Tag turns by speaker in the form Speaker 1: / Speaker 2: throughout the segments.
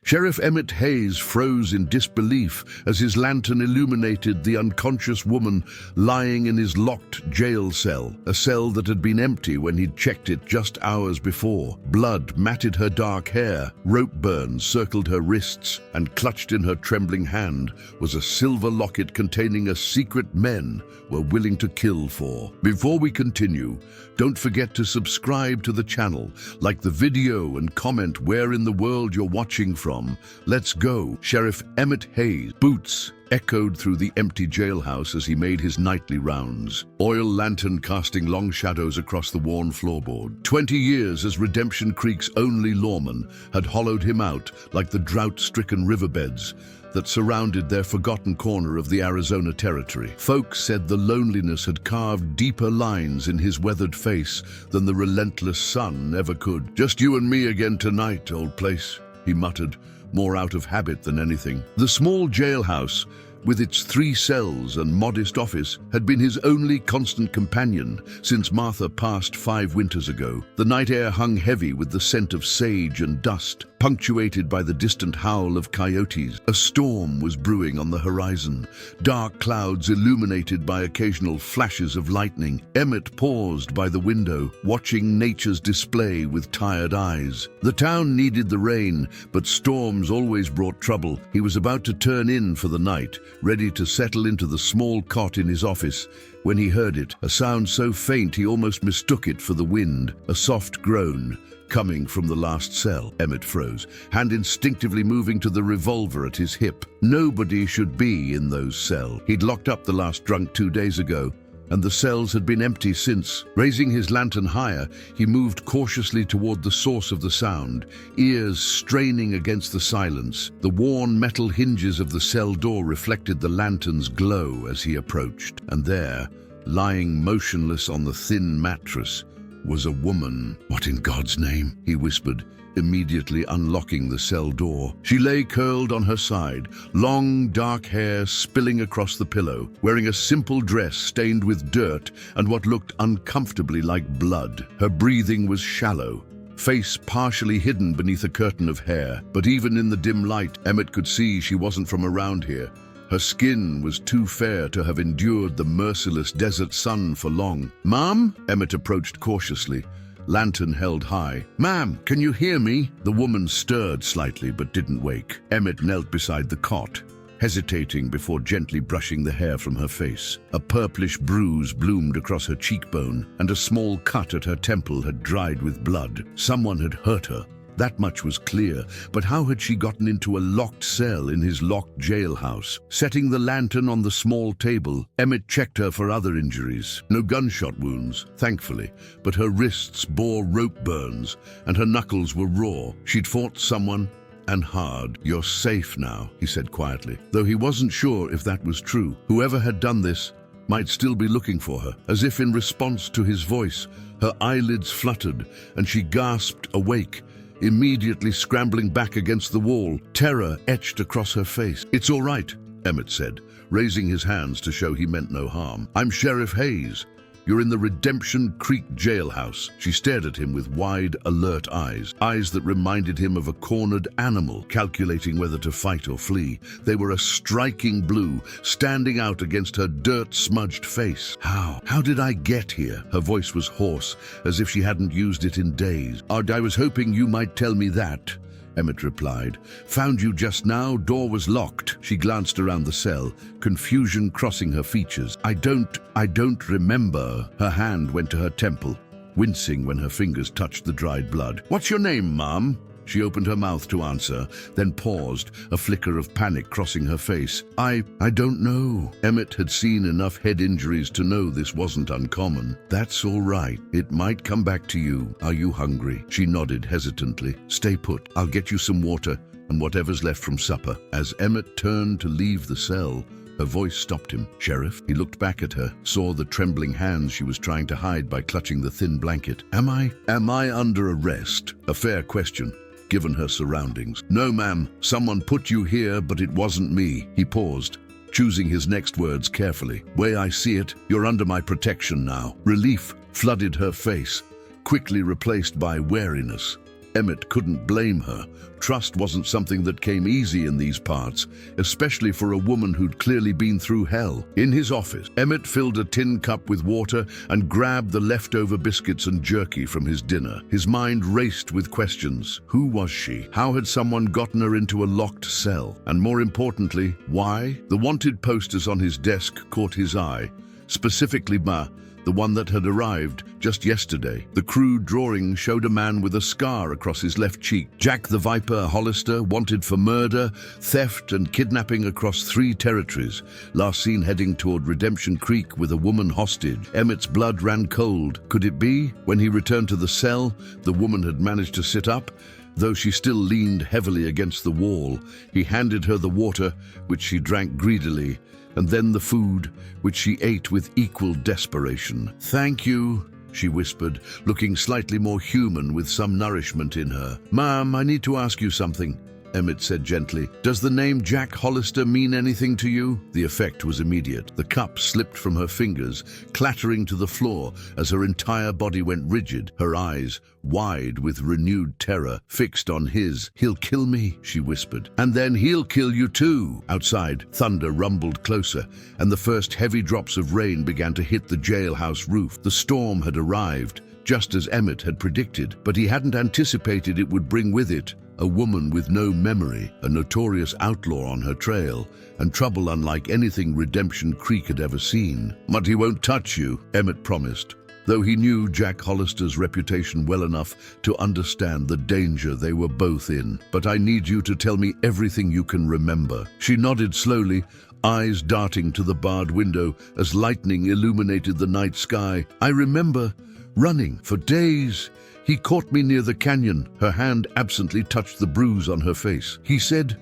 Speaker 1: Sheriff Emmett Hayes froze in disbelief as his lantern illuminated the unconscious woman lying in his locked jail cell, a cell that had been empty when he'd checked it just hours before. Blood matted her dark hair, rope burns circled her wrists, and clutched in her trembling hand was a silver locket containing a secret men were willing to kill for. Before we continue, don't forget to subscribe to the channel, like the video, and comment where in the world you're watching from. Let's go. Sheriff Emmett Hayes' boots echoed through the empty jailhouse as he made his nightly rounds, oil lantern casting long shadows across the worn floorboard. 20 years as Redemption Creek's only lawman had hollowed him out like the drought-stricken riverbeds that surrounded their forgotten corner of the Arizona Territory. Folks said the loneliness had carved deeper lines in his weathered face than the relentless sun ever could. "Just you and me again tonight, old place," he muttered, more out of habit than anything. The small jailhouse, with its 3 cells and modest office, had been his only constant companion since Martha passed 5 winters ago. The night air hung heavy with the scent of sage and dust, punctuated by the distant howl of coyotes. A storm was brewing on the horizon, dark clouds illuminated by occasional flashes of lightning. Emmett paused by the window, watching nature's display with tired eyes. The town needed the rain, but storms always brought trouble. He was about to turn in for the night, ready to settle into the small cot in his office, when he heard it, a sound so faint he almost mistook it for the wind, a soft groan coming from the last cell. Emmett froze, hand instinctively moving to the revolver at his hip. Nobody should be in those cells. He'd locked up the last drunk 2 days ago, and the cells had been empty since. Raising his lantern higher, he moved cautiously toward the source of the sound, ears straining against the silence. The worn metal hinges of the cell door reflected the lantern's glow as he approached, and there, lying motionless on the thin mattress, was a woman. "What in God's name?" he whispered, immediately unlocking the cell door. She lay curled on her side, long dark hair spilling across the pillow, wearing a simple dress stained with dirt and what looked uncomfortably like blood. Her breathing was shallow, face partially hidden beneath a curtain of hair, but even in the dim light, Emmett could see she wasn't from around here. Her skin was too fair to have endured the merciless desert sun for long. "Ma'am?" Emmett approached cautiously, lantern held high. "Ma'am, can you hear me?" The woman stirred slightly but didn't wake. Emmett knelt beside the cot, hesitating before gently brushing the hair from her face. A purplish bruise bloomed across her cheekbone, and a small cut at her temple had dried with blood. Someone had hurt her. That much was clear, but how had she gotten into a locked cell in his locked jailhouse? Setting the lantern on the small table, Emmett checked her for other injuries. No gunshot wounds, thankfully, but her wrists bore rope burns, and her knuckles were raw. She'd fought someone, and hard. "You're safe now," he said quietly, though he wasn't sure if that was true. Whoever had done this might still be looking for her. As if in response to his voice, her eyelids fluttered, and she gasped awake, immediately scrambling back against the wall, terror etched across her face. "It's all right," Emmett said, raising his hands to show he meant no harm. "I'm Sheriff Hayes. You're in the Redemption Creek jailhouse." She stared at him with wide, alert eyes that reminded him of a cornered animal, calculating whether to fight or flee. They were a striking blue, standing out against her dirt-smudged face. How did I get here?" Her voice was hoarse, as if she hadn't used it in days. "I was hoping you might tell me that," Emmett replied. "Found you just now, door was locked." She glanced around the cell, confusion crossing her features. I don't remember." Her hand went to her temple, wincing when her fingers touched the dried blood. "What's your name, ma'am?" She opened her mouth to answer, then paused, a flicker of panic crossing her face. I don't know." Emmett had seen enough head injuries to know this wasn't uncommon. "That's all right. It might come back to you. Are you hungry?" She nodded hesitantly. "Stay put. I'll get you some water and whatever's left from supper." As Emmett turned to leave the cell, her voice stopped him. "Sheriff?" He looked back at her, saw the trembling hands she was trying to hide by clutching the thin blanket. Am I under arrest?" A fair question, given her surroundings. "No, ma'am. Someone put you here, but it wasn't me." He paused, choosing his next words carefully. "Way I see it, you're under my protection now." Relief flooded her face, quickly replaced by wariness. Emmett couldn't blame her. Trust wasn't something that came easy in these parts, especially for a woman who'd clearly been through hell. In his office, Emmett filled a tin cup with water and grabbed the leftover biscuits and jerky from his dinner. His mind raced with questions. Who was she? How had someone gotten her into a locked cell? And more importantly, why? The wanted posters on his desk caught his eye, specifically the one that had arrived just yesterday. The crude drawing showed a man with a scar across his left cheek. Jack the Viper Hollister, wanted for murder, theft, and kidnapping across 3 territories. Last seen heading toward Redemption Creek with a woman hostage. Emmett's blood ran cold. Could it be? When he returned to the cell, the woman had managed to sit up. Though she still leaned heavily against the wall, he handed her the water, which she drank greedily, and then the food, which she ate with equal desperation. "Thank you," she whispered, looking slightly more human with some nourishment in her. "Ma'am, I need to ask you something," Emmett said gently. "Does the name Jack Hollister mean anything to you?" The effect was immediate. The cup slipped from her fingers, clattering to the floor as her entire body went rigid, her eyes, wide with renewed terror, fixed on his. "He'll kill me," she whispered. "And then he'll kill you too." Outside, thunder rumbled closer, and the first heavy drops of rain began to hit the jailhouse roof. The storm had arrived, just as Emmett had predicted, but he hadn't anticipated it would bring with it a woman with no memory, a notorious outlaw on her trail, and trouble unlike anything Redemption Creek had ever seen. "But he won't touch you," Emmett promised, though he knew Jack Hollister's reputation well enough to understand the danger they were both in. "But I need you to tell me everything you can remember." She nodded slowly, eyes darting to the barred window as lightning illuminated the night sky. "I remember running for days. He caught me near the canyon." Her hand absently touched the bruise on her face. He said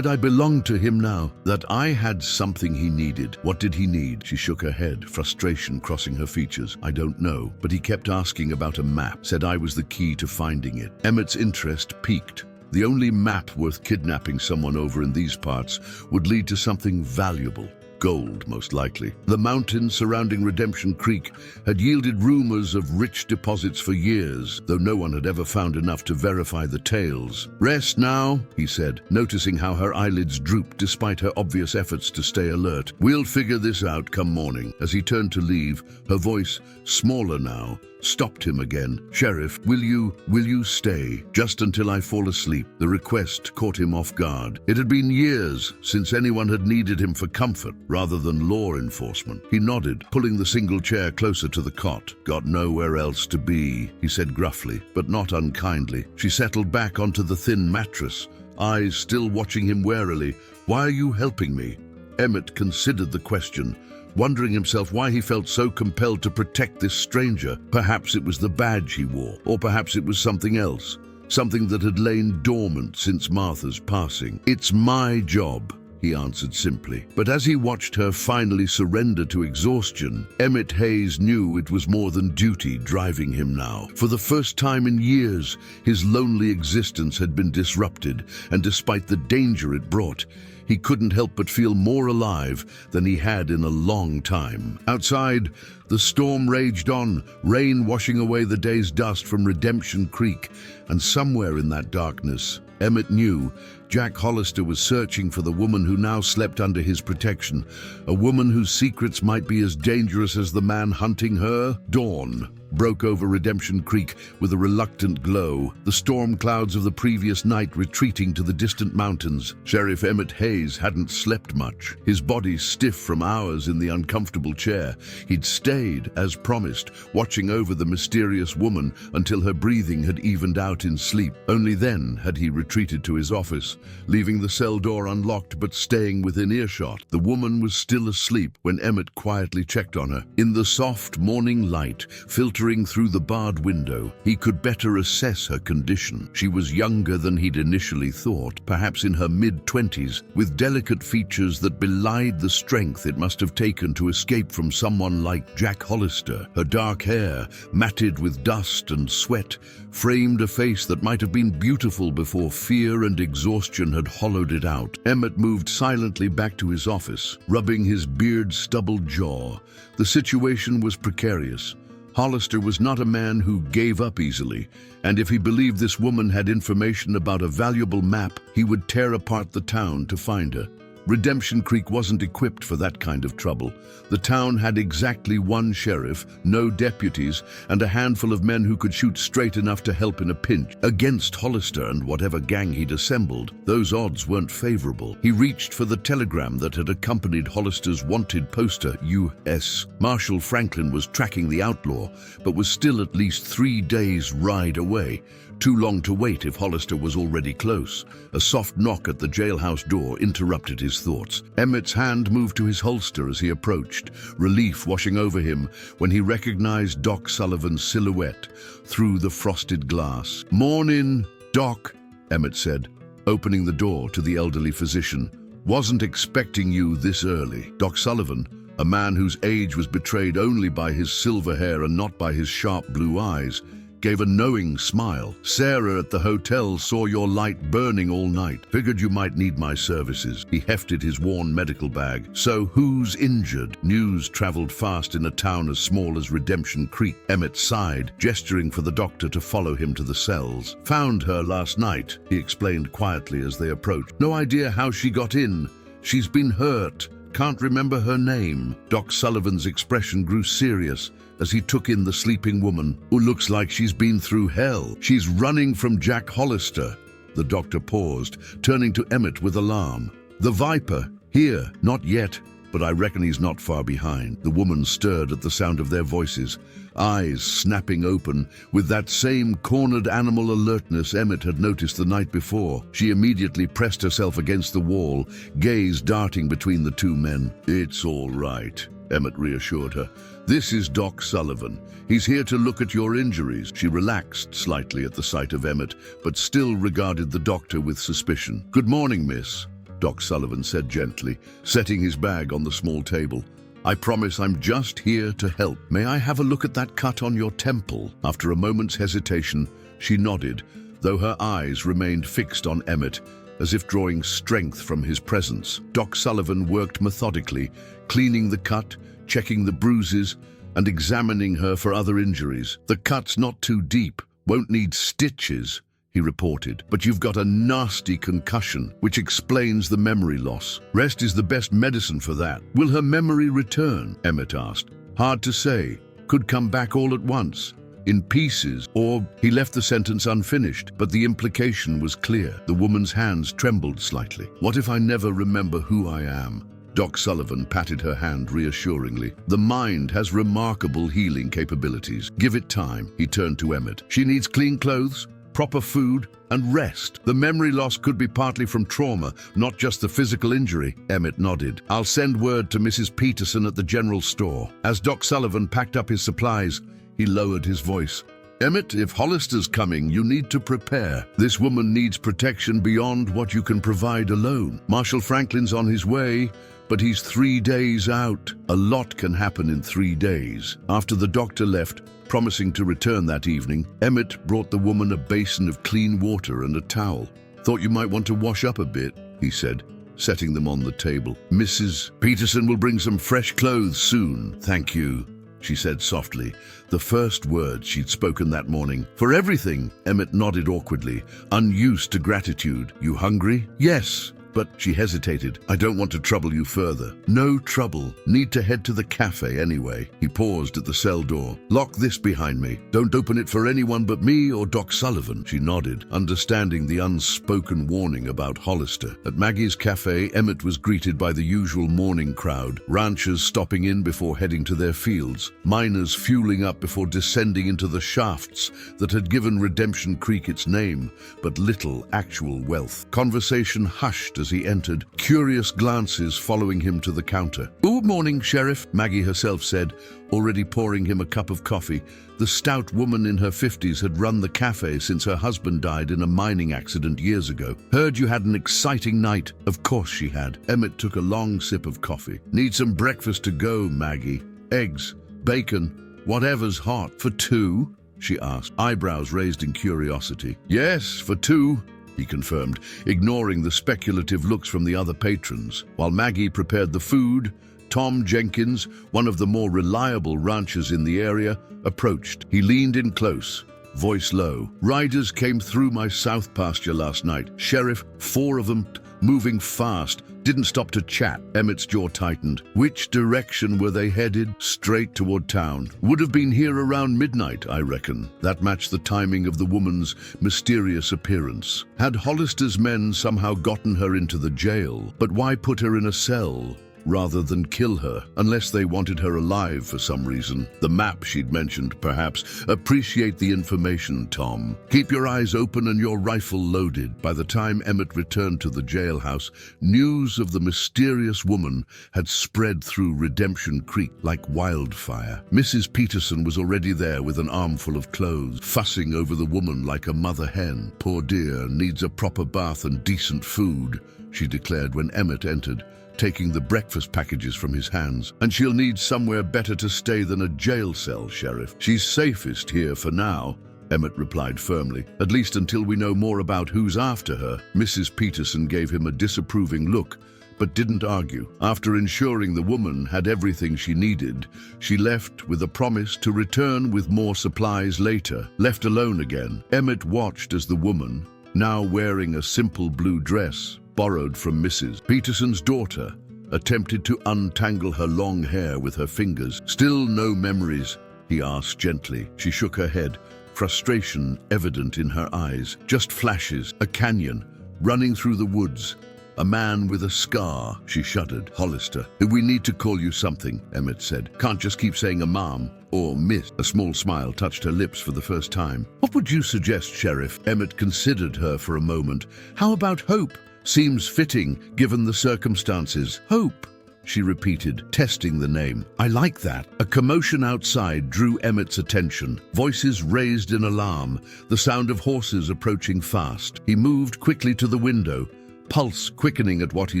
Speaker 1: I belonged to him now, that I had something he needed." "What did he need?" She shook her head, frustration crossing her features. "I don't know, but he kept asking about a map, said I was the key to finding it." Emmett's interest piqued. The only map worth kidnapping someone over in these parts would lead to something valuable. Gold, most likely. The mountains surrounding Redemption Creek had yielded rumors of rich deposits for years, though no one had ever found enough to verify the tales. "Rest now," he said, noticing how her eyelids drooped despite her obvious efforts to stay alert. "We'll figure this out come morning." As he turned to leave, her voice, smaller now, stopped him again. "Sheriff, will you stay just until I fall asleep?" The request caught him off guard. It had been years since anyone had needed him for comfort rather than law enforcement. He nodded, pulling the single chair closer to the cot. "Got nowhere else to be," he said gruffly, but not unkindly. She settled back onto the thin mattress, eyes still watching him warily. "Why are you helping me?" Emmett considered the question, wondering himself why he felt so compelled to protect this stranger. Perhaps it was the badge he wore, or perhaps it was something else, something that had lain dormant since Martha's passing. "It's my job," he answered simply. But as he watched her finally surrender to exhaustion, Emmett Hayes knew it was more than duty driving him now. For the first time in years, his lonely existence had been disrupted, and despite the danger it brought, he couldn't help but feel more alive than he had in a long time. Outside, the storm raged on, rain washing away the day's dust from Redemption Creek, and somewhere in that darkness, Emmett knew Jack Hollister was searching for the woman who now slept under his protection, a woman whose secrets might be as dangerous as the man hunting her. Dawn broke over Redemption Creek with a reluctant glow, the storm clouds of the previous night retreating to the distant mountains. Sheriff Emmett Hayes hadn't slept much, his body stiff from hours in the uncomfortable chair. He'd stayed, as promised, watching over the mysterious woman until her breathing had evened out in sleep. Only then had he retreated to his office, leaving the cell door unlocked but staying within earshot. The woman was still asleep when Emmett quietly checked on her. In the soft morning light, filtering through the barred window, he could better assess her condition. She was younger than he'd initially thought, perhaps in her mid-20s, with delicate features that belied the strength it must have taken to escape from someone like Jack Hollister. Her dark hair, matted with dust and sweat, framed a face that might have been beautiful before fear and exhaustion had hollowed it out. Emmett moved silently back to his office, rubbing his beard-stubbled jaw. The situation was precarious. Hollister was not a man who gave up easily, and if he believed this woman had information about a valuable map, he would tear apart the town to find her. Redemption Creek wasn't equipped for that kind of trouble. The town had exactly one sheriff, no deputies, and a handful of men who could shoot straight enough to help in a pinch. Against Hollister and whatever gang he'd assembled, those odds weren't favorable. He reached for the telegram that had accompanied Hollister's wanted poster, U.S. Marshal Franklin was tracking the outlaw, but was still at least 3 days' ride away. Too long to wait if Hollister was already close. A soft knock at the jailhouse door interrupted his thoughts. Emmett's hand moved to his holster as he approached, relief washing over him when he recognized Doc Sullivan's silhouette through the frosted glass. "Morning, Doc," Emmett said, opening the door to the elderly physician. "Wasn't expecting you this early." Doc Sullivan, a man whose age was betrayed only by his silver hair and not by his sharp blue eyes, gave a knowing smile. "Sarah at the hotel saw your light burning all night. Figured you might need my services." He hefted his worn medical bag. "So who's injured?" News traveled fast in a town as small as Redemption Creek. Emmett sighed, gesturing for the doctor to follow him to the cells. "Found her last night," he explained quietly as they approached. "No idea how she got in. She's been hurt. Can't remember her name." Doc Sullivan's expression grew serious as he took in the sleeping woman, who looks like she's been through hell. "She's running from Jack Hollister." The doctor paused, turning to Emmett with alarm. "The Viper, here." "Not yet, but I reckon he's not far behind." The woman stirred at the sound of their voices, eyes snapping open with that same cornered animal alertness Emmett had noticed the night before. She immediately pressed herself against the wall, gaze darting between the two men. "It's all right," Emmett reassured her. "This is Doc Sullivan. He's here to look at your injuries." She relaxed slightly at the sight of Emmett, but still regarded the doctor with suspicion. "Good morning, miss," Doc Sullivan said gently, setting his bag on the small table. "I promise I'm just here to help. May I have a look at that cut on your temple?" After a moment's hesitation, she nodded, though her eyes remained fixed on Emmett, as if drawing strength from his presence. Doc Sullivan worked methodically, cleaning the cut, checking the bruises, and examining her for other injuries. "The cut's not too deep, won't need stitches," he reported. "But you've got a nasty concussion, which explains the memory loss. Rest is the best medicine for that." "Will her memory return?" Emmett asked. "Hard to say. Could come back all at once, in pieces, or..." He left the sentence unfinished, but the implication was clear. The woman's hands trembled slightly. "What if I never remember who I am?" Doc Sullivan patted her hand reassuringly. "The mind has remarkable healing capabilities. Give it time." He turned to Emmett. "She needs clean clothes, proper food, and rest. The memory loss could be partly from trauma, not just the physical injury." Emmett nodded. "I'll send word to Mrs. Peterson at the general store." As Doc Sullivan packed up his supplies, he lowered his voice. "Emmett, if Hollister's coming, you need to prepare. This woman needs protection beyond what you can provide alone. Marshal Franklin's on his way, but he's 3 days out. A lot can happen in 3 days." After the doctor left, promising to return that evening, Emmett brought the woman a basin of clean water and a towel. "Thought you might want to wash up a bit," he said, setting them on the table. "Mrs. Peterson will bring some fresh clothes soon." "Thank you," she said softly, the first words she'd spoken that morning. "For everything," Emmett nodded awkwardly, unused to gratitude. "You hungry?" "Yes." But she hesitated. "I don't want to trouble you further." "No trouble. Need to head to the cafe anyway." He paused at the cell door. "Lock this behind me. Don't open it for anyone but me or Doc Sullivan." She nodded, understanding the unspoken warning about Hollister. At Maggie's cafe, Emmett was greeted by the usual morning crowd, ranchers stopping in before heading to their fields, miners fueling up before descending into the shafts that had given Redemption Creek its name, but little actual wealth. Conversation hushed as he entered, curious glances following him to the counter. "Good morning, Sheriff," Maggie herself said, already pouring him a cup of coffee. The stout woman in her 50s had run the cafe since her husband died in a mining accident years ago. "Heard you had an exciting night." Of course she had. Emmett took a long sip of coffee. "Need some breakfast to go, Maggie. Eggs, bacon, whatever's hot." "For two?" she asked, eyebrows raised in curiosity. "Yes, for two," he confirmed, ignoring the speculative looks from the other patrons. While Maggie prepared the food, Tom Jenkins, one of the more reliable ranchers in the area, approached. He leaned in close, voice low. "Riders came through my south pasture last night. Sheriff, 4 of them, moving fast. Didn't stop to chat." Emmett's jaw tightened. "Which direction were they headed?" "Straight toward town. Would have been here around midnight, I reckon." That matched the timing of the woman's mysterious appearance. Had Hollister's men somehow gotten her into the jail? But why put her in a cell rather than kill her, unless they wanted her alive for some reason? The map she'd mentioned, perhaps. Appreciate the information, Tom. Keep your eyes open and your rifle loaded. By the time Emmett returned to the jailhouse, news of the mysterious woman had spread through Redemption Creek like wildfire. Mrs. Peterson was already there with an armful of clothes, fussing over the woman like a mother hen. "Poor dear, needs a proper bath and decent food," she declared when Emmett entered, taking the breakfast packages from his hands. "And she'll need somewhere better to stay than a jail cell, Sheriff. She's safest here for now," Emmett replied firmly, "at least until we know more about who's after her." Mrs. Peterson gave him a disapproving look, but didn't argue. After ensuring the woman had everything she needed, she left with a promise to return with more supplies later. Left alone again, Emmett watched as the woman, now wearing a simple blue dress, borrowed from Mrs. Peterson's daughter, attempted to untangle her long hair with her fingers. "Still no memories?" he asked gently. She shook her head, frustration evident in her eyes. "Just flashes, a canyon, running through the woods, a man with a scar." She shuddered. "Hollister, we need to call you something," Emmett said. "Can't just keep saying a mom or miss." A small smile touched her lips for the first time. "What would you suggest, Sheriff?" Emmett considered her for a moment. "How about Hope? Seems fitting, given the circumstances." "Hope," she repeated, testing the name. "I like that." A commotion outside drew Emmett's attention. Voices raised in alarm, the sound of horses approaching fast. He moved quickly to the window, pulse quickening at what he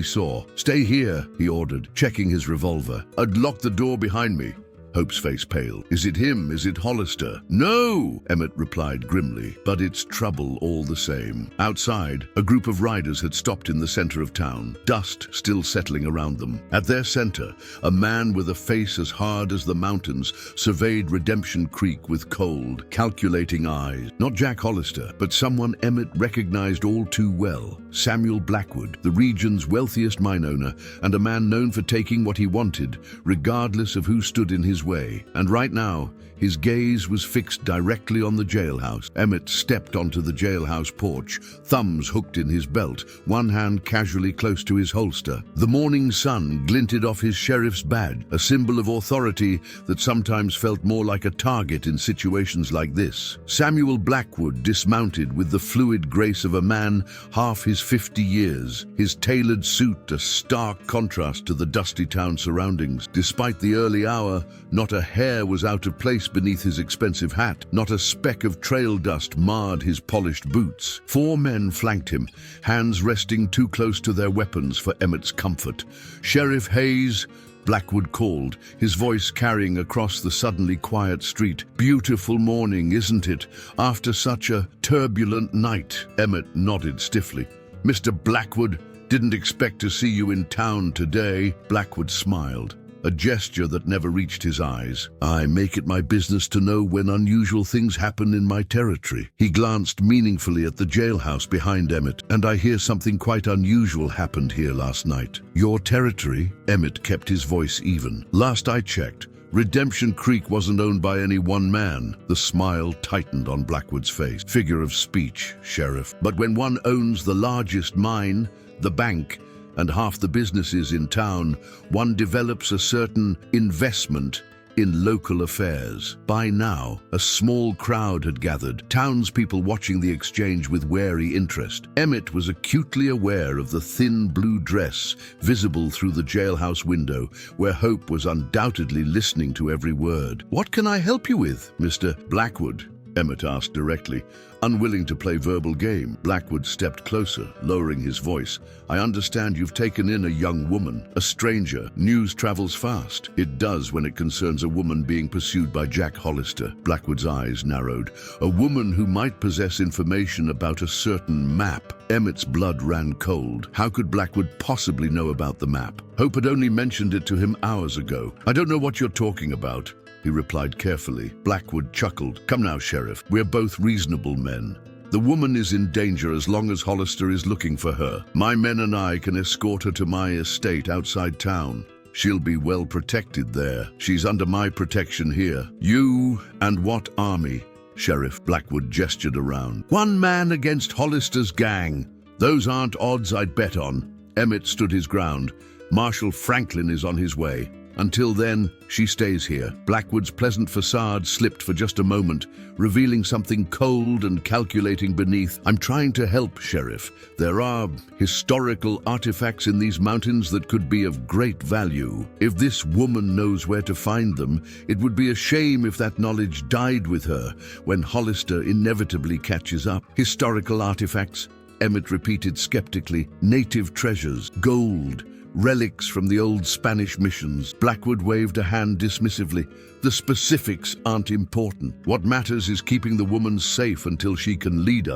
Speaker 1: saw. "Stay here," he ordered, checking his revolver. "I'd lock the door behind me." Hope's face paled. "Is it him? Is it Hollister?" "No," Emmett replied grimly, "but it's trouble all the same." Outside, a group of riders had stopped in the center of town, dust still settling around them. At their center, a man with a face as hard as the mountains surveyed Redemption Creek with cold, calculating eyes. Not Jack Hollister, but someone Emmett recognized all too well. Samuel Blackwood, the region's wealthiest mine owner, and a man known for taking what he wanted, regardless of who stood in his way. And right now, his gaze was fixed directly on the jailhouse. Emmett stepped onto the jailhouse porch, thumbs hooked in his belt, one hand casually close to his holster. The morning sun glinted off his sheriff's badge, a symbol of authority that sometimes felt more like a target in situations like this. Samuel Blackwood dismounted with the fluid grace of a man half his 50 years, his tailored suit a stark contrast to the dusty town surroundings. Despite the early hour, not a hair was out of place beneath his expensive hat. Not a speck of trail dust marred his polished boots. 4 men flanked him, hands resting too close to their weapons for Emmett's comfort. "Sheriff Hayes," Blackwood called, his voice carrying across the suddenly quiet street. "Beautiful morning, isn't it, after such a turbulent night?" Emmett nodded stiffly. "Mr. Blackwood, didn't expect to see you in town today." Blackwood smiled, a gesture that never reached his eyes. "I make it my business to know when unusual things happen in my territory." He glanced meaningfully at the jailhouse behind Emmett. "And I hear something quite unusual happened here last night." "Your territory?" Emmett kept his voice even. "Last I checked, Redemption Creek wasn't owned by any one man." The smile tightened on Blackwood's face. "Figure of speech, Sheriff. But when one owns the largest mine, the bank, and half the businesses in town, one develops a certain investment in local affairs." By now, a small crowd had gathered, townspeople watching the exchange with wary interest. Emmett was acutely aware of the thin blue dress visible through the jailhouse window, where Hope was undoubtedly listening to every word. "What can I help you with, Mr. Blackwood?" Emmett asked directly. Unwilling to play verbal game, Blackwood stepped closer, lowering his voice. I understand you've taken in a young woman, a stranger. News travels fast. It does when it concerns a woman being pursued by Jack Hollister. Blackwood's eyes narrowed. A woman who might possess information about a certain map. Emmett's blood ran cold. How could Blackwood possibly know about the map? Hope had only mentioned it to him hours ago. I don't know what you're talking about, he replied carefully. Blackwood chuckled. Come now, Sheriff. We're both reasonable men. The woman is in danger as long as Hollister is looking for her. My men and I can escort her to my estate outside town. She'll be well protected there. She's under my protection here. You and what army? Sheriff. Blackwood gestured around. 1 man against Hollister's gang. Those aren't odds I'd bet on. Emmett stood his ground. Marshal Franklin is on his way. Until then, she stays here. Blackwood's pleasant facade slipped for just a moment, revealing something cold and calculating beneath. I'm trying to help, Sheriff. There are historical artifacts in these mountains that could be of great value. If this woman knows where to find them, it would be a shame if that knowledge died with her when Hollister inevitably catches up. Historical artifacts? Emmett repeated skeptically. Native treasures, gold, relics from the old Spanish missions. Blackwood waved a hand dismissively. The specifics aren't important. What matters is keeping the woman safe until she can lead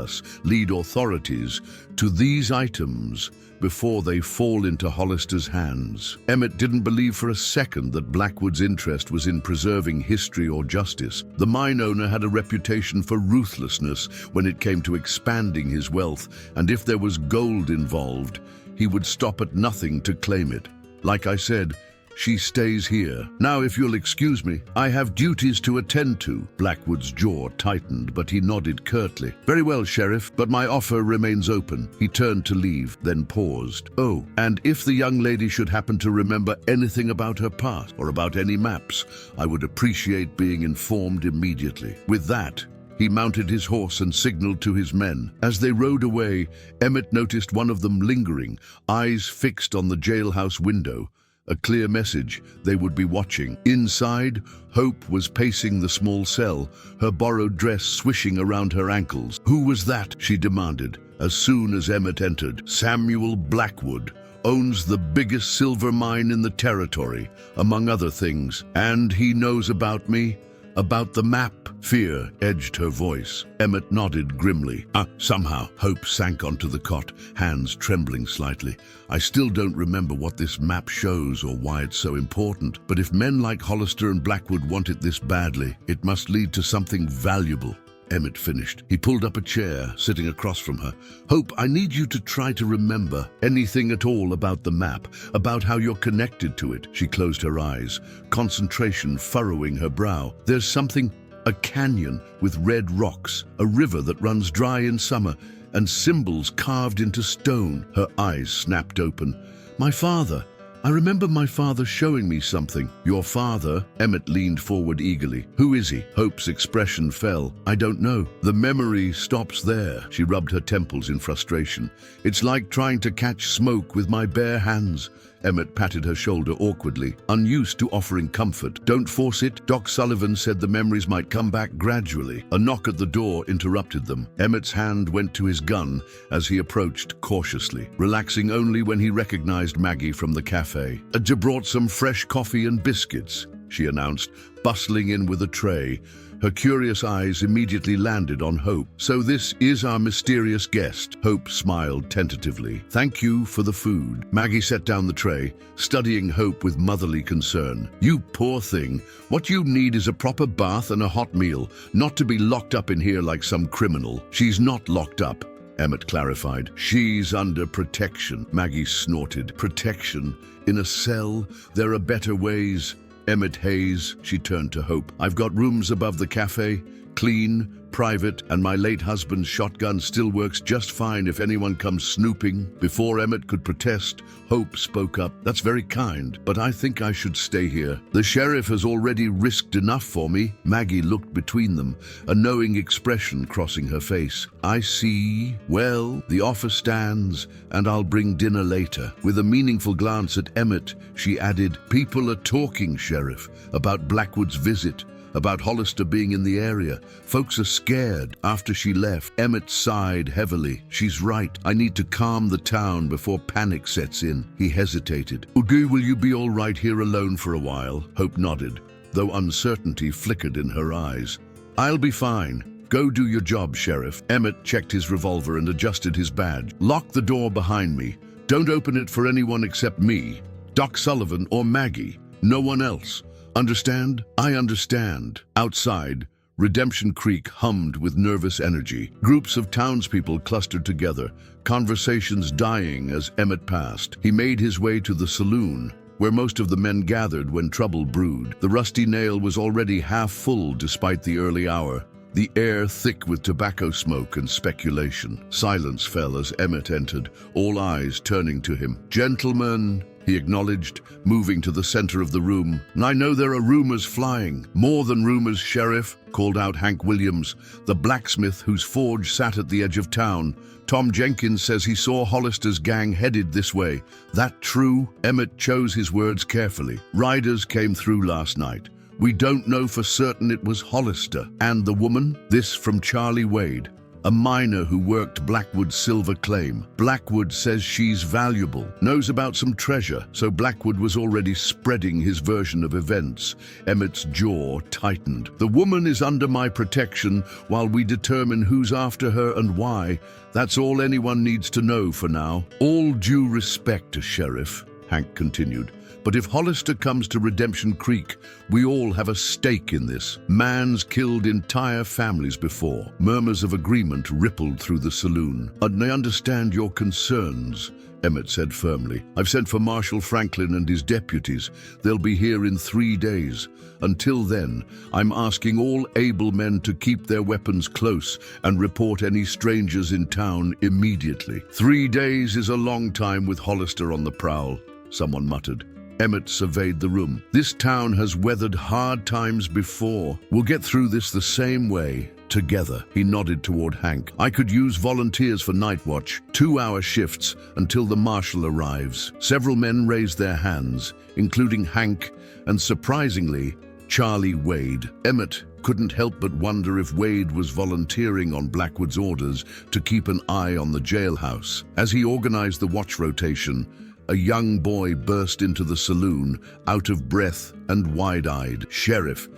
Speaker 1: authorities, to these items before they fall into Hollister's hands. Emmett didn't believe for a second that Blackwood's interest was in preserving history or justice. The mine owner had a reputation for ruthlessness when it came to expanding his wealth, and if there was gold involved, he would stop at nothing to claim it. Like I said, she stays here. Now, if you'll excuse me, I have duties to attend to. Blackwood's jaw tightened, but he nodded curtly. Very well, Sheriff, but my offer remains open. He turned to leave, then paused. Oh, and if the young lady should happen to remember anything about her past or about any maps, I would appreciate being informed immediately. With that, he mounted his horse and signaled to his men. As they rode away, Emmett noticed one of them lingering, eyes fixed on the jailhouse window. A clear message: they would be watching. Inside, Hope was pacing the small cell, her borrowed dress swishing around her ankles. Who was that? She demanded, as soon as Emmett entered. Samuel Blackwood owns the biggest silver mine in the territory, among other things. And he knows about me? About the map? Fear edged her voice. Emmett nodded grimly. Somehow, Hope sank onto the cot, hands trembling slightly. I still don't remember what this map shows or why it's so important, but if men like Hollister and Blackwood want it this badly, it must lead to something valuable. Emmett finished. He pulled up a chair, sitting across from her. Hope, I need you to try to remember anything at all about the map, about how you're connected to it. She closed her eyes, concentration furrowing her brow. There's something, a canyon with red rocks, a river that runs dry in summer, and symbols carved into stone. Her eyes snapped open. My father. I remember my father showing me something. Your father? Emmett leaned forward eagerly. Who is he? Hope's expression fell. I don't know. The memory stops there. She rubbed her temples in frustration. It's like trying to catch smoke with my bare hands. Emmett patted her shoulder awkwardly, unused to offering comfort. Don't force it. Doc Sullivan said the memories might come back gradually. A knock at the door interrupted them. Emmett's hand went to his gun as he approached cautiously, relaxing only when he recognized Maggie from the cafe. "You brought some fresh coffee and biscuits," she announced, bustling in with a tray. Her curious eyes immediately landed on Hope. So this is our mysterious guest. Hope smiled tentatively. Thank you for the food. Maggie set down the tray, studying Hope with motherly concern. You poor thing. What you need is a proper bath and a hot meal, not to be locked up in here like some criminal. She's not locked up, Emmett clarified. She's under protection. Maggie snorted. Protection? In a cell? There are better ways. Emmett Hayes, she turned to Hope. I've got rooms above the cafe, clean, private, and my late husband's shotgun still works just fine if anyone comes snooping. Before Emmett could protest, Hope spoke up. That's very kind, but I think I should stay here. The sheriff has already risked enough for me. Maggie looked between them, a knowing expression crossing her face. I see. Well, the offer stands, and I'll bring dinner later. With a meaningful glance at Emmett, she added, People are talking, Sheriff, about Blackwood's visit. about Hollister being in the area. Folks are scared after she left. Emmett sighed heavily. She's right. I need to calm the town before panic sets in. He hesitated. Ugu, will you be all right here alone for a while? Hope nodded, though uncertainty flickered in her eyes. I'll be fine. Go do your job, Sheriff. Emmett checked his revolver and adjusted his badge. Lock the door behind me. Don't open it for anyone except me, Doc Sullivan, or Maggie. No one else. Understand? I understand. Outside, Redemption Creek hummed with nervous energy. Groups of townspeople clustered together, conversations dying as Emmett passed. He made his way to the saloon, where most of the men gathered when trouble brewed. The Rusty Nail was already half full despite the early hour, the air thick with tobacco smoke and speculation. Silence fell as Emmett entered, all eyes turning to him. Gentlemen, he acknowledged, moving to the center of the room. I know there are rumors flying. More than rumors, Sheriff, called out Hank Williams, the blacksmith whose forge sat at the edge of town. Tom Jenkins says he saw Hollister's gang headed this way. That true? Emmett chose his words carefully. Riders came through last night. We don't know for certain it was Hollister. And the woman? This from Charlie Wade, a miner who worked Blackwood's silver claim. Blackwood says she's valuable, knows about some treasure, so Blackwood was already spreading his version of events. Emmett's jaw tightened. The woman is under my protection while we determine who's after her and why. That's all anyone needs to know for now. All due respect to Sheriff, Hank continued. But if Hollister comes to Redemption Creek, we all have a stake in this. Man's killed entire families before. Murmurs of agreement rippled through the saloon. And I understand your concerns, Emmett said firmly. I've sent for Marshal Franklin and his deputies. They'll be here in 3 days. Until then, I'm asking all able men to keep their weapons close and report any strangers in town immediately. 3 days is a long time with Hollister on the prowl, someone muttered. Emmett surveyed the room. This town has weathered hard times before. We'll get through this the same way, together. He nodded toward Hank. I could use volunteers for night watch, 2-hour shifts until the marshal arrives. Several men raised their hands, including Hank and, surprisingly, Charlie Wade. Emmett couldn't help but wonder if Wade was volunteering on Blackwood's orders to keep an eye on the jailhouse. As he organized the watch rotation, a young boy burst into the saloon, out of breath and wide-eyed. Sheriff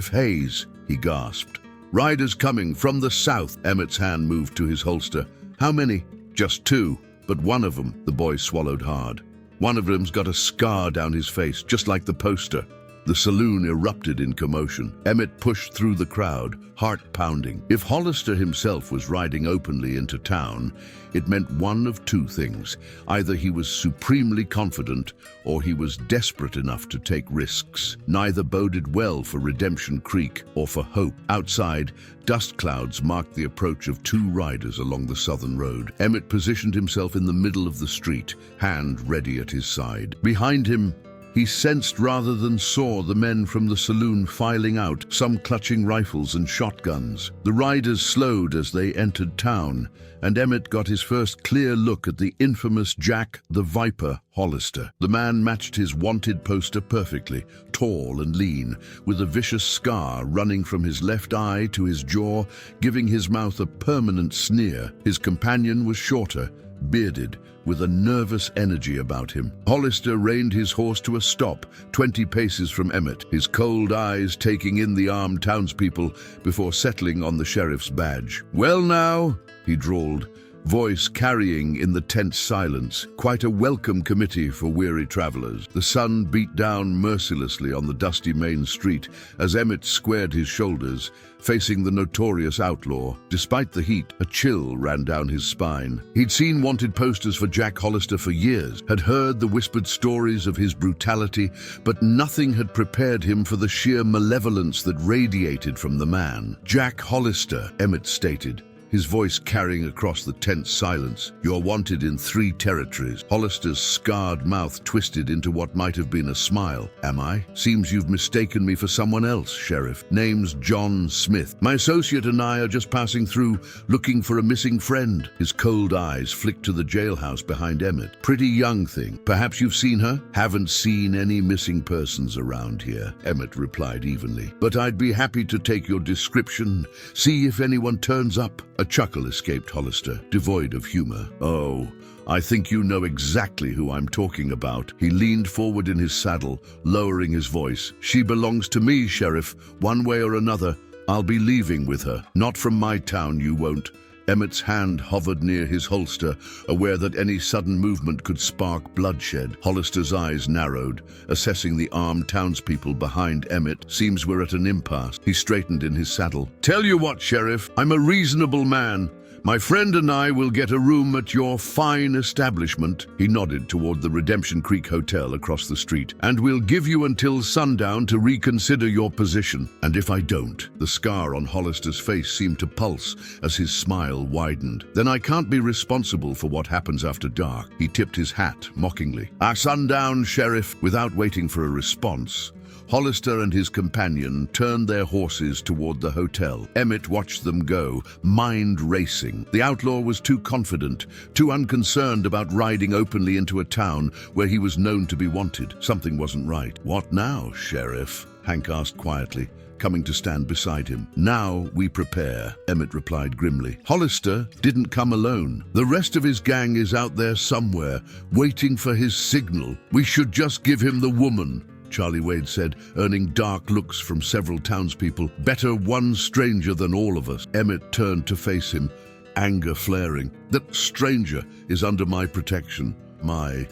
Speaker 1: Hayes, he gasped. Riders coming from the south. Emmett's hand moved to his holster. How many? Just 2, but one of them, the boy swallowed hard. One of them's got a scar down his face, just like the poster. The saloon erupted in commotion. Emmett pushed through the crowd, heart pounding. If Hollister himself was riding openly into town, it meant one of 2 things. Either he was supremely confident, or he was desperate enough to take risks. Neither boded well for Redemption Creek or for hope. Outside, dust clouds marked the approach of 2 riders along the southern road. Emmett positioned himself in the middle of the street, hand ready at his side. Behind him, he sensed rather than saw the men from the saloon filing out, some clutching rifles and shotguns. The riders slowed as they entered town, and Emmett got his first clear look at the infamous Jack the Viper Hollister. The man matched his wanted poster perfectly, tall and lean, with a vicious scar running from his left eye to his jaw, giving his mouth a permanent sneer. His companion was shorter, bearded, with a nervous energy about him. Hollister reined his horse to a stop, 20 paces from Emmett, his cold eyes taking in the armed townspeople before settling on the sheriff's badge. Well now, he drawled, voice carrying in the tense silence, quite a welcome committee for weary travelers. The sun beat down mercilessly on the dusty main street as Emmett squared his shoulders, facing the notorious Outlaw. Despite the heat, a chill ran down his spine. He'd seen wanted posters for Jack Hollister for years, had heard the whispered stories of his brutality, but nothing had prepared him for the sheer malevolence that radiated from the man. Jack Hollister, Emmett stated, his voice carrying across the tense silence. "You're wanted in 3 territories." Hollister's scarred mouth twisted into what might have been a smile. "Am I? Seems you've mistaken me for someone else, Sheriff. Name's John Smith. My associate and I are just passing through, looking for a missing friend." His cold eyes flicked to the jailhouse behind Emmett. "Pretty young thing. Perhaps you've seen her?" "Haven't seen any missing persons around here," Emmett replied evenly. "But I'd be happy to take your description, see if anyone turns up." A chuckle escaped Hollister, devoid of humor. "Oh, I think you know exactly who I'm talking about." He leaned forward in his saddle, lowering his voice. "She belongs to me, Sheriff. One way or another, I'll be leaving with her. Not from my town, you won't." Emmett's hand hovered near his holster, aware that any sudden movement could spark bloodshed. Hollister's eyes narrowed, assessing the armed townspeople behind Emmett. "Seems we're at an impasse." He straightened in his saddle. "Tell you what, Sheriff, I'm a reasonable man. My friend and I will get a room at your fine establishment." He nodded toward the Redemption Creek Hotel across the street. "And we'll give you until sundown to reconsider your position." "And if I don't?" The scar on Hollister's face seemed to pulse as his smile widened. "Then I can't be responsible for what happens after dark." He tipped his hat mockingly. Sundown, Sheriff." Without waiting for a response, Hollister and his companion turned their horses toward the hotel. Emmett watched them go, mind racing. The outlaw was too confident, too unconcerned about riding openly into a town where he was known to be wanted. Something wasn't right. "What now, Sheriff?" Hank asked quietly, coming to stand beside him. "Now we prepare," Emmett replied grimly. "Hollister didn't come alone. The rest of his gang is out there somewhere, waiting for his signal. We should just give him the woman," Charlie Wade said, earning dark looks from several townspeople. "Better one stranger than all of us." Emmett turned to face him, anger flaring. "That stranger is under my protection.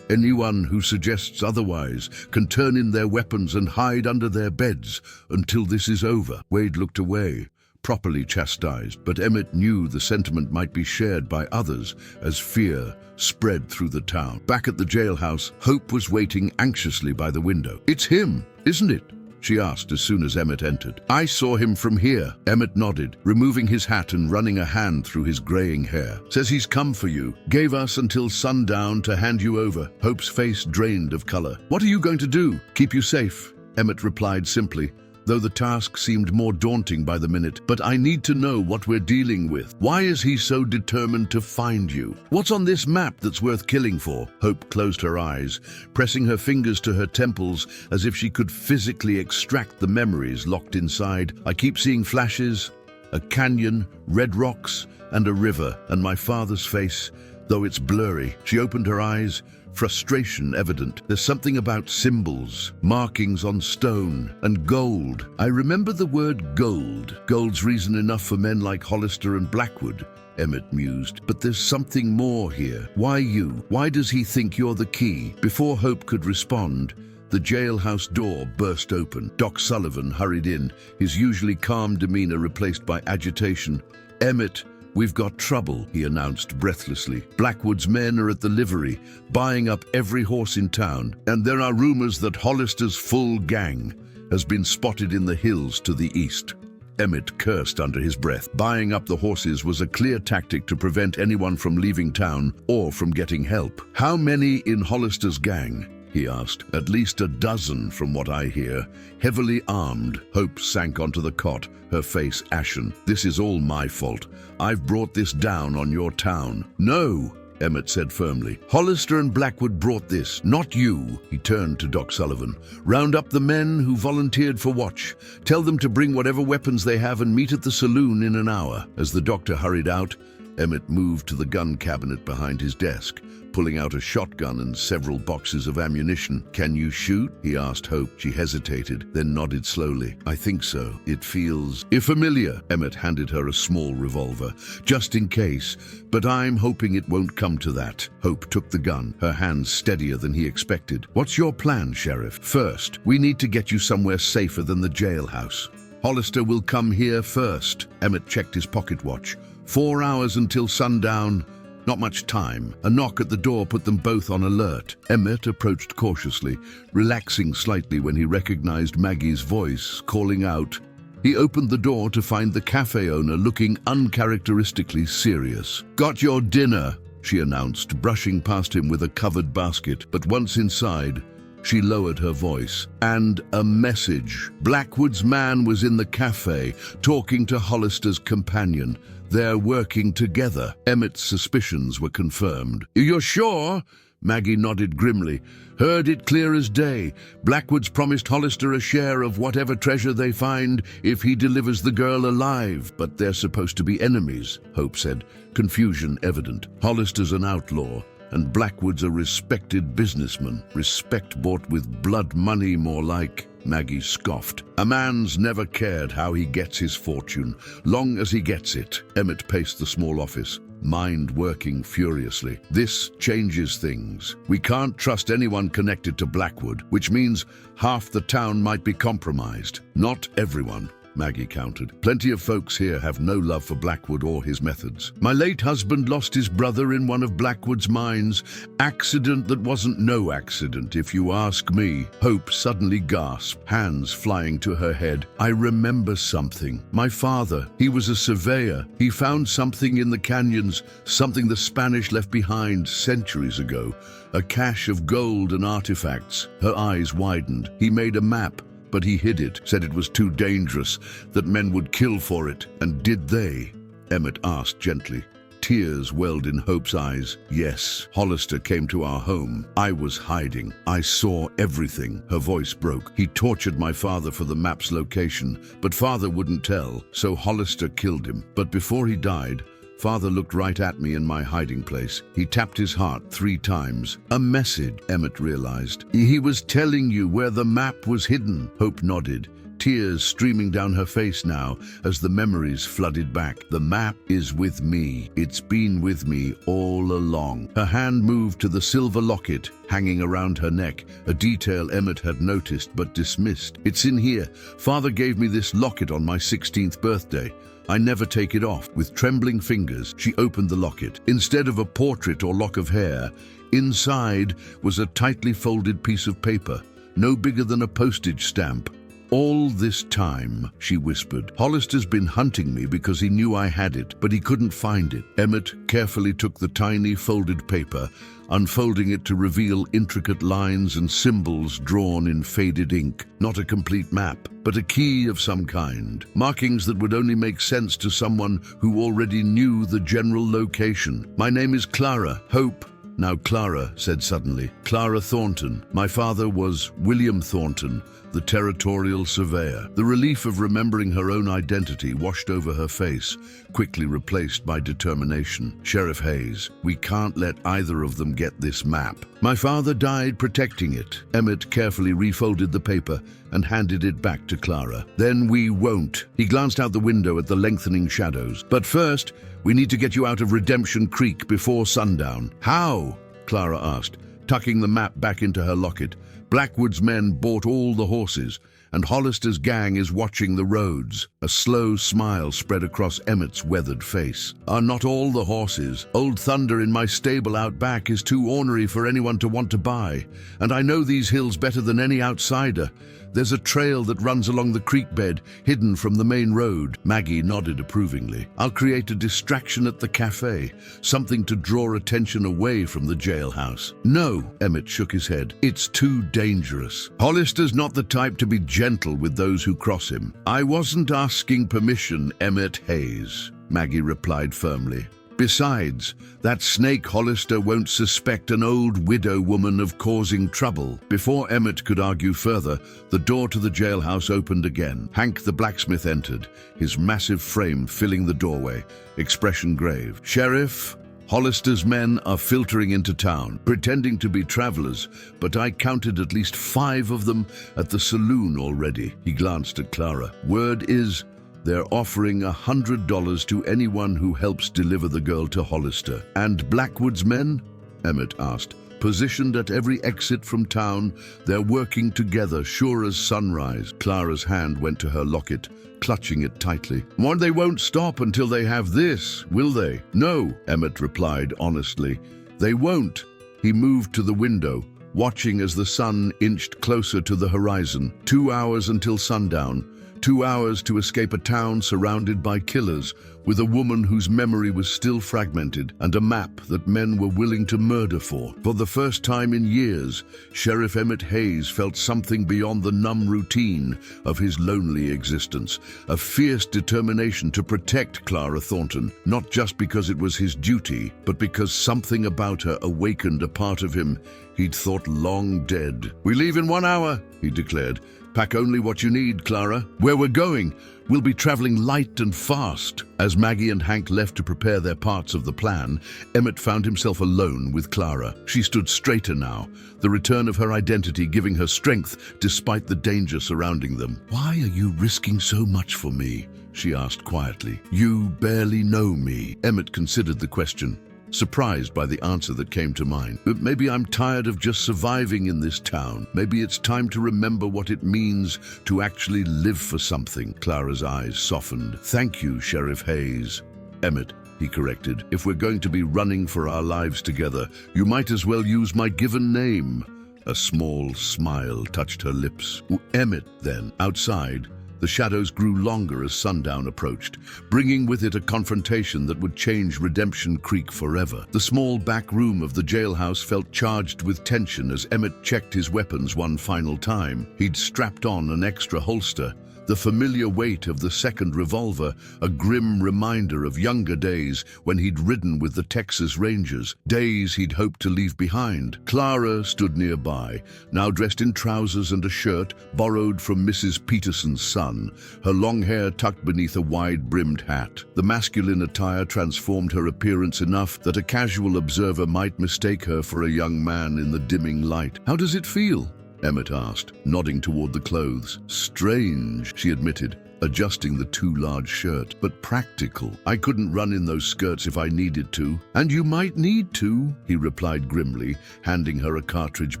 Speaker 1: Anyone who suggests otherwise can turn in their weapons and hide under their beds until this is over." Wade looked away, properly chastised, but Emmett knew the sentiment might be shared by others as fear spread through the town. Back at the jailhouse, Hope was waiting anxiously by the window. "It's him, isn't it?" she asked as soon as Emmett entered. "I saw him from here." Emmett nodded, removing his hat and running a hand through his graying hair. "Says he's come for you. Gave us until sundown to hand you over." Hope's face drained of color. "What are you going to do?" "Keep you safe," Emmett replied simply, though the task seemed more daunting by the minute. "But I need to know what we're dealing with. Why is he so determined to find you? What's on this map that's worth killing for?" Hope closed her eyes, pressing her fingers to her temples as if she could physically extract the memories locked inside. "I keep seeing flashes, a canyon, red rocks, and a river, and my father's face, though it's blurry." She opened her eyes, frustration evident. "There's something about symbols, markings on stone, and gold. I remember the word gold. Gold's reason enough for men like Hollister and Blackwood," Emmett mused. "But there's something more here. Why you? Why does he think you're the key?" Before Hope could respond, the jailhouse door burst open. Doc Sullivan hurried in, his usually calm demeanor replaced by agitation. "Emmett, we've got trouble," he announced breathlessly. "Blackwood's men are at the livery, buying up every horse in town, and there are rumors that Hollister's full gang has been spotted in the hills to the east." Emmett cursed under his breath. Buying up the horses was a clear tactic to prevent anyone from leaving town or from getting help. "How many in Hollister's gang?" he asked. "At least a dozen from what I hear, heavily armed." Hope sank onto the cot, her face ashen. "This is all my fault. I've brought this down on your town." "No," Emmett said firmly. "Hollister and Blackwood brought this, not you." He turned to Doc Sullivan. "Round up the men who volunteered for watch. Tell them to bring whatever weapons they have and meet at the saloon in an hour." As the doctor hurried out, Emmett moved to the gun cabinet behind his desk, pulling out a shotgun and several boxes of ammunition. "Can you shoot?" he asked Hope. She hesitated, then nodded slowly. "I think so. It feels familiar." Emmett handed her a small revolver, "just in case, but I'm hoping it won't come to that." Hope took the gun, her hands steadier than he expected. "What's your plan, Sheriff?" "First, we need to get you somewhere safer than the jailhouse. Hollister will come here first." Emmett checked his pocket watch. 4 hours until sundown. Not much time. A knock at the door put them both on alert. Emmett approached cautiously, relaxing slightly when he recognized Maggie's voice, calling out. He opened the door to find the cafe owner looking uncharacteristically serious. "Got your dinner," she announced, brushing past him with a covered basket. But once inside, she lowered her voice. "And a message." Blackwood's man was in the cafe, talking to Hollister's companion. They're working together. Emmett's suspicions were confirmed. "You're sure?" Maggie nodded grimly. "Heard it clear as day. Blackwood's promised Hollister a share of whatever treasure they find if he delivers the girl alive. But they're supposed to be enemies," Hope said, confusion evident. "Hollister's an outlaw, and Blackwood's a respected businessman. Respect bought with blood money, more like," Maggie scoffed. "A man's never cared how he gets his fortune, long as he gets it." Emmett paced the small office, mind working furiously. "This changes things. We can't trust anyone connected to Blackwood, which means half the town might be compromised." "Not everyone," Maggie countered. "Plenty of folks here have no love for Blackwood or his methods. My late husband lost his brother in one of Blackwood's mines. Accident that wasn't no accident, if you ask me." Hope suddenly gasped, hands flying to her head. "I remember something. My father, he was a surveyor. He found something in the canyons, something the Spanish left behind centuries ago. A cache of gold and artifacts." Her eyes widened. "He made a map, but he hid it, said it was too dangerous, that men would kill for it." "And did they?" Emmett asked gently. Tears welled in Hope's eyes. "Yes, Hollister came to our home. I was hiding. I saw everything." Her voice broke. "He tortured my father for the map's location, but father wouldn't tell, so Hollister killed him. But before he died, father looked right at me in my hiding place. He tapped his heart 3 times. A message," Emmett realized. "He was telling you where the map was hidden." Hope nodded, tears streaming down her face now as the memories flooded back. "The map is with me. It's been with me all along." Her hand moved to the silver locket hanging around her neck, a detail Emmett had noticed but dismissed. "It's in here. Father gave me this locket on my 16th birthday. I never take it off." With trembling fingers, she opened the locket. Instead of a portrait or lock of hair, inside was a tightly folded piece of paper, no bigger than a postage stamp. "All this time," she whispered, "Hollister's been hunting me because he knew I had it, but he couldn't find it." Emmett carefully took the tiny folded paper, unfolding it to reveal intricate lines and symbols drawn in faded ink. Not a complete map, but a key of some kind. Markings that would only make sense to someone who already knew the general location. "My name is Clara. Hope." Now Clara said suddenly. "Clara Thornton. My father was William Thornton, the territorial surveyor." The relief of remembering her own identity washed over her face, quickly replaced by determination. "Sheriff Hayes, we can't let either of them get this map. My father died protecting it." Emmett carefully refolded the paper and handed it back to Clara. "Then we won't." He glanced out the window at the lengthening shadows. "But first, we need to get you out of Redemption Creek before sundown." "How?" Clara asked, tucking the map back into her locket. "Blackwood's men bought all the horses, and Hollister's gang is watching the roads." A slow smile spread across Emmett's weathered face. "Are not all the horses? Old Thunder in my stable out back is too ornery for anyone to want to buy, and I know these hills better than any outsider. There's a trail that runs along the creek bed, hidden from the main road." Maggie nodded approvingly. "I'll create a distraction at the cafe, something to draw attention away from the jailhouse." "No," Emmett shook his head. "It's too dangerous. Hollister's not the type to be gentle with those who cross him." "I wasn't asking permission, Emmett Hayes," Maggie replied firmly. "Besides, that snake Hollister won't suspect an old widow woman of causing trouble." Before Emmett could argue further, the door to the jailhouse opened again. Hank the blacksmith entered, his massive frame filling the doorway, expression grave. "Sheriff, Hollister's men are filtering into town, pretending to be travelers, but I counted at least 5 of them at the saloon already." He glanced at Clara. "Word is, they're offering $100 to anyone who helps deliver the girl to Hollister." "And Blackwood's men?" Emmett asked. "Positioned at every exit from town, they're working together, sure as sunrise." Clara's hand went to her locket, clutching it tightly. "Well, they won't stop until they have this, will they?" "No," Emmett replied honestly. "They won't." He moved to the window, watching as the sun inched closer to the horizon. 2 hours until sundown. 2 hours to escape a town surrounded by killers, with a woman whose memory was still fragmented, and a map that men were willing to murder for. For the first time in years, Sheriff Emmett Hayes felt something beyond the numb routine of his lonely existence, a fierce determination to protect Clara Thornton, not just because it was his duty, but because something about her awakened a part of him he'd thought long dead. "We leave in 1 hour," he declared. "Pack only what you need, Clara. Where we're going, we'll be traveling light and fast." As Maggie and Hank left to prepare their parts of the plan, Emmett found himself alone with Clara. She stood straighter now, the return of her identity giving her strength despite the danger surrounding them. "Why are you risking so much for me?" she asked quietly. "You barely know me." Emmett considered the question, surprised by the answer that came to mind. "Maybe I'm tired of just surviving in this town. Maybe it's time to remember what it means to actually live for something." Clara's eyes softened. "Thank you, Sheriff Hayes." "Emmett," he corrected. "If we're going to be running for our lives together, you might as well use my given name." A small smile touched her lips. "Emmett, then." Outside, the shadows grew longer as sundown approached, bringing with it a confrontation that would change Redemption Creek forever. The small back room of the jailhouse felt charged with tension as Emmett checked his weapons one final time. He'd strapped on an extra holster, the familiar weight of the second revolver, a grim reminder of younger days when he'd ridden with the Texas Rangers, days he'd hoped to leave behind. Clara stood nearby, now dressed in trousers and a shirt borrowed from Mrs. Peterson's son, her long hair tucked beneath a wide-brimmed hat. The masculine attire transformed her appearance enough that a casual observer might mistake her for a young man in the dimming light. "How does it feel?" Emmett asked, nodding toward the clothes. "Strange," she admitted, adjusting the too large shirt, "but practical. I couldn't run in those skirts if I needed to." "And you might need to," he replied grimly, handing her a cartridge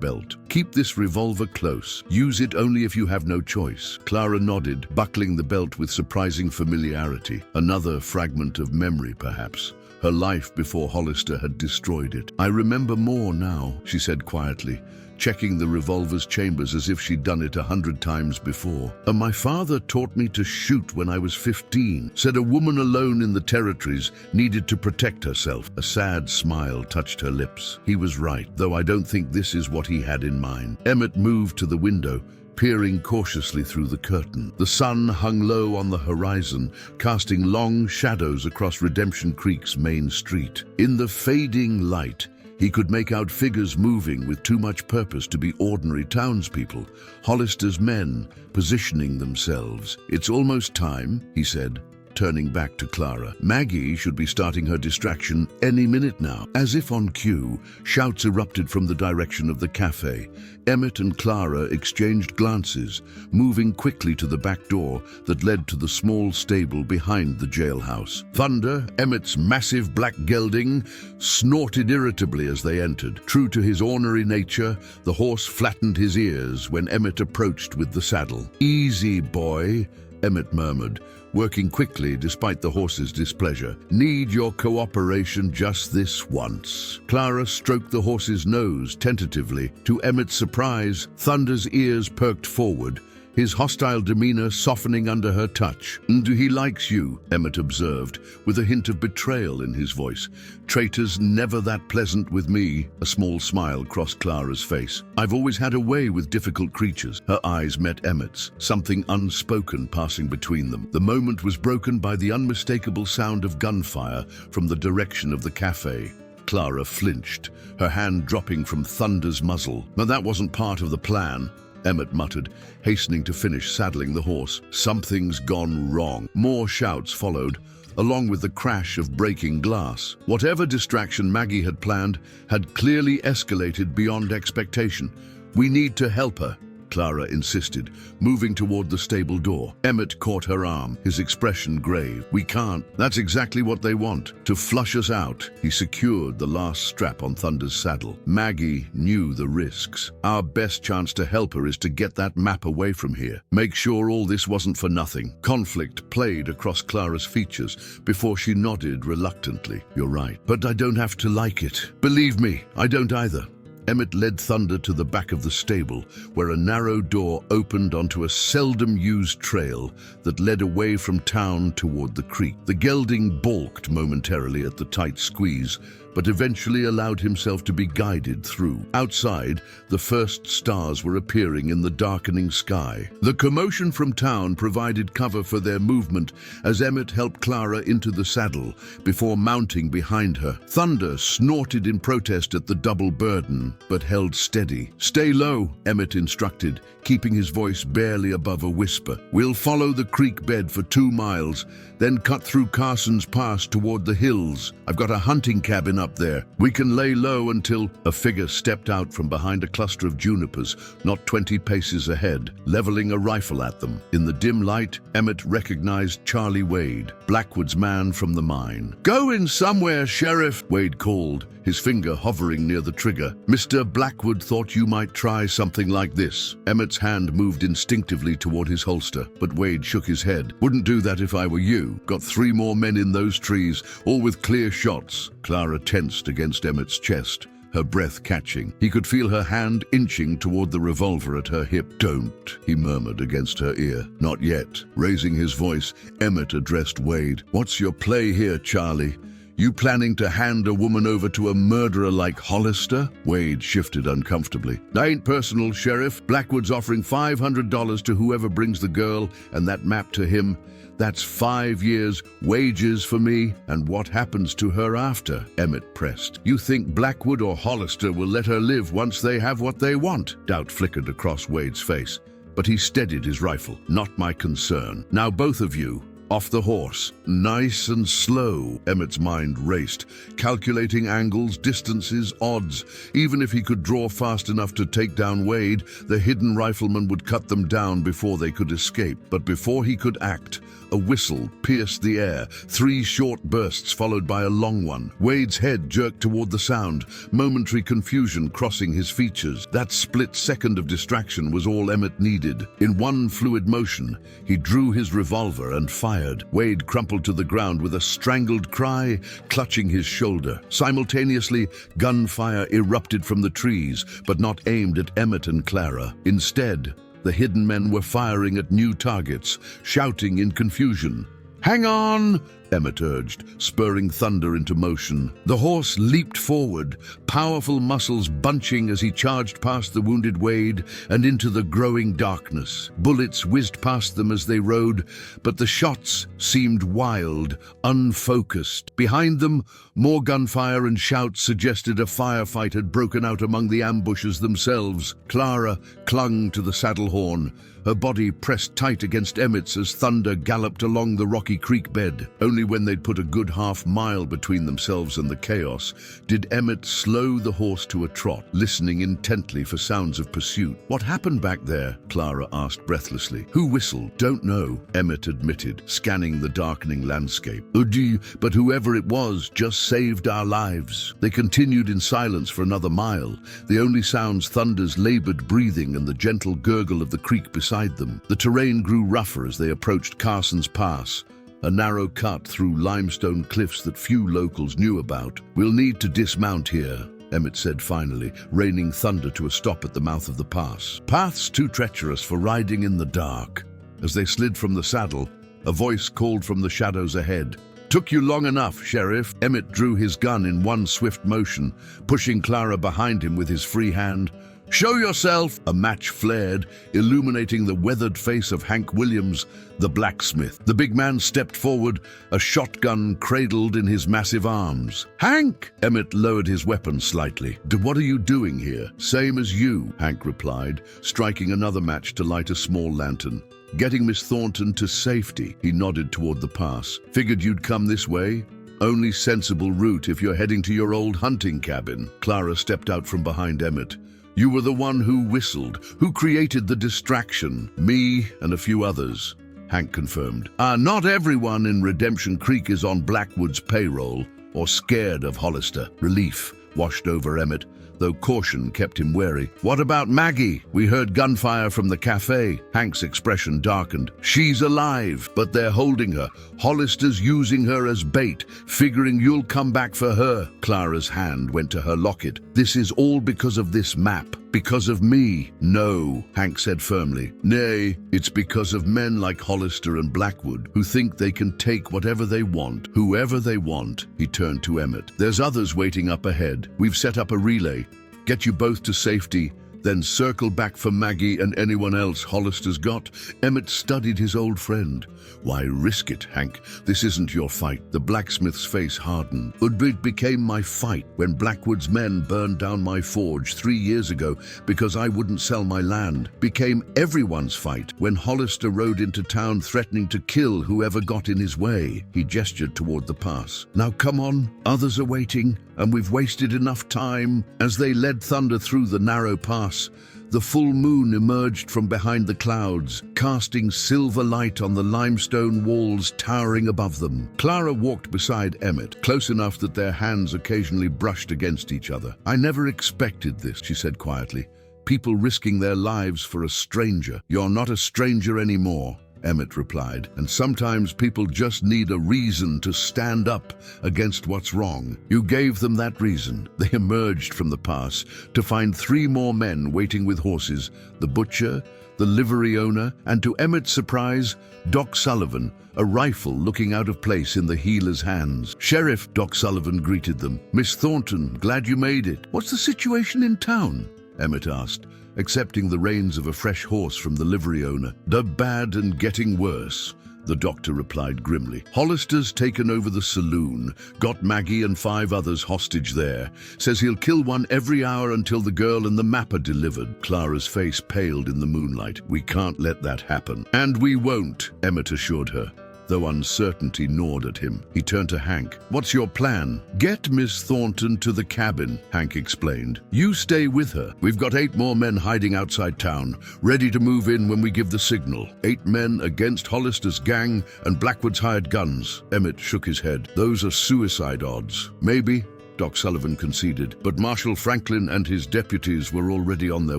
Speaker 1: belt. "Keep this revolver close. Use it only if you have no choice." Clara nodded, buckling the belt with surprising familiarity. Another fragment of memory, perhaps. Her life before Hollister had destroyed it. "I remember more now," she said quietly, checking the revolver's chambers as if she'd done it 100 times before. "My father taught me to shoot when I was 15. Said a woman alone in the territories needed to protect herself." A sad smile touched her lips. He was right, though I don't think this is what he had in mind. Emmett moved to the window, peering cautiously through the curtain. The sun hung low on the horizon, casting long shadows across Redemption Creek's main street. In the fading light, he could make out figures moving with too much purpose to be ordinary townspeople, Hollister's men, positioning themselves. "It's almost time," he said, turning back to Clara. "Maggie should be starting her distraction any minute now." As if on cue, shouts erupted from the direction of the cafe. Emmett and Clara exchanged glances, moving quickly to the back door that led to the small stable behind the jailhouse. Thunder, Emmett's massive black gelding, snorted irritably as they entered. True to his ornery nature, the horse flattened his ears when Emmett approached with the saddle. "Easy, boy," Emmett murmured, working quickly despite the horse's displeasure. "Need your cooperation just this once." Clara stroked the horse's nose tentatively. To Emmett's surprise, Thunder's ears perked forward, his hostile demeanor softening under her touch. "And he likes you," Emmett observed, with a hint of betrayal in his voice. "Traitors never that pleasant with me." A small smile crossed Clara's face. "I've always had a way with difficult creatures." Her eyes met Emmett's, something unspoken passing between them. The moment was broken by the unmistakable sound of gunfire from the direction of the cafe. Clara flinched, her hand dropping from Thunder's muzzle. "But that wasn't part of the plan," Emmett muttered, hastening to finish saddling the horse. "Something's gone wrong." More shouts followed, along with the crash of breaking glass. Whatever distraction Maggie had planned had clearly escalated beyond expectation. "We need to help her," Clara insisted, moving toward the stable door. Emmett caught her arm, his expression grave. "We can't. That's exactly what they want, to flush us out." He secured the last strap on Thunder's saddle. Maggie knew the risks. "Our best chance to help her is to get that map away from here. Make sure all this wasn't for nothing." Conflict played across Clara's features before she nodded reluctantly. "You're right, but I don't have to like it." "Believe me, I don't either." Emmett led Thunder to the back of the stable, where a narrow door opened onto a seldom-used trail that led away from town toward the creek. The gelding balked momentarily at the tight squeeze, but eventually allowed himself to be guided through. Outside, the first stars were appearing in the darkening sky. The commotion from town provided cover for their movement as Emmett helped Clara into the saddle before mounting behind her. Thunder snorted in protest at the double burden, but held steady. "Stay low," Emmett instructed, keeping his voice barely above a whisper. "We'll follow the creek bed for 2 miles, then cut through Carson's Pass toward the hills. I've got a hunting cabin up there. We can lay low until—" A figure stepped out from behind a cluster of junipers, not 20 paces ahead, leveling a rifle at them. In the dim light, Emmett recognized Charlie Wade, Blackwood's man from the mine. "Go in somewhere, Sheriff," Wade called, his finger hovering near the trigger. "Mr. Blackwood thought you might try something like this." Emmett's hand moved instinctively toward his holster, but Wade shook his head. "Wouldn't do that if I were you. Got 3 more men in those trees, all with clear shots." Clara tensed against Emmett's chest, her breath catching. He could feel her hand inching toward the revolver at her hip. "Don't," he murmured against her ear. "Not yet." Raising his voice, Emmett addressed Wade. "What's your play here, Charlie? You planning to hand a woman over to a murderer like Hollister?" Wade shifted uncomfortably. "I ain't personal, Sheriff. Blackwood's offering $500 to whoever brings the girl and that map to him. That's 5 years' wages for me. And what happens to her after?" Emmett pressed. "You think Blackwood or Hollister will let her live once they have what they want?" Doubt flickered across Wade's face, but he steadied his rifle. "Not my concern. Now both of you, off the horse." "Nice and slow," Emmett's mind raced, calculating angles, distances, odds. Even if he could draw fast enough to take down Wade, the hidden rifleman would cut them down before they could escape. But before he could act, a whistle pierced the air, 3 short bursts followed by a long one. Wade's head jerked toward the sound, momentary confusion crossing his features. That split second of distraction was all Emmett needed. In one fluid motion, he drew his revolver and fired. Wade crumpled to the ground with a strangled cry, clutching his shoulder. Simultaneously, gunfire erupted from the trees, but not aimed at Emmett and Clara. Instead, the hidden men were firing at new targets, shouting in confusion. "Hang on!" Emmett urged, spurring Thunder into motion. The horse leaped forward, powerful muscles bunching as he charged past the wounded Wade and into the growing darkness. Bullets whizzed past them as they rode, but the shots seemed wild, unfocused. Behind them, more gunfire and shouts suggested a firefight had broken out among the ambushes themselves. Clara clung to the saddle horn, her body pressed tight against Emmett's as Thunder galloped along the rocky creek bed. Only when they'd put a good half-mile between themselves and the chaos did Emmett slow the horse to a trot, listening intently for sounds of pursuit. "What happened back there?" Clara asked breathlessly. "Who whistled?" "Don't know," Emmett admitted, scanning the darkening landscape. "But whoever it was just saved our lives." They continued in silence for another mile, the only sounds Thunder's labored breathing and the gentle gurgle of the creek beside them. The terrain grew rougher as they approached Carson's Pass, a narrow cut through limestone cliffs that few locals knew about. "We'll need to dismount here," Emmett said finally, reining Thunder to a stop at the mouth of the pass. "Path's too treacherous for riding in the dark." As they slid from the saddle, a voice called from the shadows ahead. "Took you long enough, Sheriff." Emmett drew his gun in one swift motion, pushing Clara behind him with his free hand. "Show yourself!" A match flared, illuminating the weathered face of Hank Williams, the blacksmith. The big man stepped forward, a shotgun cradled in his massive arms. "Hank!" Emmett lowered his weapon slightly. "What are you doing here?" "Same as you," Hank replied, striking another match to light a small lantern. "Getting Miss Thornton to safety." He nodded toward the pass. "Figured you'd come this way. Only sensible route if you're heading to your old hunting cabin." Clara stepped out from behind Emmett. "You were the one who whistled, who created the distraction." "Me and a few others," Hank confirmed. "Not everyone in Redemption Creek is on Blackwood's payroll or scared of Hollister." Relief washed over Emmett. though caution kept him wary. "What about Maggie? We heard gunfire from the cafe." Hank's expression darkened. "She's alive, but they're holding her. Hollister's using her as bait, figuring you'll come back for her." Clara's hand went to her locket. "This is all because of this map. Because of me." "No," Hank said firmly. "Nay, it's because of men like Hollister and Blackwood, who think they can take whatever they want, whoever they want." He turned to Emmett. "There's others waiting up ahead. We've set up a relay. Get you both to safety, then circle back for Maggie and anyone else Hollister's got." Emmett studied his old friend. "Why risk it, Hank? This isn't your fight." The blacksmith's face hardened. "It became my fight when Blackwood's men burned down my forge 3 years ago because I wouldn't sell my land. Became everyone's fight when Hollister rode into town threatening to kill whoever got in his way." He gestured toward the pass. "Now come on, others are waiting, and we've wasted enough time." As they led Thunder through the narrow pass, the full moon emerged from behind the clouds, casting silver light on the limestone walls towering above them. Clara walked beside Emmett, close enough that their hands occasionally brushed against each other. "I never expected this," she said quietly. "People risking their lives for a stranger." "You're not a stranger anymore," Emmett replied, "and sometimes people just need a reason to stand up against what's wrong." You gave them that reason. They emerged from the pass to find 3 more men waiting with horses: the butcher, the livery owner, and to Emmett's surprise, Doc Sullivan, a rifle looking out of place in the healer's hands. "Sheriff," Doc Sullivan greeted them. "Miss Thornton, glad you made it." "What's the situation in town?" Emmett asked, accepting the reins of a fresh horse from the livery owner. "The bad and getting worse," the doctor replied grimly. "Hollister's taken over the saloon, got Maggie and 5 others hostage there. Says he'll kill one every hour until the girl and the map are delivered." Clara's face paled in the moonlight. "We can't let that happen." "And we won't," Emmett assured her, though uncertainty gnawed at him. He turned to Hank. "What's your plan?" "Get Miss Thornton to the cabin," Hank explained. "You stay with her. We've got 8 more men hiding outside town, ready to move in when we give the signal. 8 men against Hollister's gang and Blackwood's hired guns." Emmett shook his head. "Those are suicide odds." "Maybe," Doc Sullivan conceded, "but Marshal Franklin and his deputies were already on their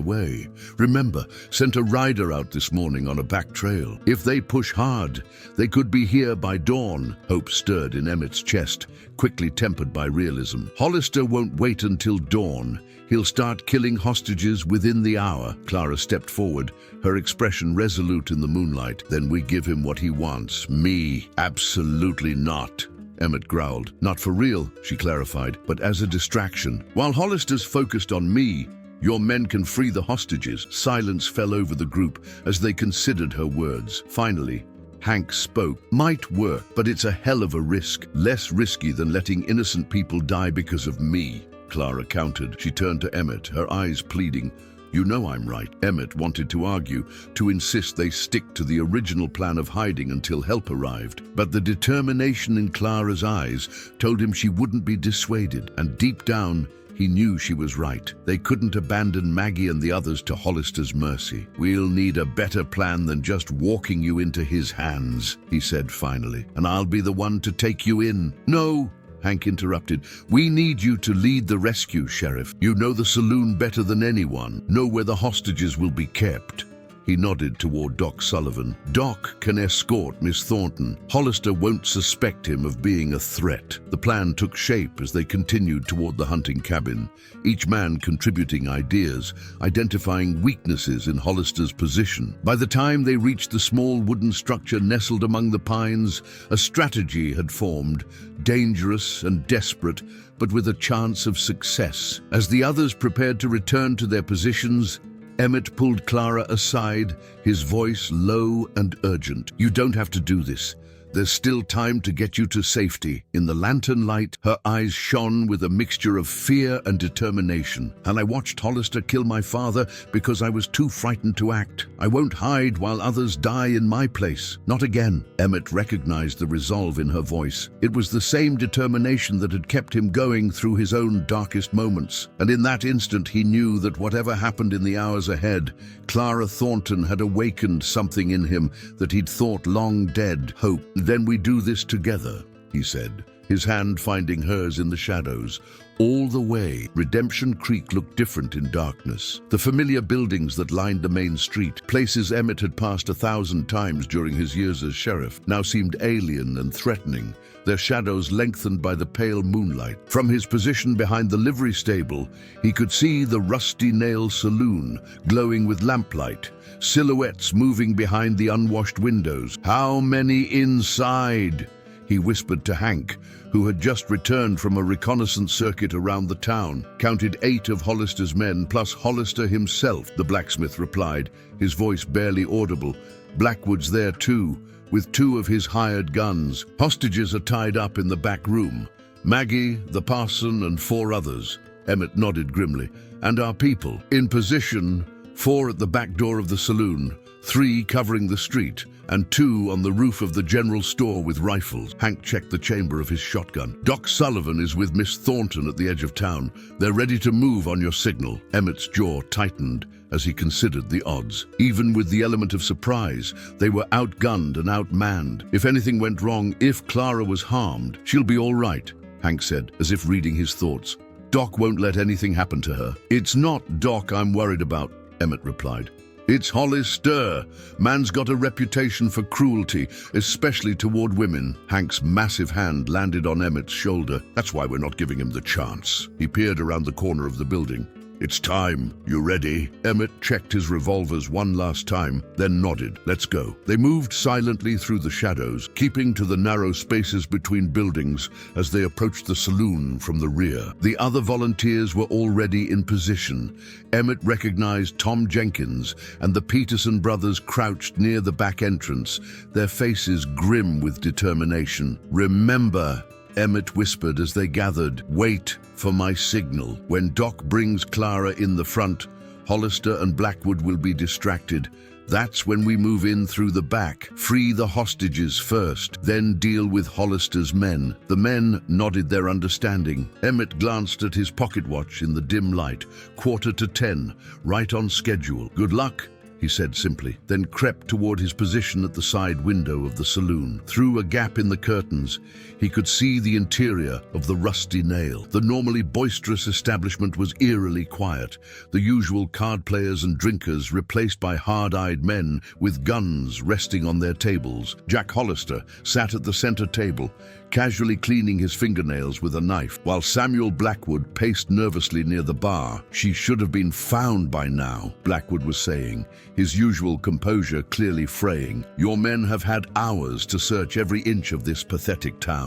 Speaker 1: way. Remember, sent a rider out this morning on a back trail. If they push hard, they could be here by dawn." Hope stirred in Emmett's chest, quickly tempered by realism. "Hollister won't wait until dawn. He'll start killing hostages within the hour." Clara stepped forward, her expression resolute in the moonlight. "Then we give him what he wants. Me? Absolutely not," Emmett growled. "Not for real," she clarified, "but as a distraction. While Hollister's focused on me, your men can free the hostages." Silence fell over the group as they considered her words. Finally, Hank spoke. "Might work, but it's a hell of a risk. Less risky than letting innocent people die because of me," Clara countered. She turned to Emmett, her eyes pleading. "You know I'm right." Emmett wanted to argue, to insist they stick to the original plan of hiding until help arrived. But the determination in Clara's eyes told him she wouldn't be dissuaded, and deep down, he knew she was right. They couldn't abandon Maggie and the others to Hollister's mercy. "We'll need a better plan than just walking you into his hands," he said finally, "and I'll be the one to take you in." "No," Hank interrupted. "We need you to lead the rescue, Sheriff. You know the saloon better than anyone. Know where the hostages will be kept." He nodded toward Doc Sullivan. "Doc can escort Miss Thornton. Hollister won't suspect him of being a threat." The plan took shape as they continued toward the hunting cabin, each man contributing ideas, identifying weaknesses in Hollister's position. By the time they reached the small wooden structure nestled among the pines, a strategy had formed, dangerous and desperate, but with a chance of success. As the others prepared to return to their positions, Emmett pulled Clara aside, his voice low and urgent. "You don't have to do this. There's still time to get you to safety." In the lantern light, her eyes shone with a mixture of fear and determination. "And I watched Hollister kill my father because I was too frightened to act. I won't hide while others die in my place. Not again." Emmett recognized the resolve in her voice. It was the same determination that had kept him going through his own darkest moments. And in that instant, he knew that whatever happened in the hours ahead, Clara Thornton had awakened something in him that he'd thought long dead: hope. "Then we do this together," he said, his hand finding hers in the shadows. all the way. Redemption Creek looked different in darkness. The familiar buildings that lined the main street, places Emmett had passed 1,000 times during his years as sheriff, now seemed alien and threatening, their shadows lengthened by the pale moonlight. From his position behind the livery stable, he could see the Rusty Nail saloon, glowing with lamplight, silhouettes moving behind the unwashed windows. "How many inside?" he whispered to Hank, who had just returned from a reconnaissance circuit around the town. "Counted 8 of Hollister's men, plus Hollister himself," the blacksmith replied, his voice barely audible. "Blackwood's there too, with 2 of his hired guns. Hostages are tied up in the back room. Maggie, the parson, and 4 others." Emmett nodded grimly. "And our people, in position, 4 at the back door of the saloon, 3 covering the street, and 2 on the roof of the general store with rifles." Hank checked the chamber of his shotgun. "Doc Sullivan is with Miss Thornton at the edge of town. They're ready to move on your signal." Emmett's jaw tightened as he considered the odds. Even with the element of surprise, they were outgunned and outmanned. If anything went wrong, if Clara was harmed, "She'll be all right," Hank said, as if reading his thoughts. "Doc won't let anything happen to her." "It's not Doc I'm worried about," Emmett replied. "It's Hollister. Man's got a reputation for cruelty, especially toward women." Hank's massive hand landed on Emmett's shoulder. "That's why we're not giving him the chance." He peered around the corner of the building. "It's time. You ready?" Emmett checked his revolvers one last time, then nodded. "Let's go." They moved silently through the shadows, keeping to the narrow spaces between buildings as they approached the saloon from the rear. The other volunteers were already in position. Emmett recognized Tom Jenkins and the Peterson brothers crouched near the back entrance, their faces grim with determination. "Remember," Emmett whispered as they gathered, "wait for my signal. When Doc brings Clara in the front, Hollister and Blackwood will be distracted. That's when we move in through the back. Free the hostages first, then deal with Hollister's men." The men nodded their understanding. Emmett glanced at his pocket watch in the dim light. 10:15, right on schedule. "Good luck," he said simply, then crept toward his position at the side window of the saloon. Through a gap in the curtains, he could see the interior of the Rusty Nail. The normally boisterous establishment was eerily quiet, the usual card players and drinkers replaced by hard-eyed men with guns resting on their tables. Jack Hollister sat at the center table, casually cleaning his fingernails with a knife, while Samuel Blackwood paced nervously near the bar. "She should have been found by now," Blackwood was saying, his usual composure clearly fraying. "Your men have had hours to search every inch of this pathetic town."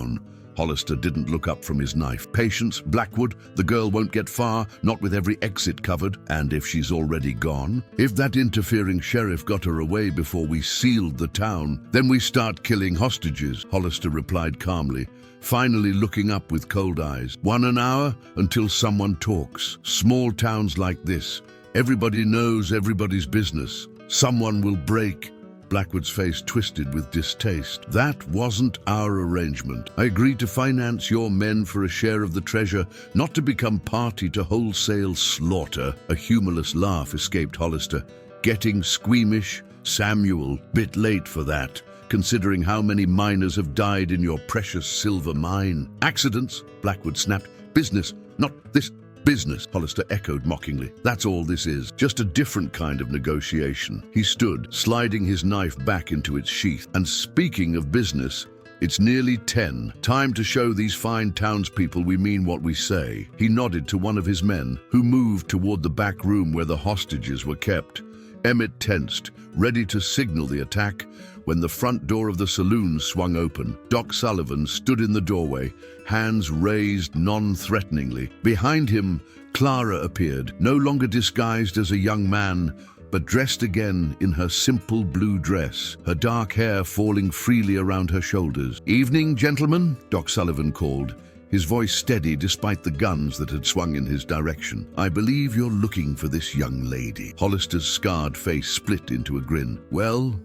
Speaker 1: Hollister didn't look up from his knife. "Patience, Blackwood. The girl won't get far, not with every exit covered. And if she's already gone? If that interfering sheriff got her away before we sealed the town, then we start killing hostages," Hollister replied calmly, finally looking up with cold eyes. "1 an hour until someone talks. Small towns like this, everybody knows everybody's business. Someone will break." Blackwood's face twisted with distaste. "That wasn't our arrangement. I agreed to finance your men for a share of the treasure, not to become party to wholesale slaughter." A humorless laugh escaped Hollister. "Getting squeamish? Samuel, bit late for that, considering how many miners have died in your precious silver mine." "Accidents," Blackwood snapped. "Business, not this." "Business," Hollister echoed mockingly. "That's all this is. Just a different kind of negotiation." He stood, sliding his knife back into its sheath. "And speaking of business, it's nearly 10. Time to show these fine townspeople we mean what we say." He nodded to one of his men, who moved toward the back room where the hostages were kept. Emmett tensed, ready to signal the attack, when the front door of the saloon swung open. Doc Sullivan stood in the doorway, hands raised non-threateningly. Behind him, Clara appeared, no longer disguised as a young man, but dressed again in her simple blue dress, her dark hair falling freely around her shoulders. "Evening, gentlemen," Doc Sullivan called, his voice steady despite the guns that had swung in his direction. "I believe you're looking for this young lady." Hollister's scarred face split into a grin. Well,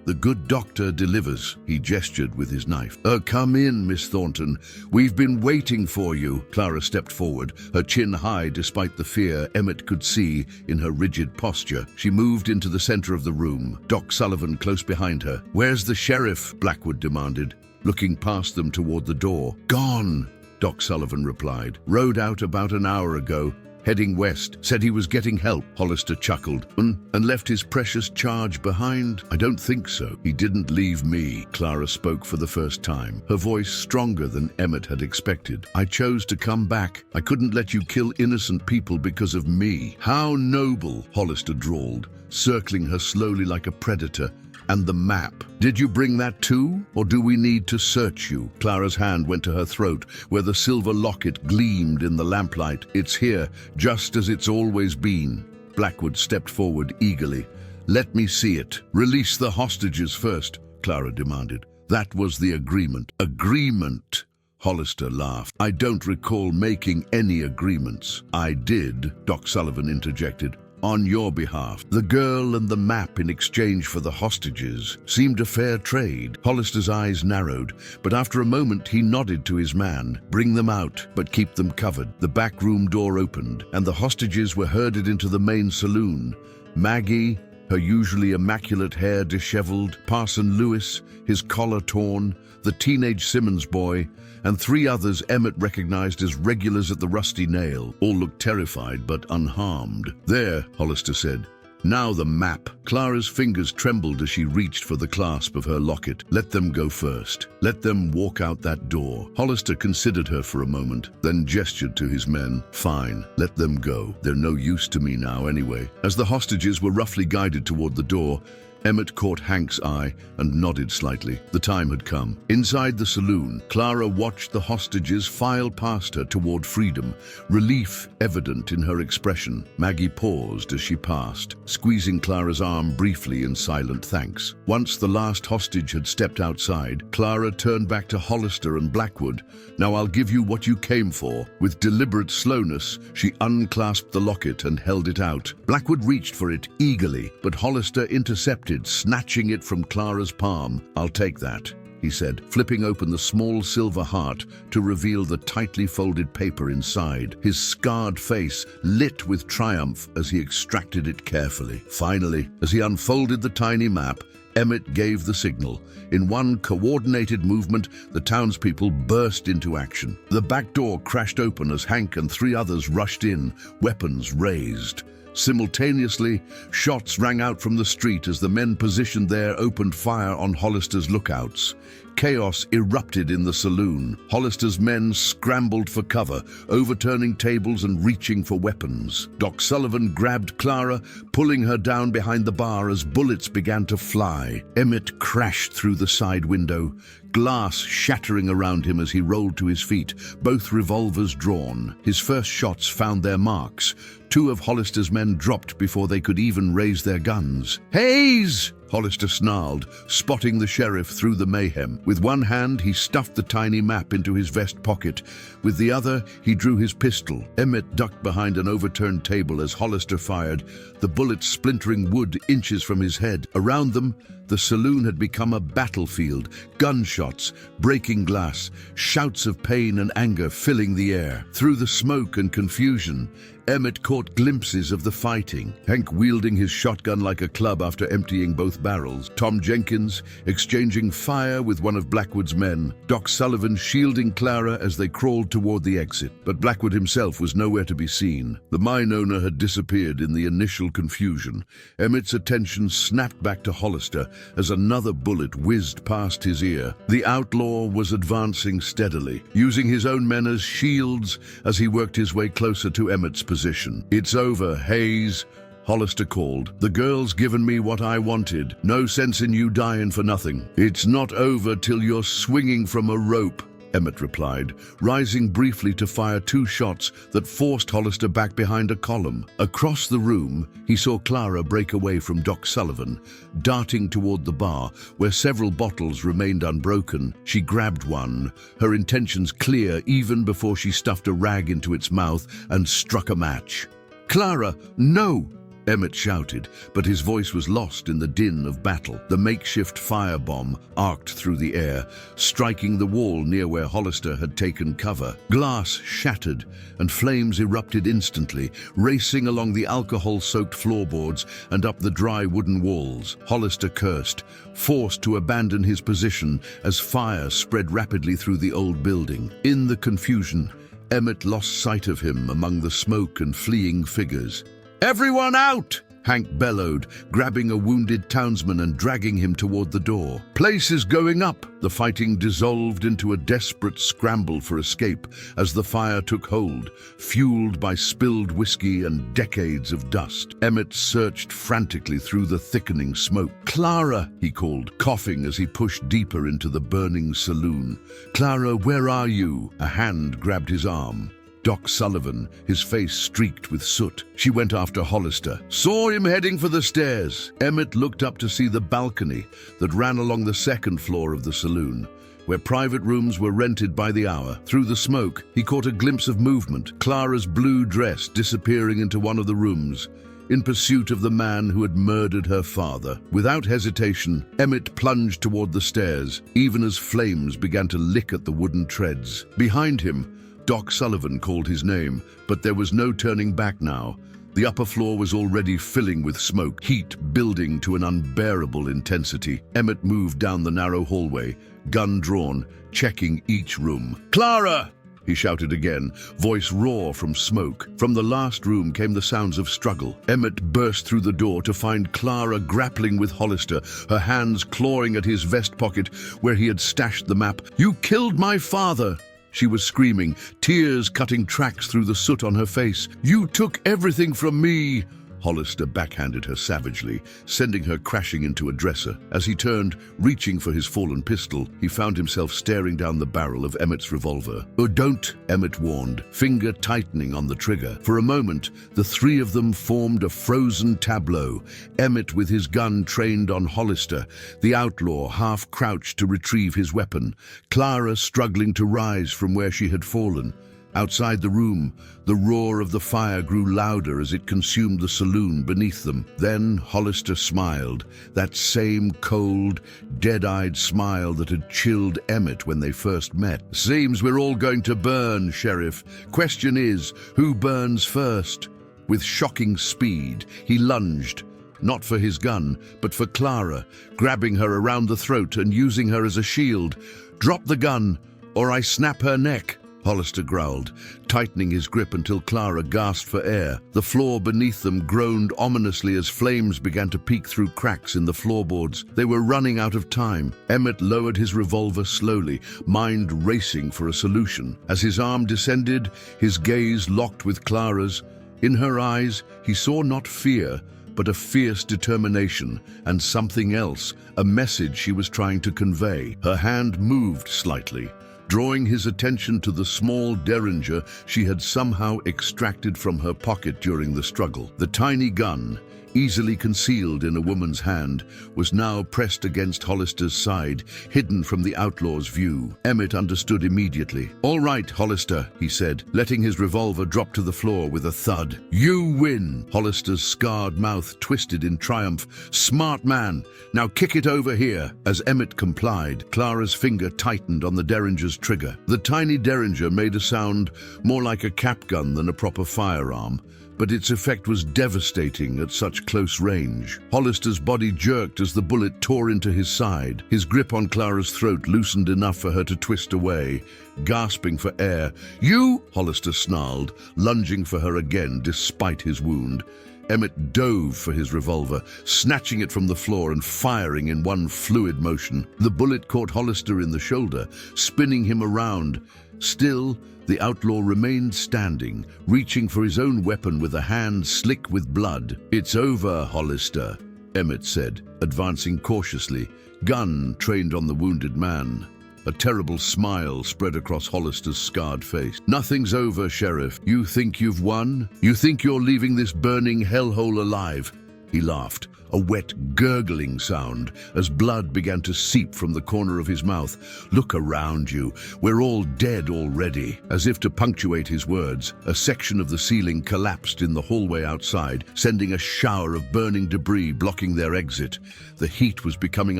Speaker 1: the good doctor delivers," he gestured with his knife. Come in, Miss Thornton. We've been waiting for you." Clara stepped forward, her chin high despite the fear Emmett could see in her rigid posture. She moved into the center of the room, Doc Sullivan close behind her. "Where's the sheriff?" Blackwood demanded, looking past them toward the door. "Gone," Doc Sullivan replied. "Rode out about an hour ago, heading west. Said he was getting help." Hollister chuckled. "And left his precious charge behind?" "I don't think so. He didn't leave me." Clara spoke for the first time, her voice stronger than Emmett had expected. "I chose to come back. I couldn't let you kill innocent people because of me." "How noble," Hollister drawled, circling her slowly like a predator. "And the map. Did you bring that too? Or do we need to search you?" Clara's hand went to her throat, where the silver locket gleamed in the lamplight. "It's here, just as it's always been." Blackwood stepped forward eagerly. "Let me see it." "Release the hostages first," Clara demanded. "That was the agreement." "Agreement?" Hollister laughed. "I don't recall making any agreements." "I did," Doc Sullivan interjected. "On your behalf. The girl and the map in exchange for the hostages seemed a fair trade." Hollister's eyes narrowed, but after a moment he nodded to his man. "Bring them out, but keep them covered." The back room door opened, and the hostages were herded into the main saloon. Maggie, her usually immaculate hair disheveled, Parson Lewis, his collar torn, the teenage Simmons boy, and 3 others Emmett recognized as regulars at the Rusty Nail. All looked terrified but unharmed. "There," Hollister said. "Now the map." Clara's fingers trembled as she reached for the clasp of her locket. "Let them go first. Let them walk out that door." Hollister considered her for a moment, then gestured to his men. "Fine, let them go. They're no use to me now anyway." As the hostages were roughly guided toward the door, Emmett caught Hank's eye and nodded slightly. The time had come. Inside the saloon, Clara watched the hostages file past her toward freedom, relief evident in her expression. Maggie paused as she passed, squeezing Clara's arm briefly in silent thanks. Once the last hostage had stepped outside, Clara turned back to Hollister and Blackwood. "Now I'll give you what you came for." With deliberate slowness, she unclasped the locket and held it out. Blackwood reached for it eagerly, but Hollister intercepted, snatching it from Clara's palm. "I'll take that," he said, flipping open the small silver heart to reveal the tightly folded paper inside. His scarred face lit with triumph as he extracted it carefully. Finally, as he unfolded the tiny map, Emmett gave the signal. In one coordinated movement, the townspeople burst into action. The back door crashed open as Hank and 3 others rushed in, weapons raised. Simultaneously, shots rang out from the street as the men positioned there opened fire on Hollister's lookouts. Chaos erupted in the saloon. Hollister's men scrambled for cover, overturning tables and reaching for weapons. Doc Sullivan grabbed Clara, pulling her down behind the bar as bullets began to fly. Emmett crashed through the side window, glass shattering around him as he rolled to his feet, both revolvers drawn. His first shots found their marks. 2 of Hollister's men dropped before they could even raise their guns. "Hayes!" Hollister snarled, spotting the sheriff through the mayhem. With one hand, he stuffed the tiny map into his vest pocket. With the other, he drew his pistol. Emmett ducked behind an overturned table as Hollister fired, the bullets splintering wood inches from his head. Around them, the saloon had become a battlefield, gunshots, breaking glass, shouts of pain and anger filling the air. Through the smoke and confusion, Emmett caught glimpses of the fighting. Hank wielding his shotgun like a club after emptying both barrels. Tom Jenkins exchanging fire with one of Blackwood's men. Doc Sullivan shielding Clara as they crawled toward the exit. But Blackwood himself was nowhere to be seen. The mine owner had disappeared in the initial confusion. Emmett's attention snapped back to Hollister as another bullet whizzed past his ear. The outlaw was advancing steadily, using his own men as shields as he worked his way closer to Emmett's position. "It's over, Hayes," Hollister called. "The girl's given me what I wanted. No sense in you dying for nothing." "It's not over till you're swinging from a rope," Emmett replied, rising briefly to fire 2 shots that forced Hollister back behind a column. Across the room, he saw Clara break away from Doc Sullivan, darting toward the bar, where several bottles remained unbroken. She grabbed one, her intentions clear even before she stuffed a rag into its mouth and struck a match. "Clara, no!" Emmett shouted, but his voice was lost in the din of battle. The makeshift firebomb arced through the air, striking the wall near where Hollister had taken cover. Glass shattered, and flames erupted instantly, racing along the alcohol-soaked floorboards and up the dry wooden walls. Hollister cursed, forced to abandon his position as fire spread rapidly through the old building. In the confusion, Emmett lost sight of him among the smoke and fleeing figures. "Everyone out!" Hank bellowed, grabbing a wounded townsman and dragging him toward the door. "Place is going up!" The fighting dissolved into a desperate scramble for escape as the fire took hold, fueled by spilled whiskey and decades of dust. Emmett searched frantically through the thickening smoke. "Clara!" he called, coughing as he pushed deeper into the burning saloon. "Clara, where are you?" A hand grabbed his arm. Doc Sullivan, his face streaked with soot. "She went after Hollister. Saw him heading for the stairs." Emmett looked up to see the balcony that ran along the second floor of the saloon, where private rooms were rented by the hour. Through the smoke, he caught a glimpse of movement, Clara's blue dress disappearing into one of the rooms, in pursuit of the man who had murdered her father. Without hesitation, Emmett plunged toward the stairs, even as flames began to lick at the wooden treads. Behind him, Doc Sullivan called his name, but there was no turning back now. The upper floor was already filling with smoke, heat building to an unbearable intensity. Emmett moved down the narrow hallway, gun drawn, checking each room. "Clara!" he shouted again, voice raw from smoke. From the last room came the sounds of struggle. Emmett burst through the door to find Clara grappling with Hollister, her hands clawing at his vest pocket where he had stashed the map. "You killed my father!" She was screaming, tears cutting tracks through the soot on her face. "You took everything from me!" Hollister backhanded her savagely, sending her crashing into a dresser. As he turned, reaching for his fallen pistol, he found himself staring down the barrel of Emmett's revolver. "Oh, don't," Emmett warned, finger tightening on the trigger. For a moment, the three of them formed a frozen tableau, Emmett with his gun trained on Hollister, the outlaw half crouched to retrieve his weapon, Clara struggling to rise from where she had fallen. Outside the room, the roar of the fire grew louder as it consumed the saloon beneath them. Then Hollister smiled, that same cold, dead-eyed smile that had chilled Emmett when they first met. "Seems we're all going to burn, Sheriff. Question is, who burns first?" With shocking speed, he lunged, not for his gun, but for Clara, grabbing her around the throat and using her as a shield. "Drop the gun, or I snap her neck," Hollister growled, tightening his grip until Clara gasped for air. The floor beneath them groaned ominously as flames began to peek through cracks in the floorboards. They were running out of time. Emmett lowered his revolver slowly, mind racing for a solution. As his arm descended, his gaze locked with Clara's. In her eyes, he saw not fear, but a fierce determination and something else, a message she was trying to convey. Her hand moved slightly, drawing his attention to the small derringer she had somehow extracted from her pocket during the struggle. The tiny gun, easily concealed in a woman's hand, was now pressed against Hollister's side, hidden from the outlaw's view. Emmett understood immediately. "All right, Hollister," he said, letting his revolver drop to the floor with a thud. "You win!" Hollister's scarred mouth twisted in triumph. "Smart man! Now kick it over here!" As Emmett complied, Clara's finger tightened on the derringer's trigger. The tiny derringer made a sound more like a cap gun than a proper firearm, but its effect was devastating at such close range. Hollister's body jerked as the bullet tore into his side. His grip on Clara's throat loosened enough for her to twist away, gasping for air. "You!" Hollister snarled, lunging for her again despite his wound. Emmett dove for his revolver, snatching it from the floor and firing in one fluid motion. The bullet caught Hollister in the shoulder, spinning him around. Still, the outlaw remained standing, reaching for his own weapon with a hand slick with blood. "It's over, Hollister," Emmett said, advancing cautiously, gun trained on the wounded man. A terrible smile spread across Hollister's scarred face. "Nothing's over, Sheriff. You think you've won? You think you're leaving this burning hellhole alive?" He laughed, a wet, gurgling sound as blood began to seep from the corner of his mouth. "Look around you. We're all dead already." As if to punctuate his words, a section of the ceiling collapsed in the hallway outside, sending a shower of burning debris blocking their exit. The heat was becoming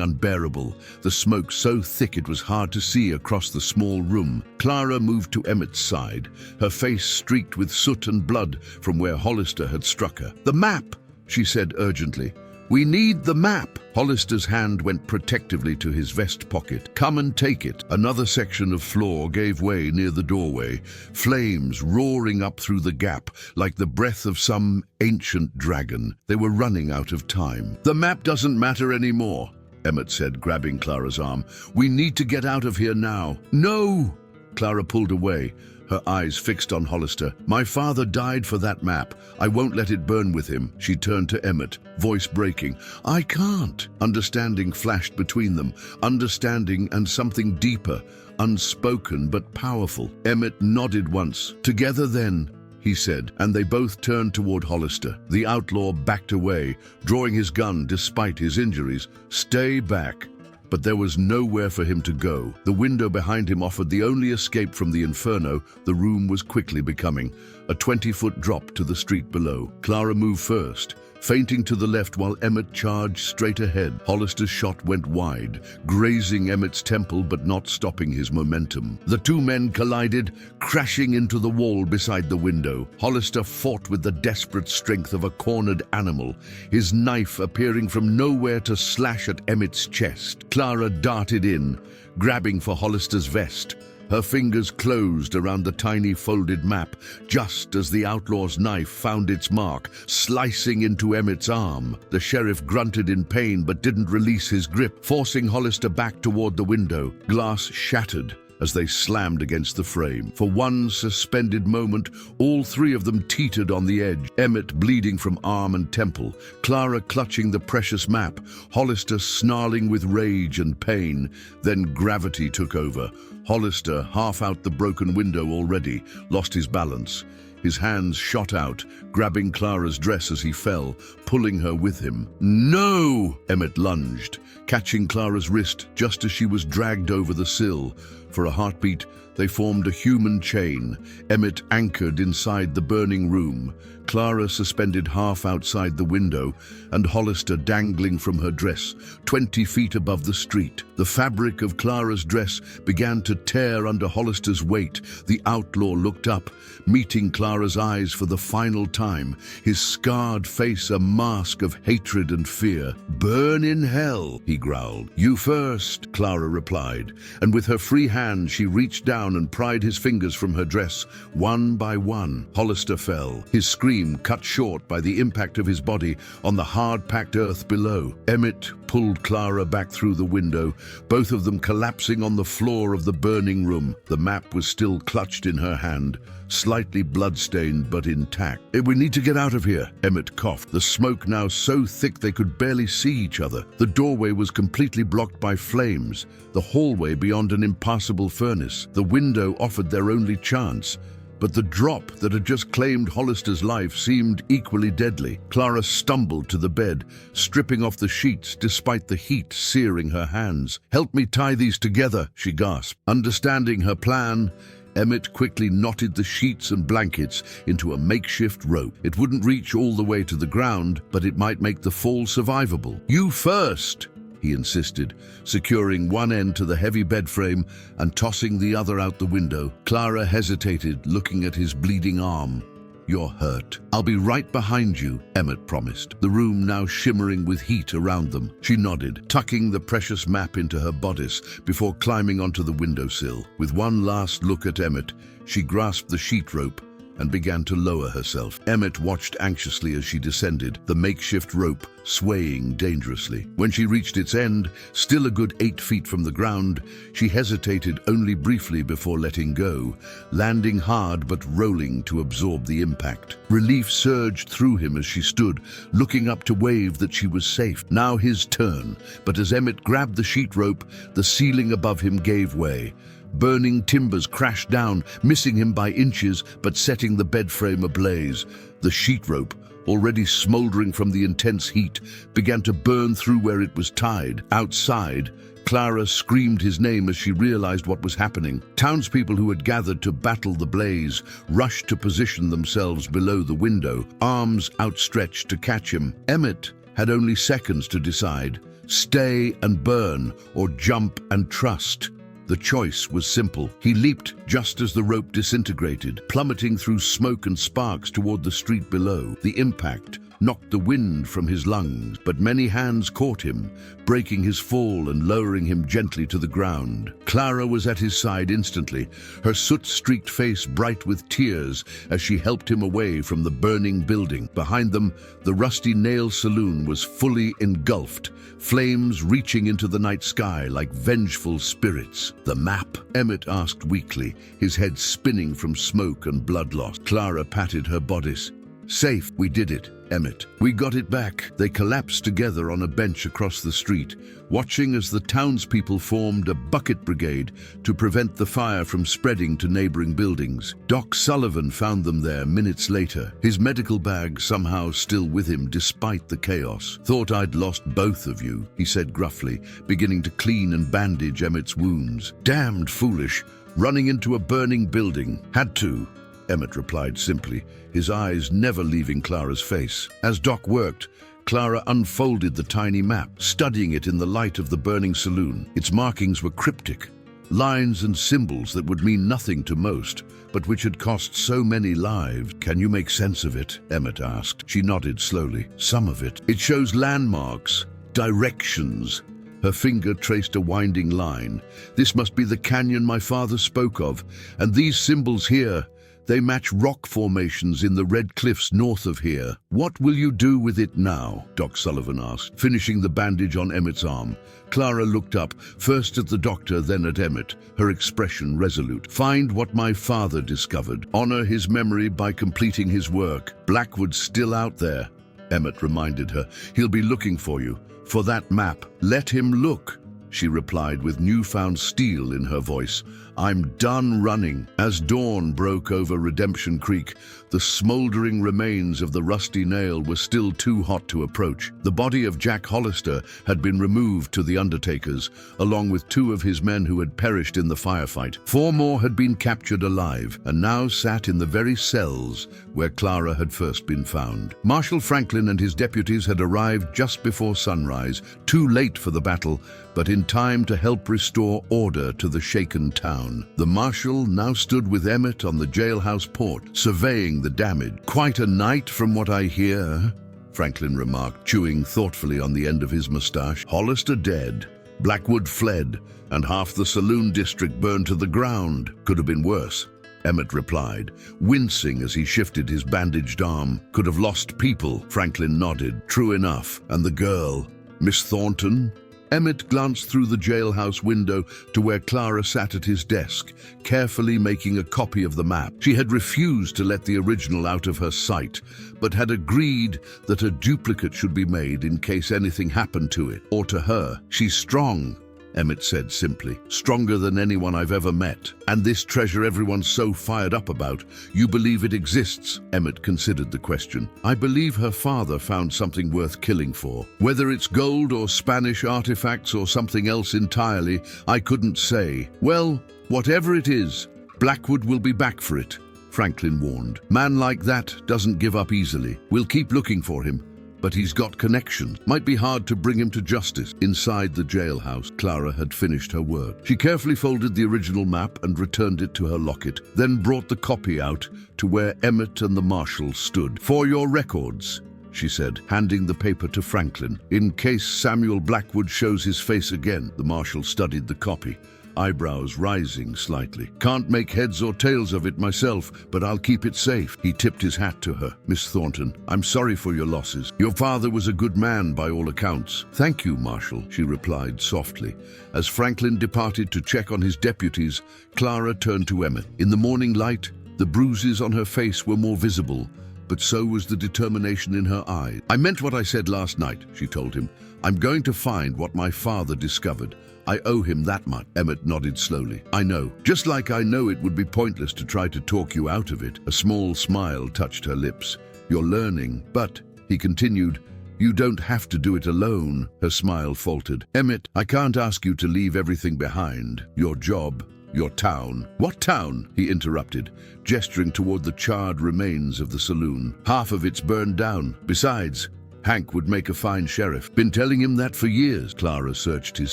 Speaker 1: unbearable, the smoke so thick it was hard to see across the small room. Clara moved to Emmett's side, her face streaked with soot and blood from where Hollister had struck her. "The map!" she said urgently. "We need the map!" Hollister's hand went protectively to his vest pocket. "Come and take it." Another section of floor gave way near the doorway, flames roaring up through the gap like the breath of some ancient dragon. They were running out of time. "The map doesn't matter anymore," Emmett said, grabbing Clara's arm. "We need to get out of here now." "No!" Clara pulled away, her eyes fixed on Hollister. "My father died for that map. I won't let it burn with him." She turned to Emmett, voice breaking. "I can't." Understanding flashed between them, understanding and something deeper, unspoken but powerful. Emmett nodded once. "Together then," he said, and they both turned toward Hollister. The outlaw backed away, drawing his gun despite his injuries. "Stay back." But there was nowhere for him to go. The window behind him offered the only escape from the inferno the room was quickly becoming, a 20-foot drop to the street below. Clara moved first, feinting to the left while Emmett charged straight ahead. Hollister's shot went wide, grazing Emmett's temple but not stopping his momentum. The two men collided, crashing into the wall beside the window. Hollister fought with the desperate strength of a cornered animal, his knife appearing from nowhere to slash at Emmett's chest. Clara darted in, grabbing for Hollister's vest. Her fingers closed around the tiny folded map, just as the outlaw's knife found its mark, slicing into Emmett's arm. The sheriff grunted in pain but didn't release his grip, forcing Hollister back toward the window. Glass shattered as they slammed against the frame. For one suspended moment, all three of them teetered on the edge, Emmett bleeding from arm and temple, Clara clutching the precious map, Hollister snarling with rage and pain. Then gravity took over. Hollister, half out the broken window already, lost his balance. His hands shot out, grabbing Clara's dress as he fell, pulling her with him. "No!" Emmett lunged, catching Clara's wrist just as she was dragged over the sill. For a heartbeat, they formed a human chain, Emmett anchored inside the burning room, Clara suspended half outside the window, and Hollister dangling from her dress, 20 feet above the street. The fabric of Clara's dress began to tear under Hollister's weight. The outlaw looked up, meeting Clara's eyes for the final time, his scarred face a mask of hatred and fear. "Burn in hell," he growled. "You first," Clara replied, and with her free hand she reached down and pried his fingers from her dress. One by one, Hollister fell, his scream cut short by the impact of his body on the hard-packed earth below. Emmett pulled Clara back through the window, both of them collapsing on the floor of the burning room. The map was still clutched in her hand, slightly bloodstained but intact. "We need to get out of here," Emmett coughed, the smoke now so thick they could barely see each other. The doorway was completely blocked by flames, the hallway beyond an impassable furnace. The window offered their only chance, but the drop that had just claimed Hollister's life seemed equally deadly. Clara stumbled to the bed, stripping off the sheets despite the heat searing her hands. "Help me tie these together," she gasped. Understanding her plan, Emmett quickly knotted the sheets and blankets into a makeshift rope. It wouldn't reach all the way to the ground, but it might make the fall survivable. "You first," he insisted, securing one end to the heavy bed frame and tossing the other out the window. Clara hesitated, looking at his bleeding arm. "You're hurt. I'll be right behind you," Emmett promised, the room now shimmering with heat around them. She nodded, tucking the precious map into her bodice before climbing onto the windowsill. With one last look at Emmett, she grasped the sheet rope and began to lower herself. Emmett watched anxiously as she descended, the makeshift rope swaying dangerously. When she reached its end, still a good 8 feet from the ground, she hesitated only briefly before letting go, landing hard but rolling to absorb the impact. Relief surged through him as she stood, looking up to wave that she was safe. Now his turn, but as Emmett grabbed the sheet rope, the ceiling above him gave way. Burning timbers crashed down, missing him by inches but setting the bed frame ablaze. The sheet rope, already smoldering from the intense heat, began to burn through where it was tied. Outside, Clara screamed his name as she realized what was happening. Townspeople who had gathered to battle the blaze rushed to position themselves below the window, arms outstretched to catch him. Emmett had only seconds to decide: stay and burn, or jump and trust. The choice was simple. He leaped just as the rope disintegrated, plummeting through smoke and sparks toward the street below. The impact knocked the wind from his lungs, but many hands caught him, breaking his fall and lowering him gently to the ground. Clara was at his side instantly, her soot-streaked face bright with tears as she helped him away from the burning building. Behind them, the Rusty Nail Saloon was fully engulfed, flames reaching into the night sky like vengeful spirits. "The map?" Emmett asked weakly, his head spinning from smoke and blood loss. Clara patted her bodice. "Safe, we did it, Emmett. We got it back." They collapsed together on a bench across the street, watching as the townspeople formed a bucket brigade to prevent the fire from spreading to neighboring buildings. Doc Sullivan found them there minutes later, his medical bag somehow still with him despite the chaos. "Thought I'd lost both of you," he said gruffly, beginning to clean and bandage Emmett's wounds. "Damned foolish, running into a burning building." "Had to," Emmett replied simply, his eyes never leaving Clara's face. As Doc worked, Clara unfolded the tiny map, studying it in the light of the burning saloon. Its markings were cryptic, lines and symbols that would mean nothing to most, but which had cost so many lives. "Can you make sense of it?" Emmett asked. She nodded slowly. "Some of it. It shows landmarks, directions." Her finger traced a winding line. "This must be the canyon my father spoke of, and these symbols here, they match rock formations in the red cliffs north of here." "What will you do with it now?" Doc Sullivan asked, finishing the bandage on Emmett's arm. Clara looked up, first at the doctor, then at Emmett, her expression resolute. "Find what my father discovered. Honor his memory by completing his work. Blackwood's still out there," Emmett reminded her. "He'll be looking for you, for that map." "Let him look," she replied with newfound steel in her voice. "I'm done running." As dawn broke over Redemption Creek, the smoldering remains of the Rusty Nail were still too hot to approach. The body of Jack Hollister had been removed to the undertakers, along with 2 of his men who had perished in the firefight. 4 more had been captured alive, and now sat in the very cells where Clara had first been found. Marshal Franklin and his deputies had arrived just before sunrise, too late for the battle, but in time to help restore order to the shaken town. The marshal now stood with Emmett on the jailhouse porch, surveying the damage. "Quite a night from what I hear," Franklin remarked, chewing thoughtfully on the end of his mustache. "Hollister dead, Blackwood fled, and half the saloon district burned to the ground. Could have been worse," Emmett replied, wincing as he shifted his bandaged arm. "Could have lost people," Franklin nodded. "True enough. And the girl, Miss Thornton?" Emmett glanced through the jailhouse window to where Clara sat at his desk, carefully making a copy of the map. She had refused to let the original out of her sight, but had agreed that a duplicate should be made in case anything happened to it, or to her. "She's strong," Emmett said simply. "Stronger than anyone I've ever met. And this treasure everyone's so fired up about, you believe it exists?" Emmett considered the question. "I believe her father found something worth killing for. Whether it's gold or Spanish artifacts or something else entirely, I couldn't say. Well, whatever it is, Blackwood will be back for it," Franklin warned. "Man like that doesn't give up easily. We'll keep looking for him. But he's got connections. Might be hard to bring him to justice." Inside the jailhouse, Clara had finished her work. She carefully folded the original map and returned it to her locket, then brought the copy out to where Emmett and the marshal stood. "For your records," she said, handing the paper to Franklin. "In case Samuel Blackwood shows his face again." The marshal studied the copy, eyebrows rising slightly. "Can't make heads or tails of it myself, but I'll keep it safe." He tipped his hat to her. "Miss Thornton, I'm sorry for your losses. Your father was a good man by all accounts." "Thank you, Marshal," she replied softly. As Franklin departed to check on his deputies, Clara turned to Emmett. In the morning light, the bruises on her face were more visible, but so was the determination in her eyes. "I meant what I said last night," she told him. "I'm going to find what my father discovered. I owe him that much." Emmett nodded slowly. "I know. Just like I know it would be pointless to try to talk you out of it." A small smile touched her lips. You're learning. But, he continued, you don't have to do it alone. Her smile faltered. Emmett, I can't ask you to leave everything behind. Your job, your town. What town? He interrupted, gesturing toward the charred remains of the saloon. Half of it's burned down. Besides, Hank would make a fine sheriff. Been telling him that for years. Clara searched his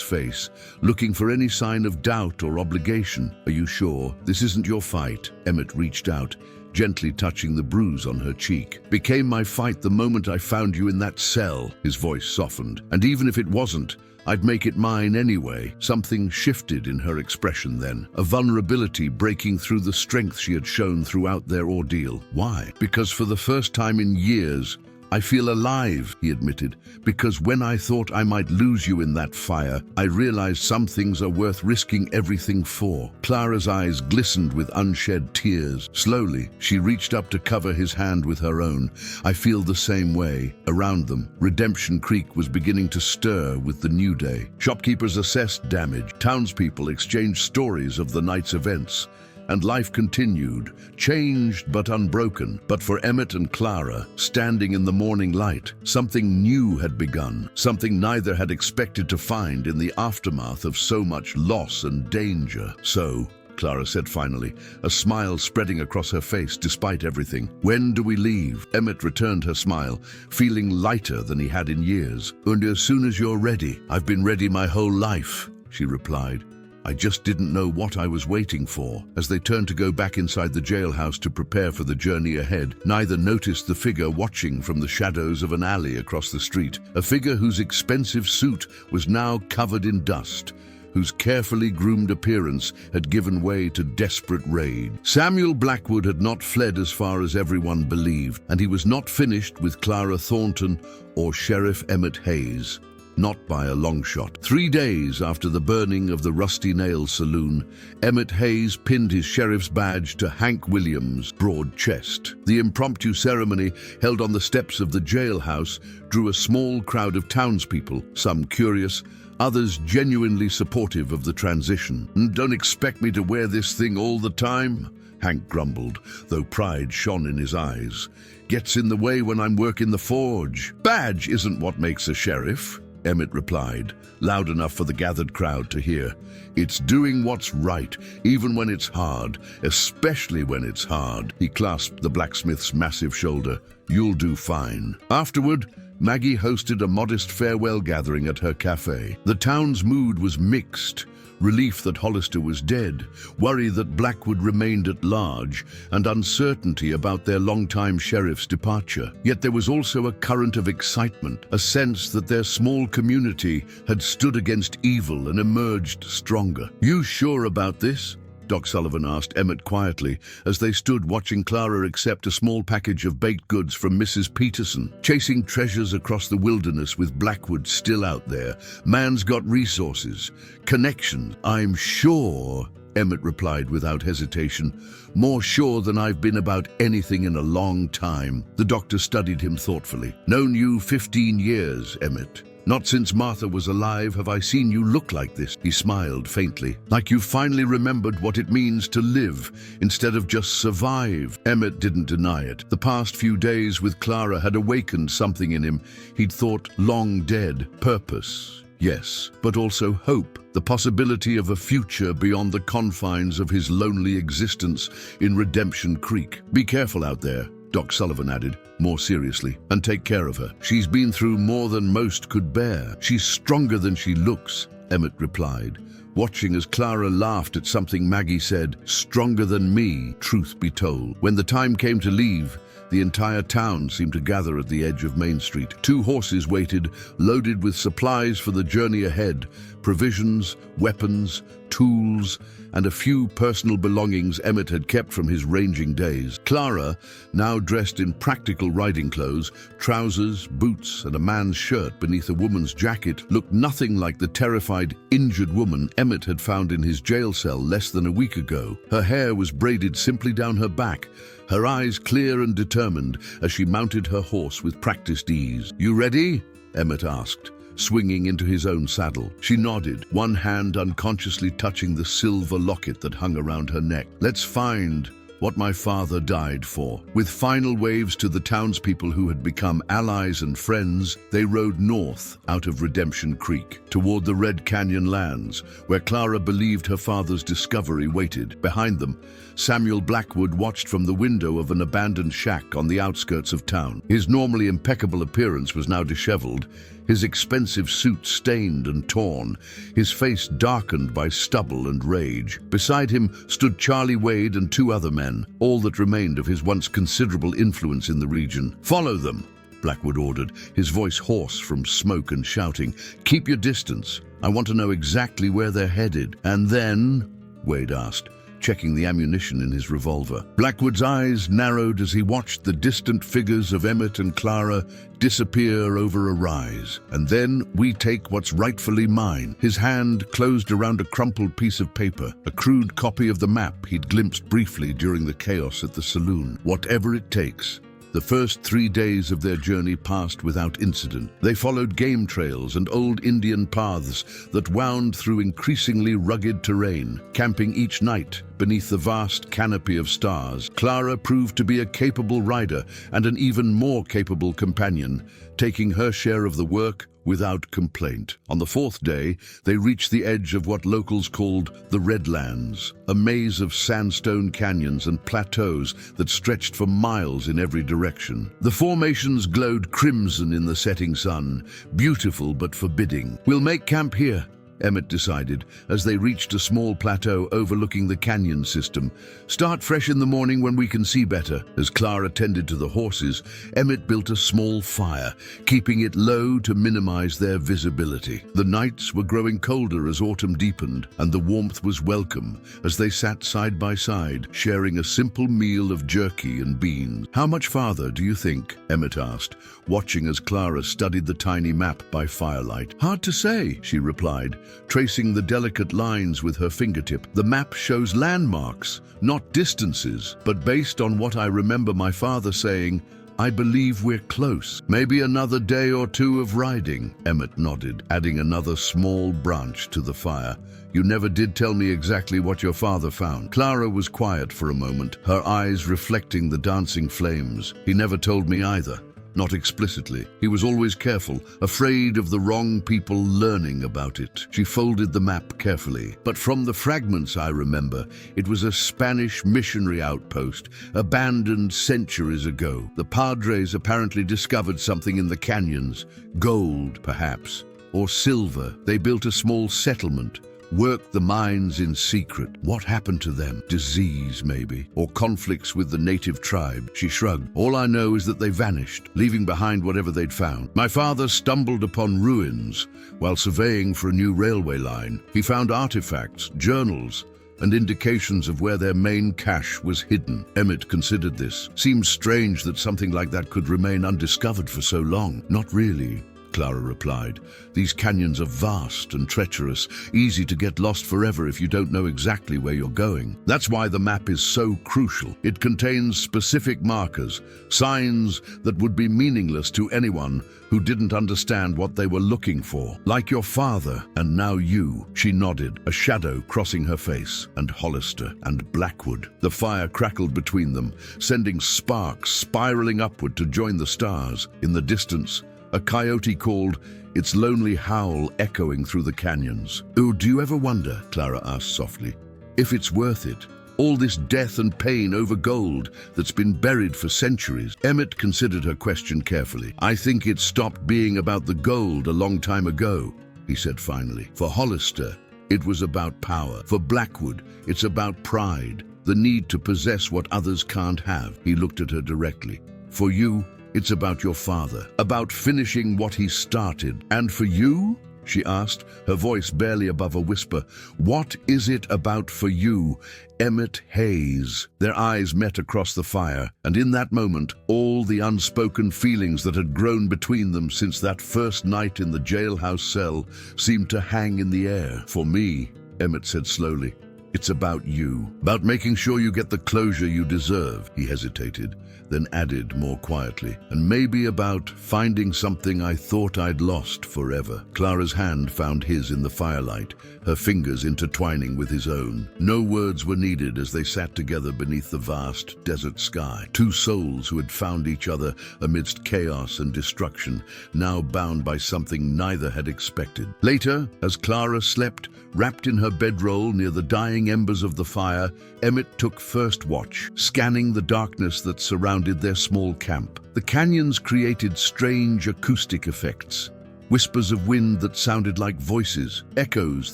Speaker 1: face, looking for any sign of doubt or obligation. Are you sure? This isn't your fight. Emmett reached out, gently touching the bruise on her cheek. Became my fight the moment I found you in that cell. His voice softened. And even if it wasn't, I'd make it mine anyway. Something shifted in her expression then, a vulnerability breaking through the strength she had shown throughout their ordeal. Why? Because for the first time in years, I feel alive, he admitted, because when I thought I might lose you in that fire, I realized some things are worth risking everything for. Clara's eyes glistened with unshed tears. Slowly, she reached up to cover his hand with her own. I feel the same way. Around them, Redemption Creek was beginning to stir with the new day. Shopkeepers assessed damage. Townspeople exchanged stories of the night's events. And life continued, changed but unbroken. But for Emmett and Clara, standing in the morning light, something new had begun, something neither had expected to find in the aftermath of so much loss and danger. So, Clara said finally, a smile spreading across her face despite everything. When do we leave? Emmett returned her smile, feeling lighter than he had in years. And as soon as you're ready. I've been ready my whole life, she replied. I just didn't know what I was waiting for. As they turned to go back inside the jailhouse to prepare for the journey ahead, neither noticed the figure watching from the shadows of an alley across the street, a figure whose expensive suit was now covered in dust, whose carefully groomed appearance had given way to desperate rage. Samuel Blackwood had not fled as far as everyone believed, and he was not finished with Clara Thornton or Sheriff Emmett Hayes. Not by a long shot. 3 days after the burning of the Rusty Nail Saloon, Emmett Hayes pinned his sheriff's badge to Hank Williams' broad chest. The impromptu ceremony, held on the steps of the jailhouse, drew a small crowd of townspeople, some curious, others genuinely supportive of the transition. Don't expect me to wear this thing all the time? Hank grumbled, though pride shone in his eyes. Gets in the way when I'm working the forge. Badge isn't what makes a sheriff, Emmett replied, loud enough for the gathered crowd to hear. It's doing what's right, even when it's hard, especially when it's hard. He clasped the blacksmith's massive shoulder. You'll do fine. Afterward, Maggie hosted a modest farewell gathering at her cafe. The town's mood was mixed. Relief that Hollister was dead, worry that Blackwood remained at large, and uncertainty about their longtime sheriff's departure. Yet there was also a current of excitement, a sense that their small community had stood against evil and emerged stronger. You sure about this? Doc Sullivan asked Emmett quietly as they stood watching Clara accept a small package of baked goods from Mrs. Peterson. Chasing treasures across the wilderness with Blackwood still out there. Man's got resources, connections. I'm sure, Emmett replied without hesitation. More sure than I've been about anything in a long time. The doctor studied him thoughtfully. Known you 15 years, Emmett. Not since Martha was alive have I seen you look like this. He smiled faintly, like you finally remembered what it means to live instead of just survive. Emmett didn't deny it. The past few days with Clara had awakened something in him he'd thought long dead. Purpose, yes, but also hope. The possibility of a future beyond the confines of his lonely existence in Redemption Creek. Be careful out there, Doc Sullivan added, more seriously, and take care of her. She's been through more than most could bear. She's stronger than she looks, Emmett replied, watching as Clara laughed at something Maggie said. Stronger than me, truth be told. When the time came to leave, the entire town seemed to gather at the edge of Main Street. 2 horses waited, loaded with supplies for the journey ahead, provisions, weapons, tools, and a few personal belongings Emmett had kept from his ranging days. Clara, now dressed in practical riding clothes, trousers, boots, and a man's shirt beneath a woman's jacket, looked nothing like the terrified, injured woman Emmett had found in his jail cell less than a week ago. Her hair was braided simply down her back, her eyes clear and determined as she mounted her horse with practiced ease. You ready? Emmett asked, swinging into his own saddle. She nodded, one hand unconsciously touching the silver locket that hung around her neck. Let's find what my father died for. With final waves to the townspeople who had become allies and friends, they rode north out of Redemption Creek, toward the Red Canyon lands, where Clara believed her father's discovery waited. Behind them, Samuel Blackwood watched from the window of an abandoned shack on the outskirts of town. His normally impeccable appearance was now disheveled, his expensive suit stained and torn, his face darkened by stubble and rage. Beside him stood Charlie Wade and two other men, all that remained of his once considerable influence in the region. "Follow them," Blackwood ordered, his voice hoarse from smoke and shouting. "Keep your distance. I want to know exactly where they're headed." "And then?" Wade asked, checking the ammunition in his revolver. Blackwood's eyes narrowed as he watched the distant figures of Emmett and Clara disappear over a rise. "And then we take what's rightfully mine." His hand closed around a crumpled piece of paper, a crude copy of the map he'd glimpsed briefly during the chaos at the saloon. "Whatever it takes." The first 3 days of their journey passed without incident. They followed game trails and old Indian paths that wound through increasingly rugged terrain, camping each night beneath the vast canopy of stars. Clara proved to be a capable rider and an even more capable companion, taking her share of the work without complaint. On the 4th day, they reached the edge of what locals called the Redlands, a maze of sandstone canyons and plateaus that stretched for miles in every direction. The formations glowed crimson in the setting sun, beautiful but forbidding. "We'll make camp here," Emmett decided, as they reached a small plateau overlooking the canyon system. "Start fresh in the morning when we can see better." As Clara tended to the horses, Emmett built a small fire, keeping it low to minimize their visibility. The nights were growing colder as autumn deepened, and the warmth was welcome as they sat side by side, sharing a simple meal of jerky and beans. "How much farther, do you think?" Emmett asked, watching as Clara studied the tiny map by firelight. "Hard to say," she replied, tracing the delicate lines with her fingertip. "The map shows landmarks, not distances, but based on what I remember my father saying, I believe we're close. Maybe another day or two of riding." Emmett nodded, adding another small branch to the fire. "You never did tell me exactly what your father found." Clara was quiet for a moment, her eyes reflecting the dancing flames. "He never told me either. Not explicitly. He was always careful, afraid of the wrong people learning about it." She folded the map carefully. "But from the fragments I remember, it was a Spanish missionary outpost, abandoned centuries ago. The Padres apparently discovered something in the canyons. Gold, perhaps, or silver. They built a small settlement, worked the mines in secret. What happened to them? Disease, maybe, or conflicts with the native tribe." She shrugged. "All I know is that they vanished, leaving behind whatever they'd found. My father stumbled upon ruins while surveying for a new railway line. He found artifacts, journals, and indications of where their main cache was hidden." Emmett considered this. "Seems strange that something like that could remain undiscovered for so long." "Not really," Clara replied. "These canyons are vast and treacherous, easy to get lost forever if you don't know exactly where you're going. That's why the map is so crucial. It contains specific markers, signs that would be meaningless to anyone who didn't understand what they were looking for. Like your father, and now you." She nodded, a shadow crossing her face. "And Hollister and Blackwood." The fire crackled between them, sending sparks spiraling upward to join the stars. In the distance, a coyote called, its lonely howl echoing through the canyons. "Oh, do you ever wonder," Clara asked softly, "if it's worth it? All this death and pain over gold that's been buried for centuries?" Emmett considered her question carefully. "I think it stopped being about the gold a long time ago," he said finally. "For Hollister, it was about power. For Blackwood, it's about pride, the need to possess what others can't have." He looked at her directly. "For you, it's about your father, about finishing what he started. And for you?" she asked, her voice barely above a whisper. "What is it about for you, Emmett Hayes?" Their eyes met across the fire, and in that moment, all the unspoken feelings that had grown between them since that first night in the jailhouse cell seemed to hang in the air. "For me," Emmett said slowly, It's about you, about making sure you get the closure you deserve." He hesitated, then added more quietly, "And maybe about finding something I thought I'd lost forever." Clara's hand found his in the firelight, her fingers intertwining with his own. No words were needed as they sat together beneath the vast desert sky. Two souls who had found each other amidst chaos and destruction, now bound by something neither had expected. Later, as Clara slept, wrapped in her bedroll near the dying embers of the fire, Emmett took first watch, scanning the darkness that surrounded their small camp. The canyons created strange acoustic effects. Whispers of wind that sounded like voices, echoes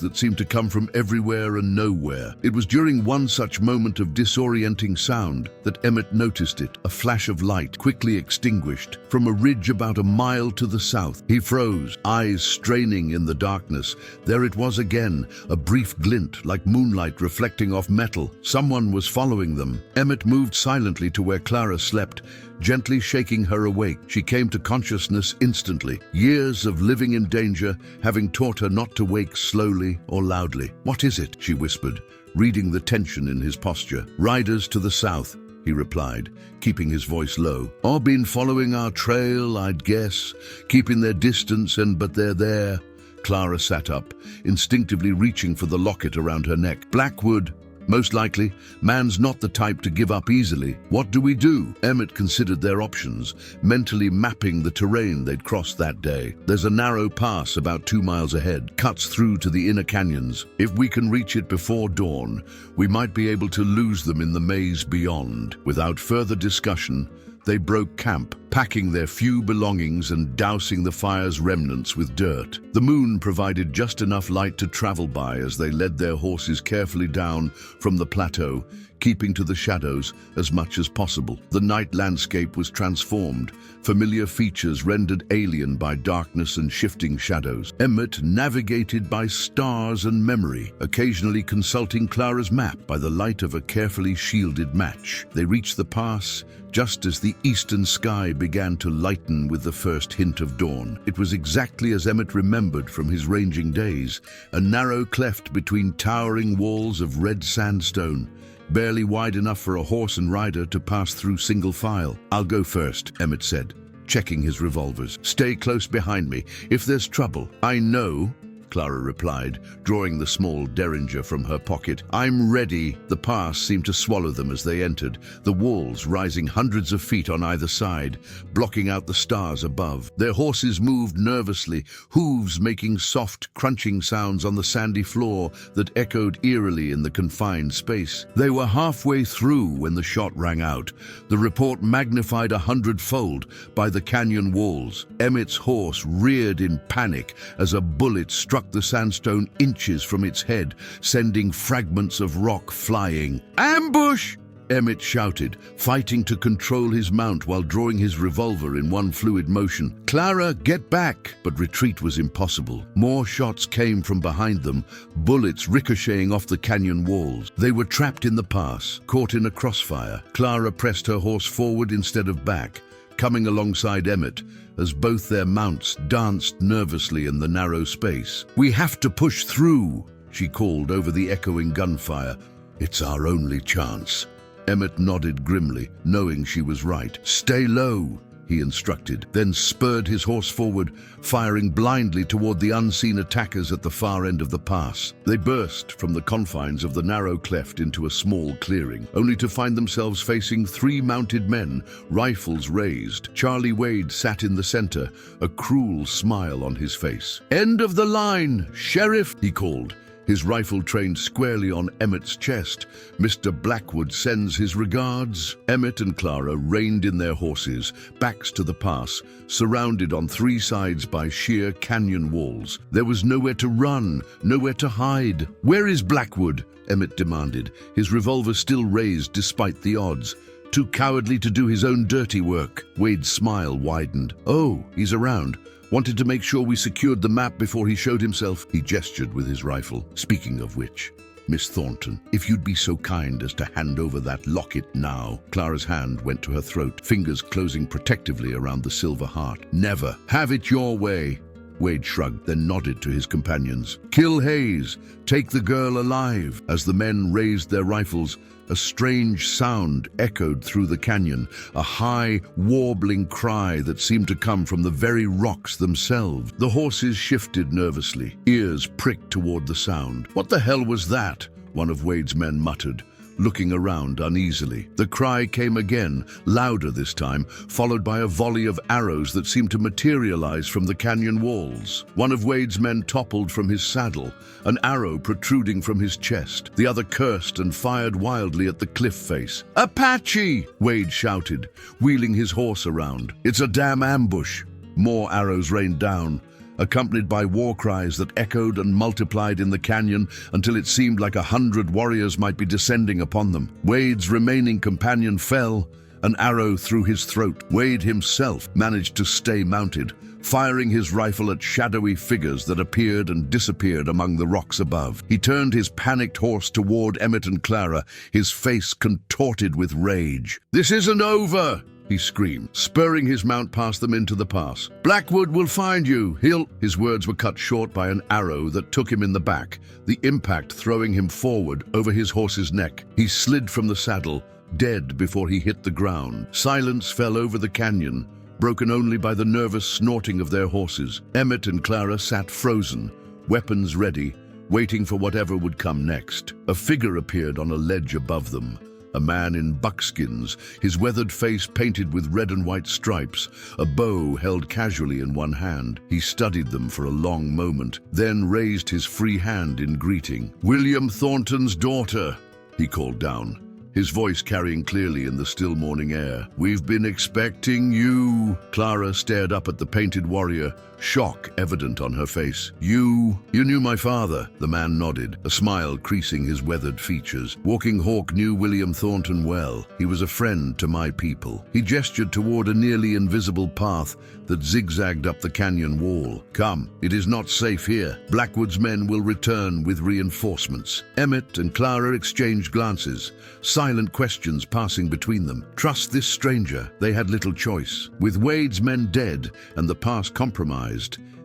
Speaker 1: that seemed to come from everywhere and nowhere. It was during one such moment of disorienting sound that Emmett noticed it, a flash of light quickly extinguished from a ridge about a mile to the south. He froze, eyes straining in the darkness. There it was again, a brief glint like moonlight reflecting off metal. Someone was following them. Emmett moved silently to where Clara slept, gently shaking her awake. She came to consciousness instantly, years of living in danger having taught her not to wake slowly or loudly. "What is it?" she whispered, reading the tension in his posture. "Riders to the south," he replied, keeping his voice low. "All been following our trail, I'd guess, keeping their distance, but they're there." Clara sat up, instinctively reaching for the locket around her neck. "Blackwood, most likely. Man's not the type to give up easily. What do we do?" Emmett considered their options, mentally mapping the terrain they'd crossed that day. "There's a narrow pass about 2 miles ahead, cuts through to the inner canyons. If we can reach it before dawn, we might be able to lose them in the maze beyond." Without further discussion, they broke camp, packing their few belongings and dousing the fire's remnants with dirt. The moon provided just enough light to travel by as they led their horses carefully down from the plateau, keeping to the shadows as much as possible. The night landscape was transformed, familiar features rendered alien by darkness and shifting shadows. Emmett navigated by stars and memory, occasionally consulting Clara's map by the light of a carefully shielded match. They reached the pass just as the eastern sky began to lighten with the first hint of dawn. It was exactly as Emmett remembered from his ranging days, a narrow cleft between towering walls of red sandstone, barely wide enough for a horse and rider to pass through single file. "I'll go first," Emmett said, checking his revolvers. "Stay close behind me. If there's trouble." "I know," Clara replied, drawing the small derringer from her pocket. "I'm ready." The pass seemed to swallow them as they entered, the walls rising hundreds of feet on either side, blocking out the stars above. Their horses moved nervously, hooves making soft, crunching sounds on the sandy floor that echoed eerily in the confined space. They were halfway through when the shot rang out, the report magnified 100-fold by the canyon walls. Emmett's horse reared in panic as a bullet struck the sandstone inches from its head, sending fragments of rock flying. "Ambush!" Emmett shouted, fighting to control his mount while drawing his revolver in one fluid motion. "Clara, get back!" But retreat was impossible. More shots came from behind them, bullets ricocheting off the canyon walls. They were trapped in the pass, caught in a crossfire. Clara pressed her horse forward instead of back, coming alongside Emmett as both their mounts danced nervously in the narrow space. "We have to push through," she called over the echoing gunfire. "It's our only chance." Emmett nodded grimly, knowing she was right. "Stay low," he instructed, then spurred his horse forward, firing blindly toward the unseen attackers at the far end of the pass. They burst from the confines of the narrow cleft into a small clearing, only to find themselves facing 3 mounted men, rifles raised. Charlie Wade sat in the center, a cruel smile on his face. "End of the line, Sheriff," he called, his rifle trained squarely on Emmett's chest. "Mr. Blackwood sends his regards." Emmett and Clara reined in their horses, backs to the pass, surrounded on 3 sides by sheer canyon walls. There was nowhere to run, nowhere to hide. "Where is Blackwood?" Emmett demanded, his revolver still raised despite the odds. "Too cowardly to do his own dirty work." Wade's smile widened. "Oh, he's around. Wanted to make sure we secured the map before he showed himself." He gestured with his rifle. "Speaking of which, Miss Thornton, if you'd be so kind as to hand over that locket now." Clara's hand went to her throat, fingers closing protectively around the silver heart. "Never. Have it your way." Wade shrugged, then nodded to his companions. Kill Hayes. Take the girl alive. As the men raised their rifles, a strange sound echoed through the canyon, a high, warbling cry that seemed to come from the very rocks themselves. The horses shifted nervously, ears pricked toward the sound. What the hell was that? One of Wade's men muttered, looking around uneasily. The cry came again, louder this time, followed by a volley of arrows that seemed to materialize from the canyon walls. One of Wade's men toppled from his saddle, an arrow protruding from his chest. The other cursed and fired wildly at the cliff face. "Apache!" Wade shouted, wheeling his horse around. "It's a damn ambush!" More arrows rained down, accompanied by war cries that echoed and multiplied in the canyon until it seemed like 100 warriors might be descending upon them. Wade's remaining companion fell, an arrow through his throat. Wade himself managed to stay mounted, firing his rifle at shadowy figures that appeared and disappeared among the rocks above. He turned his panicked horse toward Emmett and Clara, his face contorted with rage. "This isn't over!" he screamed, spurring his mount past them into the pass. "Blackwood will find you. His words were cut short by an arrow that took him in the back, the impact throwing him forward over his horse's neck. He slid from the saddle, dead before he hit the ground. Silence fell over the canyon, broken only by the nervous snorting of their horses. Emmett and Clara sat frozen, weapons ready, waiting for whatever would come next. A figure appeared on a ledge above them. A man in buckskins, his weathered face painted with red and white stripes, a bow held casually in one hand. He studied them for a long moment, then raised his free hand in greeting. "William Thornton's daughter," he called down, his voice carrying clearly in the still morning air. "We've been expecting you." Clara stared up at the painted warrior, shock evident on her face. You knew my father," the man nodded, a smile creasing his weathered features. "Walking Hawk knew William Thornton well. He was a friend to my people." He gestured toward a nearly invisible path that zigzagged up the canyon wall. "Come, it is not safe here. Blackwood's men will return with reinforcements." Emmett and Clara exchanged glances, silent questions passing between them. Trust this stranger? They had little choice. With Wade's men dead and the pass compromised,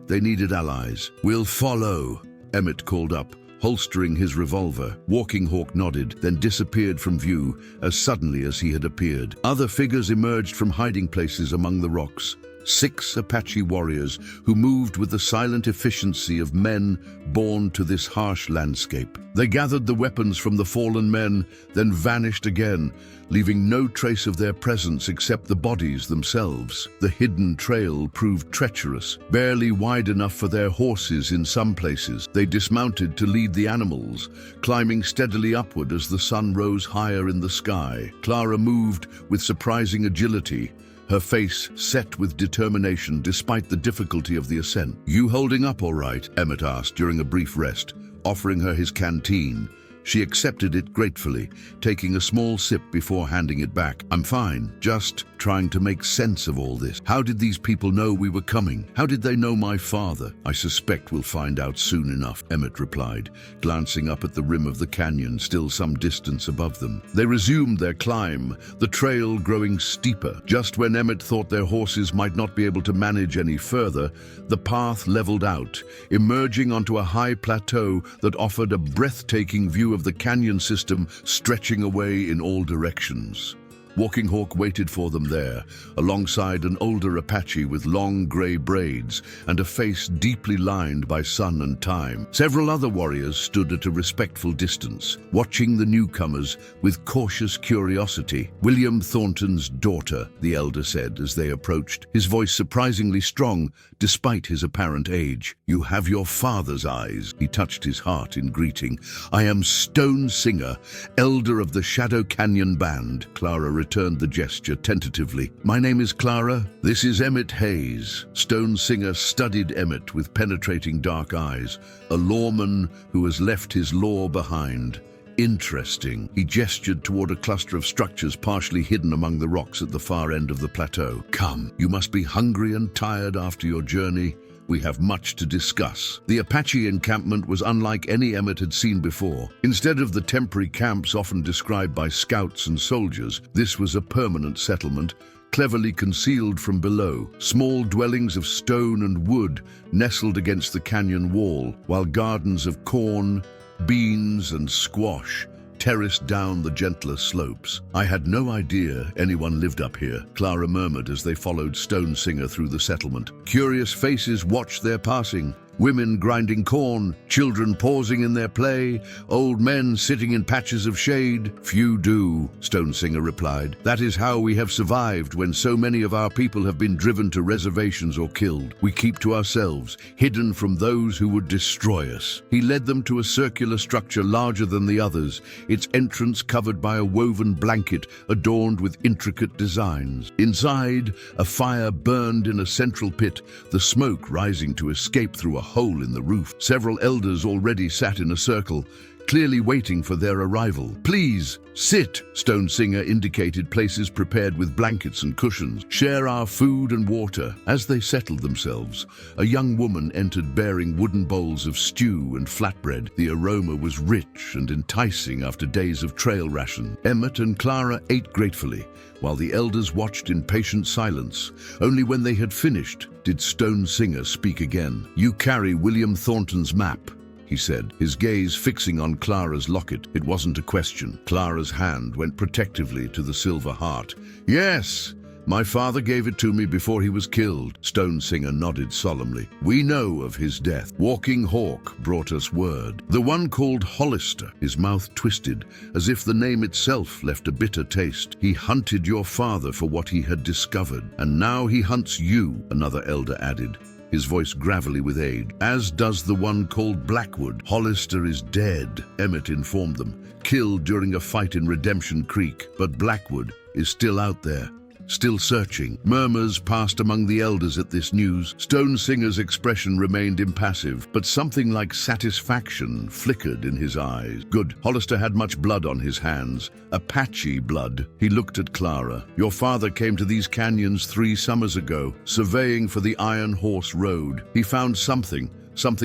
Speaker 1: they needed allies. "We'll follow," Emmett called up, holstering his revolver. Walking Hawk nodded, then disappeared from view as suddenly as he had appeared. Other figures emerged from hiding places among the rocks. 6 Apache warriors who moved with the silent efficiency of men born to this harsh landscape. They gathered the weapons from the fallen men, then vanished again, leaving no trace of their presence except the bodies themselves. The hidden trail proved treacherous, barely wide enough for their horses in some places. They dismounted to lead the animals, climbing steadily upward as the sun rose higher in the sky. Clara moved with surprising agility, her face set with determination despite the difficulty of the ascent. "You holding up all right?" Emmett asked during a brief rest, offering her his canteen. She accepted it gratefully, taking a small sip before handing it back. "I'm fine, just trying to make sense of all this. How did these people know we were coming? How did they know my father?" "I suspect we'll find out soon enough," Emmett replied, glancing up at the rim of the canyon, still some distance above them. They resumed their climb, the trail growing steeper. Just when Emmett thought their horses might not be able to manage any further, the path leveled out, emerging onto a high plateau that offered a breathtaking view of the canyon system stretching away in all directions. Walking Hawk waited for them there, alongside an older Apache with long gray braids and a face deeply lined by sun and time. Several other warriors stood at a respectful distance, watching the newcomers with cautious curiosity. "William Thornton's daughter," the elder said as they approached, his voice surprisingly strong despite his apparent age. "You have your father's eyes." He touched his heart in greeting. "I am Stone Singer, elder of the Shadow Canyon Band." Clara returned the gesture tentatively. "My name is Clara. This is Emmett Hayes." Stone Singer studied Emmett with penetrating dark eyes, a lawman who has left his law behind. "Interesting." He gestured toward a cluster of structures partially hidden among the rocks at the far end of the plateau. "Come, you must be hungry and tired after your journey. We have much to discuss." The Apache encampment was unlike any Emmett had seen before. Instead of the temporary camps often described by scouts and soldiers, this was a permanent settlement, cleverly concealed from below. Small dwellings of stone and wood nestled against the canyon wall, while gardens of corn, beans, and squash terraced down the gentler slopes. I had no idea anyone lived up here, Clara murmured as they followed Stone Singer through the settlement. Curious faces watched their passing. Women grinding corn, children pausing in their play, old men sitting in patches of shade. Few do, Stone Singer replied. That is how we have survived when so many of our people have been driven to reservations or killed. We keep to ourselves, hidden from those who would destroy us. He led them to a circular structure larger than the others, its entrance covered by a woven blanket adorned with intricate designs. Inside, a fire burned in a central pit, the smoke rising to escape through a hole in the roof. Several elders already sat in a circle, clearly waiting for their arrival. Please, sit, Stone Singer indicated places prepared with blankets and cushions. Share our food and water. As they settled themselves, a young woman entered bearing wooden bowls of stew and flatbread. The aroma was rich and enticing after days of trail ration. Emmett and Clara ate gratefully, while the elders watched in patient silence. Only when they had finished did Stone Singer speak again. You carry William Thornton's map, he said, his gaze fixing on Clara's locket. It wasn't a question. Clara's hand went protectively to the silver heart. Yes, my father gave it to me before he was killed. Stone Singer nodded solemnly. We know of his death. Walking Hawk brought us word. The one called Hollister, his mouth twisted, as if the name itself left a bitter taste. He hunted your father for what he had discovered, and now he hunts you, another elder added, his voice gravelly with aid. As does the one called Blackwood. Hollister is dead, Emmett informed them, killed during a fight in Redemption Creek, but Blackwood is still out there, still searching. Murmurs passed among the elders at this news. Stone Singer's expression remained impassive, but something like satisfaction flickered in his eyes. Good. Hollister had much blood on his hands, Apache blood. He looked at Clara. Your father came to these canyons 3 summers ago, surveying for the Iron Horse Road. He found something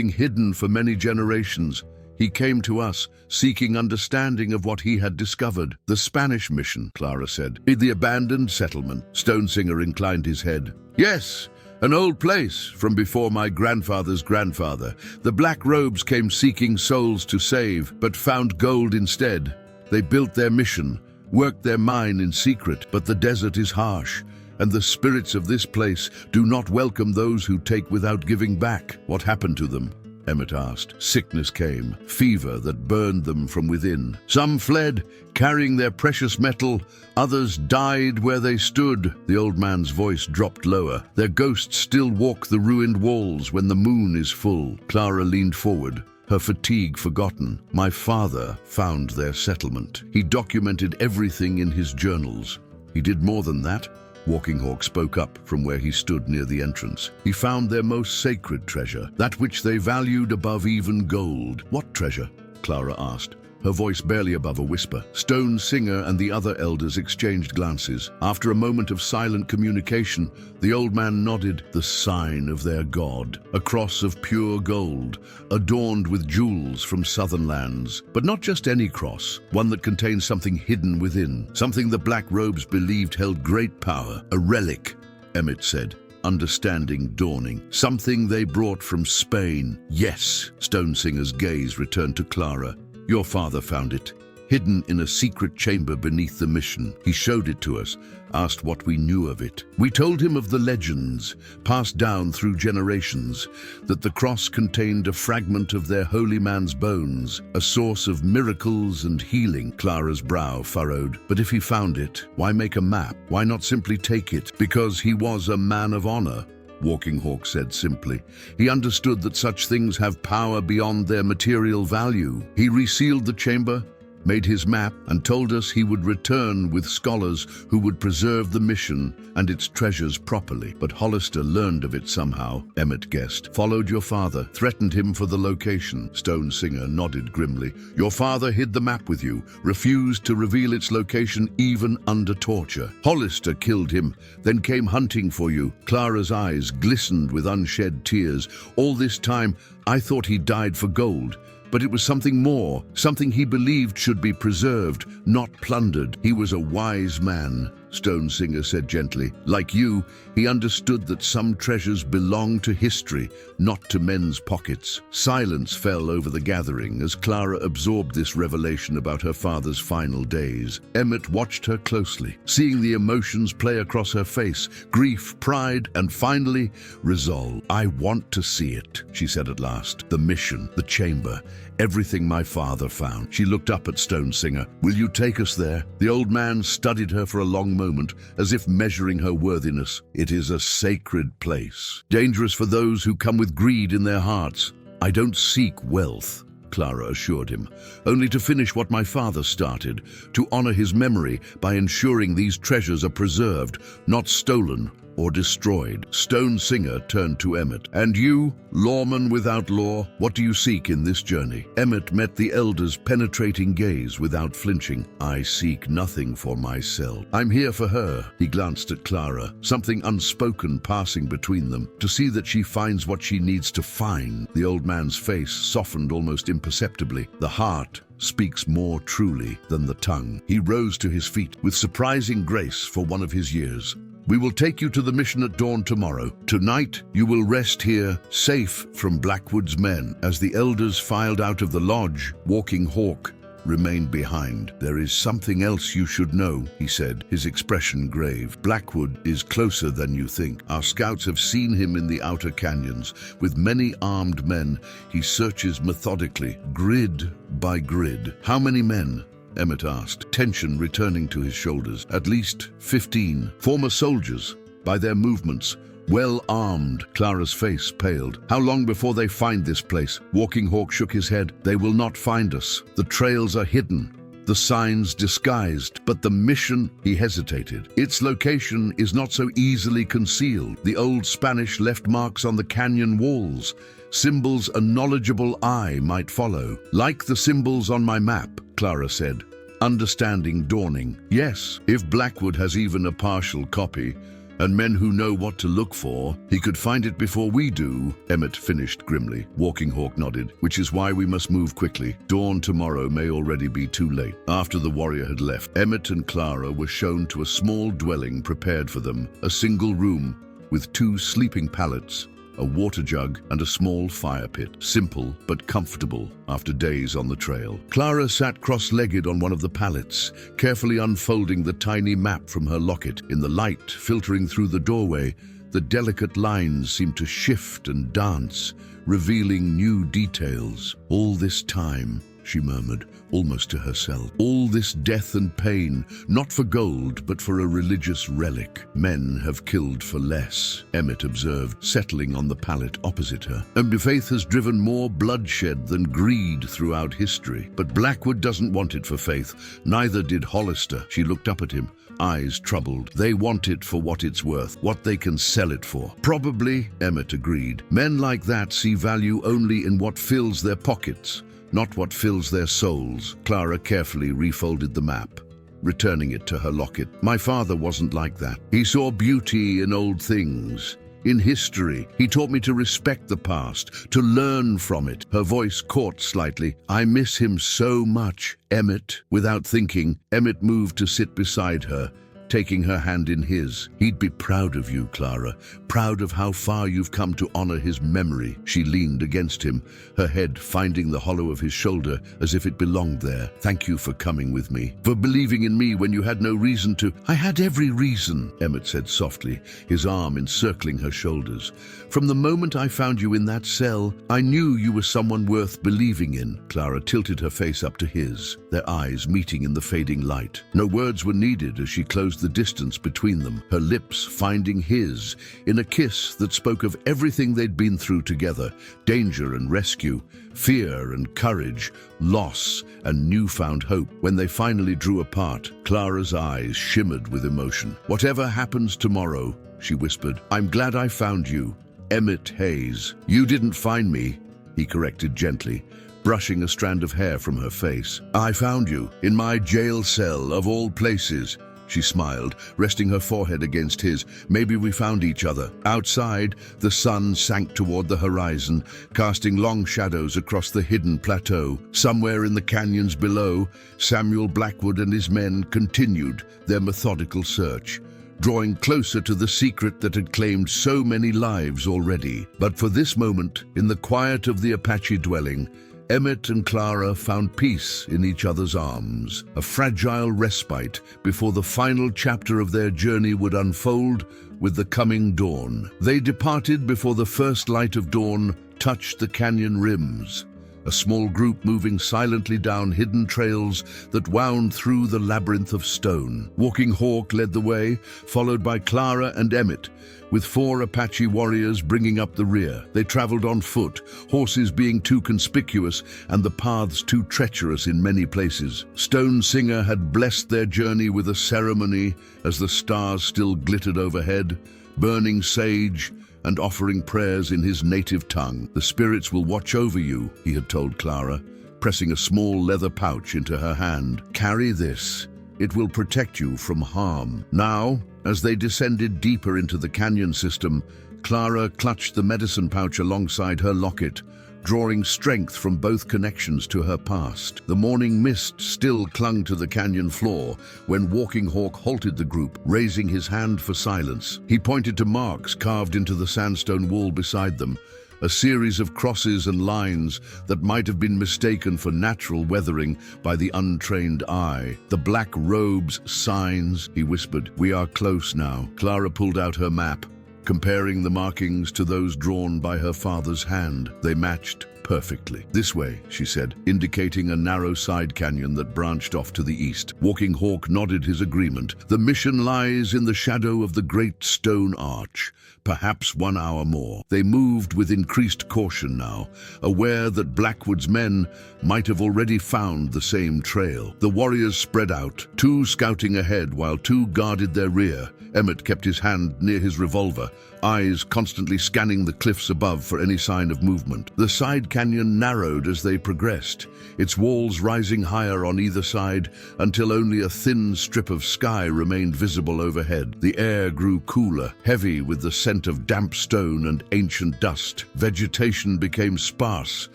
Speaker 1: hidden for many generations. He came to us, seeking understanding of what he had discovered. The Spanish mission, Clara said. In the abandoned settlement. Stone Singer inclined his head. Yes, an old place from before my grandfather's grandfather. The Black Robes came seeking souls to save, but found gold instead. They built their mission, worked their mine in secret, but the desert is harsh, and the spirits of this place do not welcome those who take without giving back. What happened to them? Emmett asked. Sickness came, fever that burned them from within. Some fled, carrying their precious metal. Others died where they stood. The old man's voice dropped lower. Their ghosts still walk the ruined walls when the moon is full. Clara leaned forward, her fatigue forgotten. My father found their settlement. He documented everything in his journals. He did more than that. Walking Hawk spoke up from where he stood near the entrance. He found their most sacred treasure, that which they valued above even gold. What treasure? Clara asked, her voice barely above a whisper. Stone Singer and the other elders exchanged glances. After a moment of silent communication, the old man nodded. The sign of their god, a cross of pure gold, adorned with jewels from southern lands. But not just any cross, one that contains something hidden within, something the Black Robes believed held great power. A relic, Emmett said, understanding dawning. Something they brought from Spain. Yes, Stone Singer's gaze returned to Clara. Your father found it, hidden in a secret chamber beneath the mission. He showed it to us, asked what we knew of it. We told him of the legends, passed down through generations, that the cross contained a fragment of their holy man's bones, a source of miracles and healing. Clara's brow furrowed. But if he found it, why make a map? Why not simply take it? Because he was a man of honor, Walking Hawk said simply. He understood that such things have power beyond their material value. He resealed the chamber, made his map, and told us he would return with scholars who would preserve the mission and its treasures properly. But Hollister learned of it somehow, Emmett guessed. Followed your father, threatened him for the location. Stone Singer nodded grimly. Your father hid the map with you, refused to reveal its location even under torture. Hollister killed him, then came hunting for you. Clara's eyes glistened with unshed tears. All this time, I thought he died for gold. But it was something more, something he believed should be preserved, not plundered. He was a wise man, Stone Singer said gently. Like you, he understood that some treasures belong to history, not to men's pockets. Silence fell over the gathering as Clara absorbed this revelation about her father's final days. Emmett watched her closely, seeing the emotions play across her face: grief, pride, and finally, resolve. "I want to see it," she said at last. "The mission, the chamber, everything my father found." She looked up at Stone Singer. "Will you take us there?" The old man studied her for a long moment, as if measuring her worthiness. "It is a sacred place, dangerous for those who come with greed in their hearts." "I don't seek wealth," Clara assured him, "only to finish what my father started, to honor his memory by ensuring these treasures are preserved, not stolen or destroyed." Stone Singer turned to Emmett. "And you, lawman with Outlaw, what do you seek in this journey?" Emmett met the elder's penetrating gaze without flinching. "I seek nothing for myself. I'm here for her." He glanced at Clara, something unspoken passing between them, to see that she finds what she needs to find. The old man's face softened almost imperceptibly. The heart speaks more truly than the tongue. He rose to his feet with surprising grace for one of his years. "We will take you to the mission at dawn tomorrow. Tonight, you will rest here, safe from Blackwood's men." As the elders filed out of the lodge, Walking Hawk remained behind. "There is something else you should know," he said, his expression grave. "Blackwood is closer than you think. Our scouts have seen him in the outer canyons. With many armed men, he searches methodically, grid by grid." "How many men?" Emmett asked, tension returning to his shoulders. "At least 15. Former soldiers. By their movements, well armed." Clara's face paled. "How long before they find this place?" Walking Hawk shook his head. "They will not find us. The trails are hidden, the signs disguised, but the mission," he hesitated. "Its location is not so easily concealed. The old Spanish left marks on the canyon walls, symbols a knowledgeable eye might follow." "Like the symbols on my map," Clara said, understanding dawning. "Yes, if Blackwood has even a partial copy, and men who know what to look for, he could find it before we do," Emmett finished grimly. Walking Hawk nodded. "Which is why we must move quickly. Dawn tomorrow may already be too late." After the warrior had left, Emmett and Clara were shown to a small dwelling prepared for them, a single room with 2 sleeping pallets, a water jug, and a small fire pit. Simple but comfortable after days on the trail. Clara sat cross-legged on one of the pallets, carefully unfolding the tiny map from her locket. In the light filtering through the doorway, the delicate lines seemed to shift and dance, revealing new details. "All this time," she murmured, almost to herself. "All this death and pain, not for gold, but for a religious relic. Men have killed for less," Emmett observed, settling on the pallet opposite her. "And faith has driven more bloodshed than greed throughout history. But Blackwood doesn't want it for faith. Neither did Hollister." She looked up at him, eyes troubled. "They want it for what it's worth, what they can sell it for." "Probably," Emmett agreed. "Men like that see value only in what fills their pockets, not what fills their souls." Clara carefully refolded the map, returning it to her locket. "My father wasn't like that. He saw beauty in old things, in history. He taught me to respect the past, to learn from it." Her voice caught slightly. "I miss him so much, Emmett." Without thinking, Emmett moved to sit beside her, taking her hand in his. "He'd be proud of you, Clara, proud of how far you've come to honor his memory." She leaned against him, her head finding the hollow of his shoulder as if it belonged there. "Thank you for coming with me, for believing in me when you had no reason to." "I had every reason," Emmett said softly, his arm encircling her shoulders. "From the moment I found you in that cell, I knew you were someone worth believing in." Clara tilted her face up to his, their eyes meeting in the fading light. No words were needed as she closed the distance between them, her lips finding his in a kiss that spoke of everything they'd been through together: danger and rescue, fear and courage, loss and newfound hope. When they finally drew apart, Clara's eyes shimmered with emotion. "Whatever happens tomorrow," she whispered, "I'm glad I found you, Emmett Hayes." "You didn't find me," he corrected gently, brushing a strand of hair from her face. "I found you in my jail cell of all places." she smiled, resting her forehead against his. Maybe we found each other. Outside, the sun sank toward the horizon, casting long shadows across the hidden plateau. Somewhere in the canyons below, Samuel Blackwood and his men continued their methodical search, drawing closer to the secret that had claimed so many lives already. But for this moment, in the quiet of the Apache dwelling, Emmett and Clara found peace in each other's arms, a fragile respite before the final chapter of their journey would unfold with the coming dawn. They departed before the first light of dawn touched the canyon rims, a small group moving silently down hidden trails that wound through the labyrinth of stone. Walking Hawk led the way, followed by Clara and Emmett, with 4 Apache warriors bringing up the rear. They traveled on foot, horses being too conspicuous and the paths too treacherous in many places. Stone Singer had blessed their journey with a ceremony as the stars still glittered overhead, burning sage and offering prayers in his native tongue. The spirits will watch over you, he had told Clara, pressing a small leather pouch into her hand. Carry this. It will protect you from harm. Now, as they descended deeper into the canyon system, Clara clutched the medicine pouch alongside her locket, drawing strength from both connections to her past. The morning mist still clung to the canyon floor when Walking Hawk halted the group, raising his hand for silence. He pointed to marks carved into the sandstone wall beside them, a series of crosses and lines that might have been mistaken for natural weathering by the untrained eye. The black robes, signs, he whispered. We are close now. Clara pulled out her map, comparing the markings to those drawn by her father's hand. They matched perfectly. This way, she said, indicating a narrow side canyon that branched off to the east. Walking Hawk nodded his agreement. The mission lies in the shadow of the great stone arch. Perhaps 1 hour more. They moved with increased caution now, aware that Blackwood's men might have already found the same trail. The warriors spread out, 2 scouting ahead while 2 guarded their rear. Emmett kept his hand near his revolver, eyes constantly scanning the cliffs above for any sign of movement. The side canyon narrowed as they progressed, its walls rising higher on either side until only a thin strip of sky remained visible overhead. The air grew cooler, heavy with the scent of damp stone and ancient dust. Vegetation became sparse,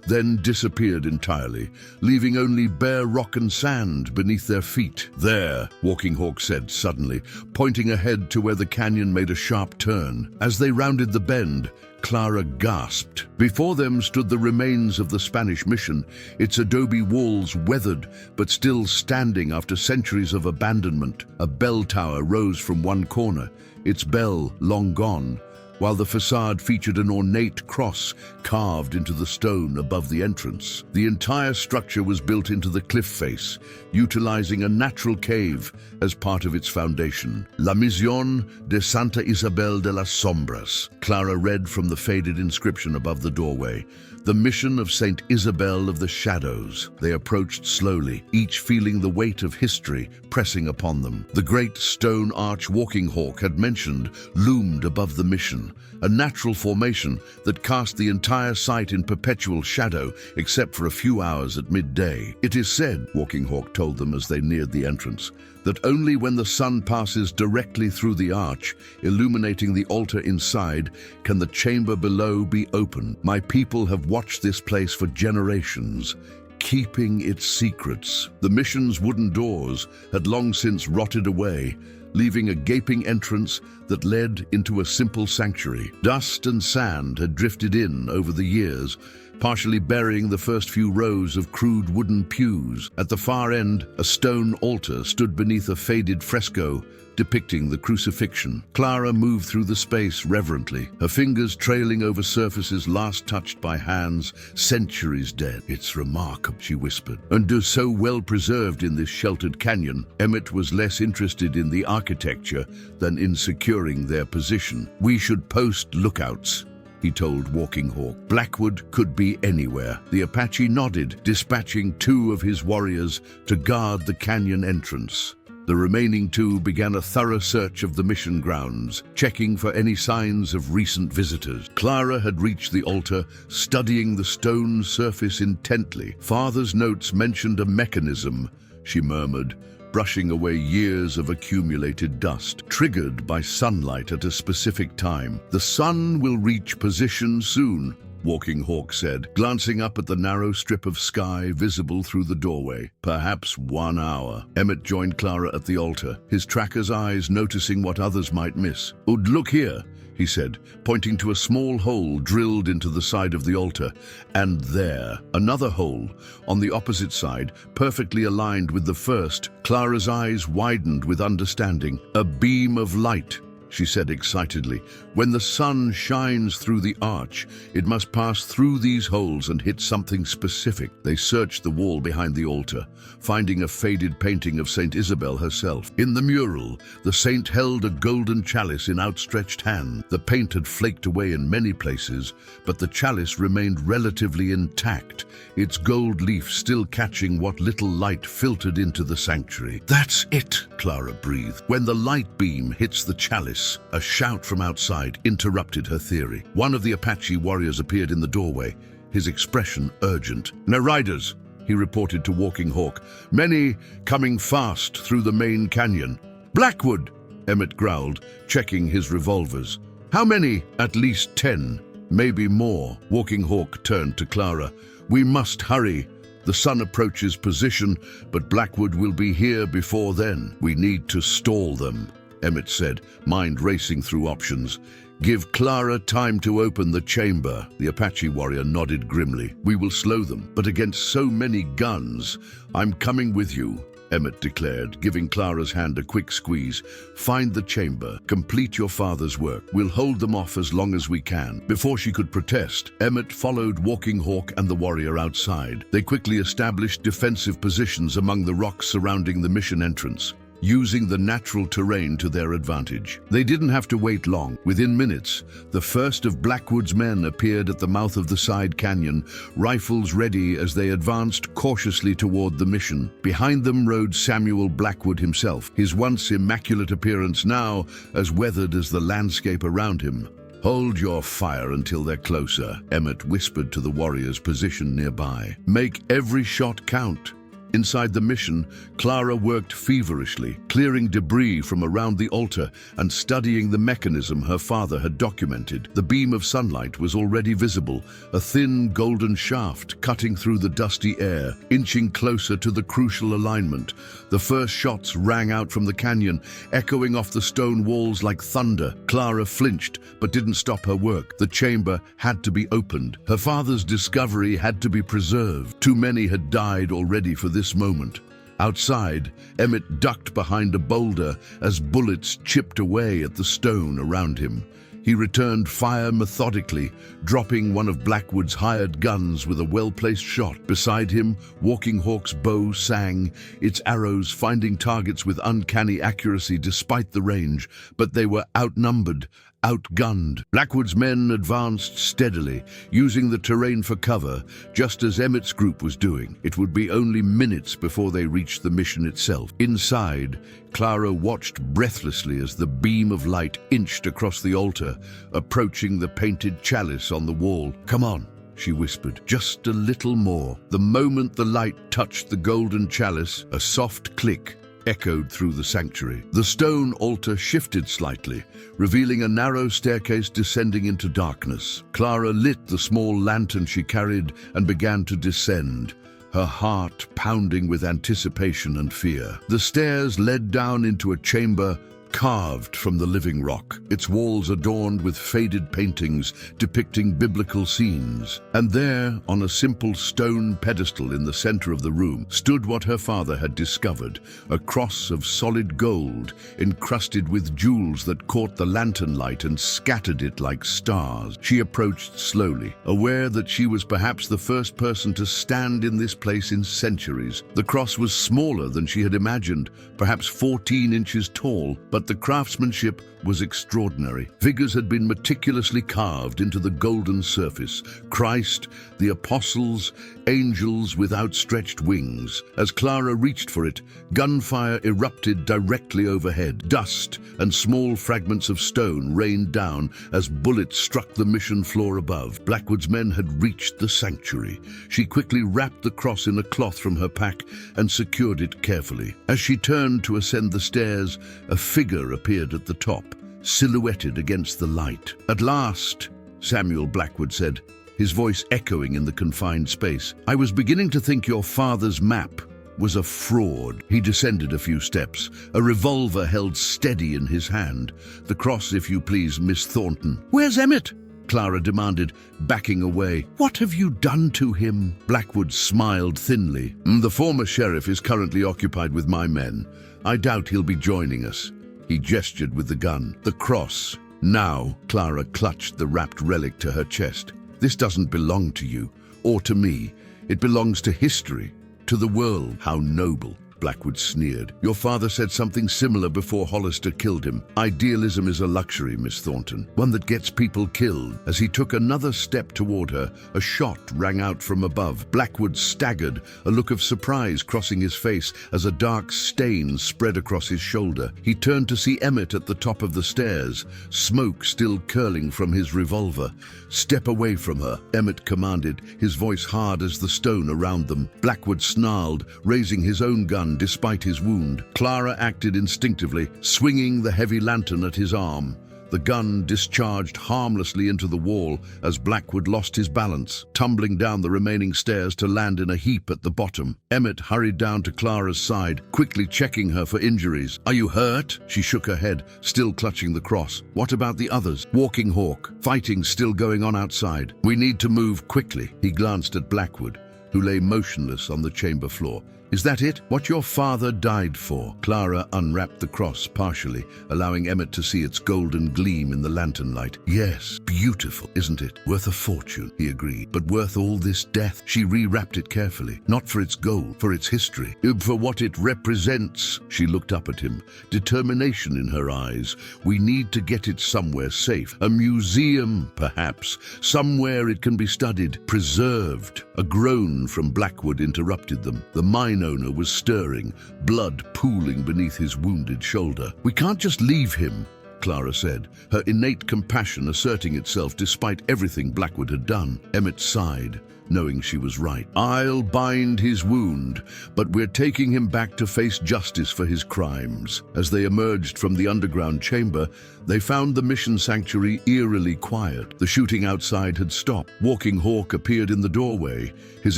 Speaker 1: then disappeared entirely, leaving only bare rock and sand beneath their feet. There, Walking Hawk said suddenly, pointing ahead to where the canyon made a sharp turn. As they rounded the bend, Clara gasped. Before them stood the remains of the Spanish mission, its adobe walls weathered but still standing after centuries of abandonment. A bell tower rose from one corner, its bell long gone, while the facade featured an ornate cross carved into the stone above the entrance. The entire structure was built into the cliff face, utilizing a natural cave as part of its foundation. La Misión de Santa Isabel de las Sombras, Clara read from the faded inscription above the doorway. The mission of Saint Isabel of the Shadows. They approached slowly, each feeling the weight of history pressing upon them. The great stone arch Walking Hawk had mentioned loomed above the mission, a natural formation that cast the entire site in perpetual shadow except for a few hours at midday. It is said, Walking Hawk told them as they neared the entrance, that only when the sun passes directly through the arch, illuminating the altar inside, can the chamber below be opened. My people have watched this place for generations, keeping its secrets. The mission's wooden doors had long since rotted away, leaving a gaping entrance that led into a simple sanctuary. Dust and sand had drifted in over the years, partially burying the first few rows of crude wooden pews. At the far end, a stone altar stood beneath a faded fresco depicting the crucifixion. Clara moved through the space reverently, her fingers trailing over surfaces last touched by hands centuries dead. It's remarkable, she whispered, and so well preserved in this sheltered canyon. Emmett was less interested in the architecture than in securing their position. We should post lookouts, he told Walking Hawk. Blackwood could be anywhere. The Apache nodded, dispatching 2 of his warriors to guard the canyon entrance. The remaining 2 began a thorough search of the mission grounds, checking for any signs of recent visitors. Clara had reached the altar, studying the stone surface intently. Father's notes mentioned a mechanism, she murmured, brushing away years of accumulated dust, triggered by sunlight at a specific time. "The sun will reach position soon," Walking Hawk said, glancing up at the narrow strip of sky visible through the doorway. "Perhaps 1 hour." Emmett joined Clara at the altar, his tracker's eyes noticing what others might miss. "Look here," he said, pointing to a small hole drilled into the side of the altar. And there, another hole, on the opposite side, perfectly aligned with the first. Clara's eyes widened with understanding. "A beam of light," she said excitedly. "When the sun shines through the arch, it must pass through these holes and hit something specific." They searched the wall behind the altar, finding a faded painting of Saint Isabel herself. In the mural, the saint held a golden chalice in outstretched hand. The paint had flaked away in many places, but the chalice remained relatively intact, its gold leaf still catching what little light filtered into the sanctuary. "That's it," Clara breathed. When the light beam hits the chalice, a shout from outside interrupted her theory. One of the Apache warriors appeared in the doorway, his expression urgent. "No riders," he reported to Walking Hawk. "Many coming fast through the main canyon." "Blackwood," Emmett growled, checking his revolvers. "How many?" "At least 10, maybe more." Walking Hawk turned to Clara. "We must hurry. The sun approaches position, but Blackwood will be here before then. We need to stall them," Emmett said, mind racing through options. "Give Clara time to open the chamber." The Apache warrior nodded grimly. "We will slow them, but against so many guns." "I'm coming with you," Emmett declared, giving Clara's hand a quick squeeze. "Find the chamber. Complete your father's work. We'll hold them off as long as we can." Before she could protest, Emmett followed Walking Hawk and the warrior outside. They quickly established defensive positions among the rocks surrounding the mission entrance, using the natural terrain to their advantage. They didn't have to wait long. Within minutes, the first of Blackwood's men appeared at the mouth of the side canyon, rifles ready as they advanced cautiously toward the mission. Behind them rode Samuel Blackwood himself, his once immaculate appearance now as weathered as the landscape around him. "Hold your fire until they're closer," Emmett whispered to the warriors positioned nearby. "Make every shot count." Inside the mission, Clara worked feverishly, clearing debris from around the altar and studying the mechanism her father had documented. The beam of sunlight was already visible, a thin golden shaft cutting through the dusty air, inching closer to the crucial alignment. The first shots rang out from the canyon, echoing off the stone walls like thunder. Clara flinched, but didn't stop her work. The chamber had to be opened. Her father's discovery had to be preserved. Too many had died already for this moment. Outside, Emmett ducked behind a boulder as bullets chipped away at the stone around him. He returned fire methodically, dropping one of Blackwood's hired guns with a well-placed shot. Beside him, Walking Hawk's bow sang, its arrows finding targets with uncanny accuracy despite the range, but they were outnumbered, outgunned. Blackwood's men advanced steadily, using the terrain for cover, just as Emmett's group was doing. It would be only minutes before they reached the mission itself. Inside, Clara watched breathlessly as the beam of light inched across the altar, approaching the painted chalice on the wall. "Come on," she whispered, "just a little more." The moment the light touched the golden chalice, a soft click echoed through the sanctuary. The stone altar shifted slightly, revealing a narrow staircase descending into darkness. Clara lit the small lantern she carried and began to descend, her heart pounding with anticipation and fear. The stairs led down into a chamber carved from the living rock, its walls adorned with faded paintings depicting biblical scenes. And there, on a simple stone pedestal in the center of the room, stood what her father had discovered, a cross of solid gold encrusted with jewels that caught the lantern light and scattered it like stars. She approached slowly, aware that she was perhaps the first person to stand in this place in centuries. The cross was smaller than she had imagined, perhaps 14 inches tall, but the craftsmanship was extraordinary. Figures had been meticulously carved into the golden surface. Christ, the apostles, angels with outstretched wings. As Clara reached for it, gunfire erupted directly overhead. Dust and small fragments of stone rained down as bullets struck the mission floor above. Blackwood's men had reached the sanctuary. She quickly wrapped the cross in a cloth from her pack and secured it carefully. As she turned to ascend the stairs, a figure appeared at the top, silhouetted against the light. "At last," Samuel Blackwood said, his voice echoing in the confined space. "I was beginning to think your father's map was a fraud." He descended a few steps, a revolver held steady in his hand. "The cross, if you please, Miss Thornton." "Where's Emmett?" Clara demanded, backing away. "What have you done to him?" Blackwood smiled thinly. "The former sheriff is currently occupied with my men. I doubt he'll be joining us." He gestured with the gun. "The cross. Now," Clara clutched the wrapped relic to her chest. "This doesn't belong to you, or to me. It belongs to history, to the world." "How noble," Blackwood sneered. "Your father said something similar before Hollister killed him. Idealism is a luxury, Miss Thornton, one that gets people killed." As he took another step toward her, a shot rang out from above. Blackwood staggered, a look of surprise crossing his face as a dark stain spread across his shoulder. He turned to see Emmett at the top of the stairs, smoke still curling from his revolver. "Step away from her," Emmett commanded, his voice hard as the stone around them. Blackwood snarled, raising his own gun despite his wound. Clara acted instinctively, swinging the heavy lantern at his arm. The gun discharged harmlessly into the wall as Blackwood lost his balance, tumbling down the remaining stairs to land in a heap at the bottom. Emmett hurried down to Clara's side, quickly checking her for injuries. "Are you hurt?" She shook her head, still clutching the cross. "What about the others?" "Walking Hawk. Fighting still going on outside. We need to move quickly." He glanced at Blackwood, who lay motionless on the chamber floor. "Is that it? What your father died for?" Clara unwrapped the cross partially, allowing Emmett to see its golden gleam in the lantern light. "Yes, beautiful, isn't it? Worth a fortune," he agreed. "But worth all this death?" She rewrapped it carefully, not for its gold, for its history. "For what it represents." She looked up at him, determination in her eyes. "We need to get it somewhere safe. A museum, perhaps. Somewhere it can be studied, preserved." A groan from Blackwood interrupted them. The mine owner was stirring, blood pooling beneath his wounded shoulder. "We can't just leave him," Clara said, her innate compassion asserting itself despite everything Blackwood had done. Emmett sighed, knowing she was right. "I'll bind his wound, but we're taking him back to face justice for his crimes." As they emerged from the underground chamber, they found the mission sanctuary eerily quiet. The shooting outside had stopped. Walking Hawk appeared in the doorway, his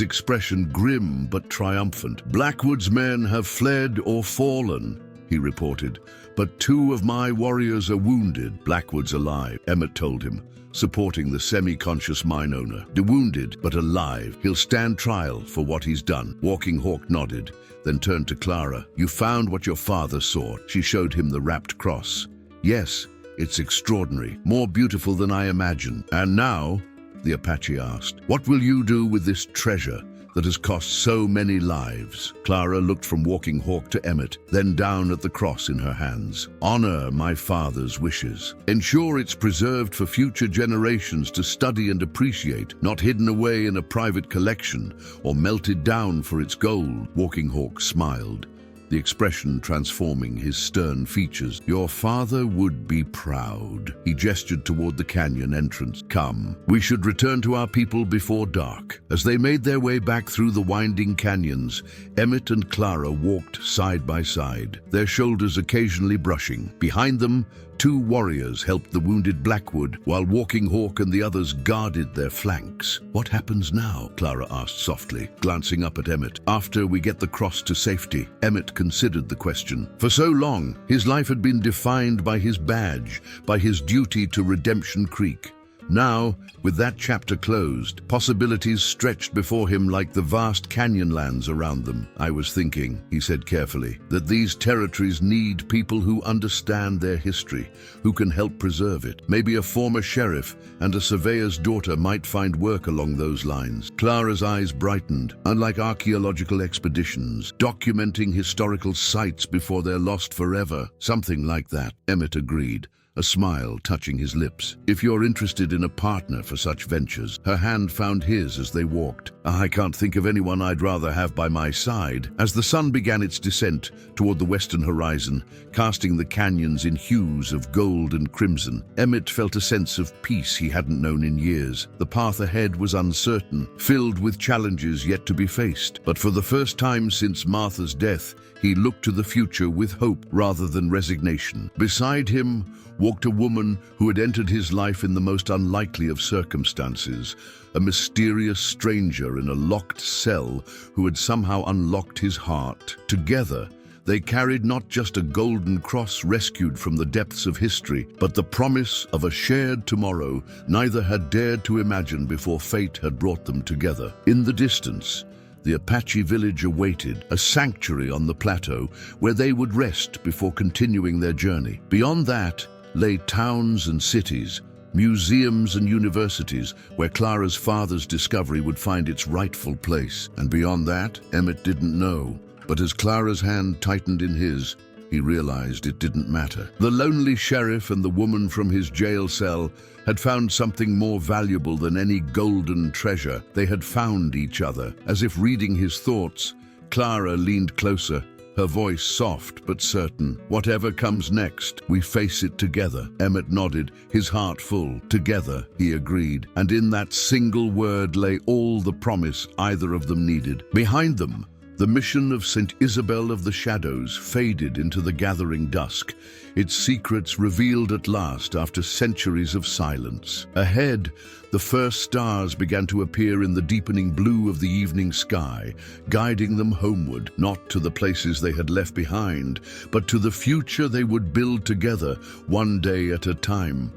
Speaker 1: expression grim but triumphant. "Blackwood's men have fled or fallen," he reported, "but 2 of my warriors are wounded." "Blackwood's alive," Emmett told him, supporting the semi-conscious mine owner. "Wounded, but alive. He'll stand trial for what he's done." Walking Hawk nodded, then turned to Clara. "You found what your father sought." She showed him the wrapped cross. "Yes, it's extraordinary, more beautiful than I imagined." "And now," the Apache asked, "what will you do with this treasure that has cost so many lives?" Clara looked from Walking Hawk to Emmett, then down at the cross in her hands. "Honor my father's wishes. Ensure it's preserved for future generations to study and appreciate, not hidden away in a private collection or melted down for its gold." Walking Hawk smiled, the expression transforming his stern features. "Your father would be proud." He gestured toward the canyon entrance. "Come, we should return to our people before dark." As they made their way back through the winding canyons, Emmett and Clara walked side by side, their shoulders occasionally brushing. Behind them, 2 warriors helped the wounded Blackwood, while Walking Hawk and the others guarded their flanks. "What happens now?" Clara asked softly, glancing up at Emmett. "After we get the cross to safety." Emmett considered the question. For so long, his life had been defined by his badge, by his duty to Redemption Creek. Now, with that chapter closed, possibilities stretched before him like the vast canyonlands around them. "I was thinking," he said carefully, "that these territories need people who understand their history, who can help preserve it. Maybe a former sheriff and a surveyor's daughter might find work along those lines." Clara's eyes brightened. "Unlike archaeological expeditions, documenting historical sites before they're lost forever." "Something like that," Emmett agreed, a smile touching his lips. "If you're interested in a partner for such ventures." Her hand found his as they walked. "I can't think of anyone I'd rather have by my side." As the sun began its descent toward the western horizon, casting the canyons in hues of gold and crimson, Emmett felt a sense of peace he hadn't known in years. The path ahead was uncertain, filled with challenges yet to be faced. But for the first time since Martha's death, he looked to the future with hope rather than resignation. Beside him walked a woman who had entered his life in the most unlikely of circumstances, a mysterious stranger in a locked cell who had somehow unlocked his heart. Together, they carried not just a golden cross rescued from the depths of history, but the promise of a shared tomorrow neither had dared to imagine before fate had brought them together. In the distance, the Apache village awaited, a sanctuary on the plateau where they would rest before continuing their journey. Beyond that lay towns and cities, museums and universities where Clara's father's discovery would find its rightful place. And beyond that, Emmett didn't know. But as Clara's hand tightened in his, he realized it didn't matter. The lonely sheriff and the woman from his jail cell had found something more valuable than any golden treasure. They had found each other. As if reading his thoughts, Clara leaned closer, her voice soft but certain. "Whatever comes next, we face it together." Emmett nodded, his heart full. "Together," he agreed. And in that single word lay all the promise either of them needed. Behind them, the mission of St. Isabel of the Shadows faded into the gathering dusk, its secrets revealed at last after centuries of silence. Ahead, the first stars began to appear in the deepening blue of the evening sky, guiding them homeward, not to the places they had left behind, but to the future they would build together, one day at a time.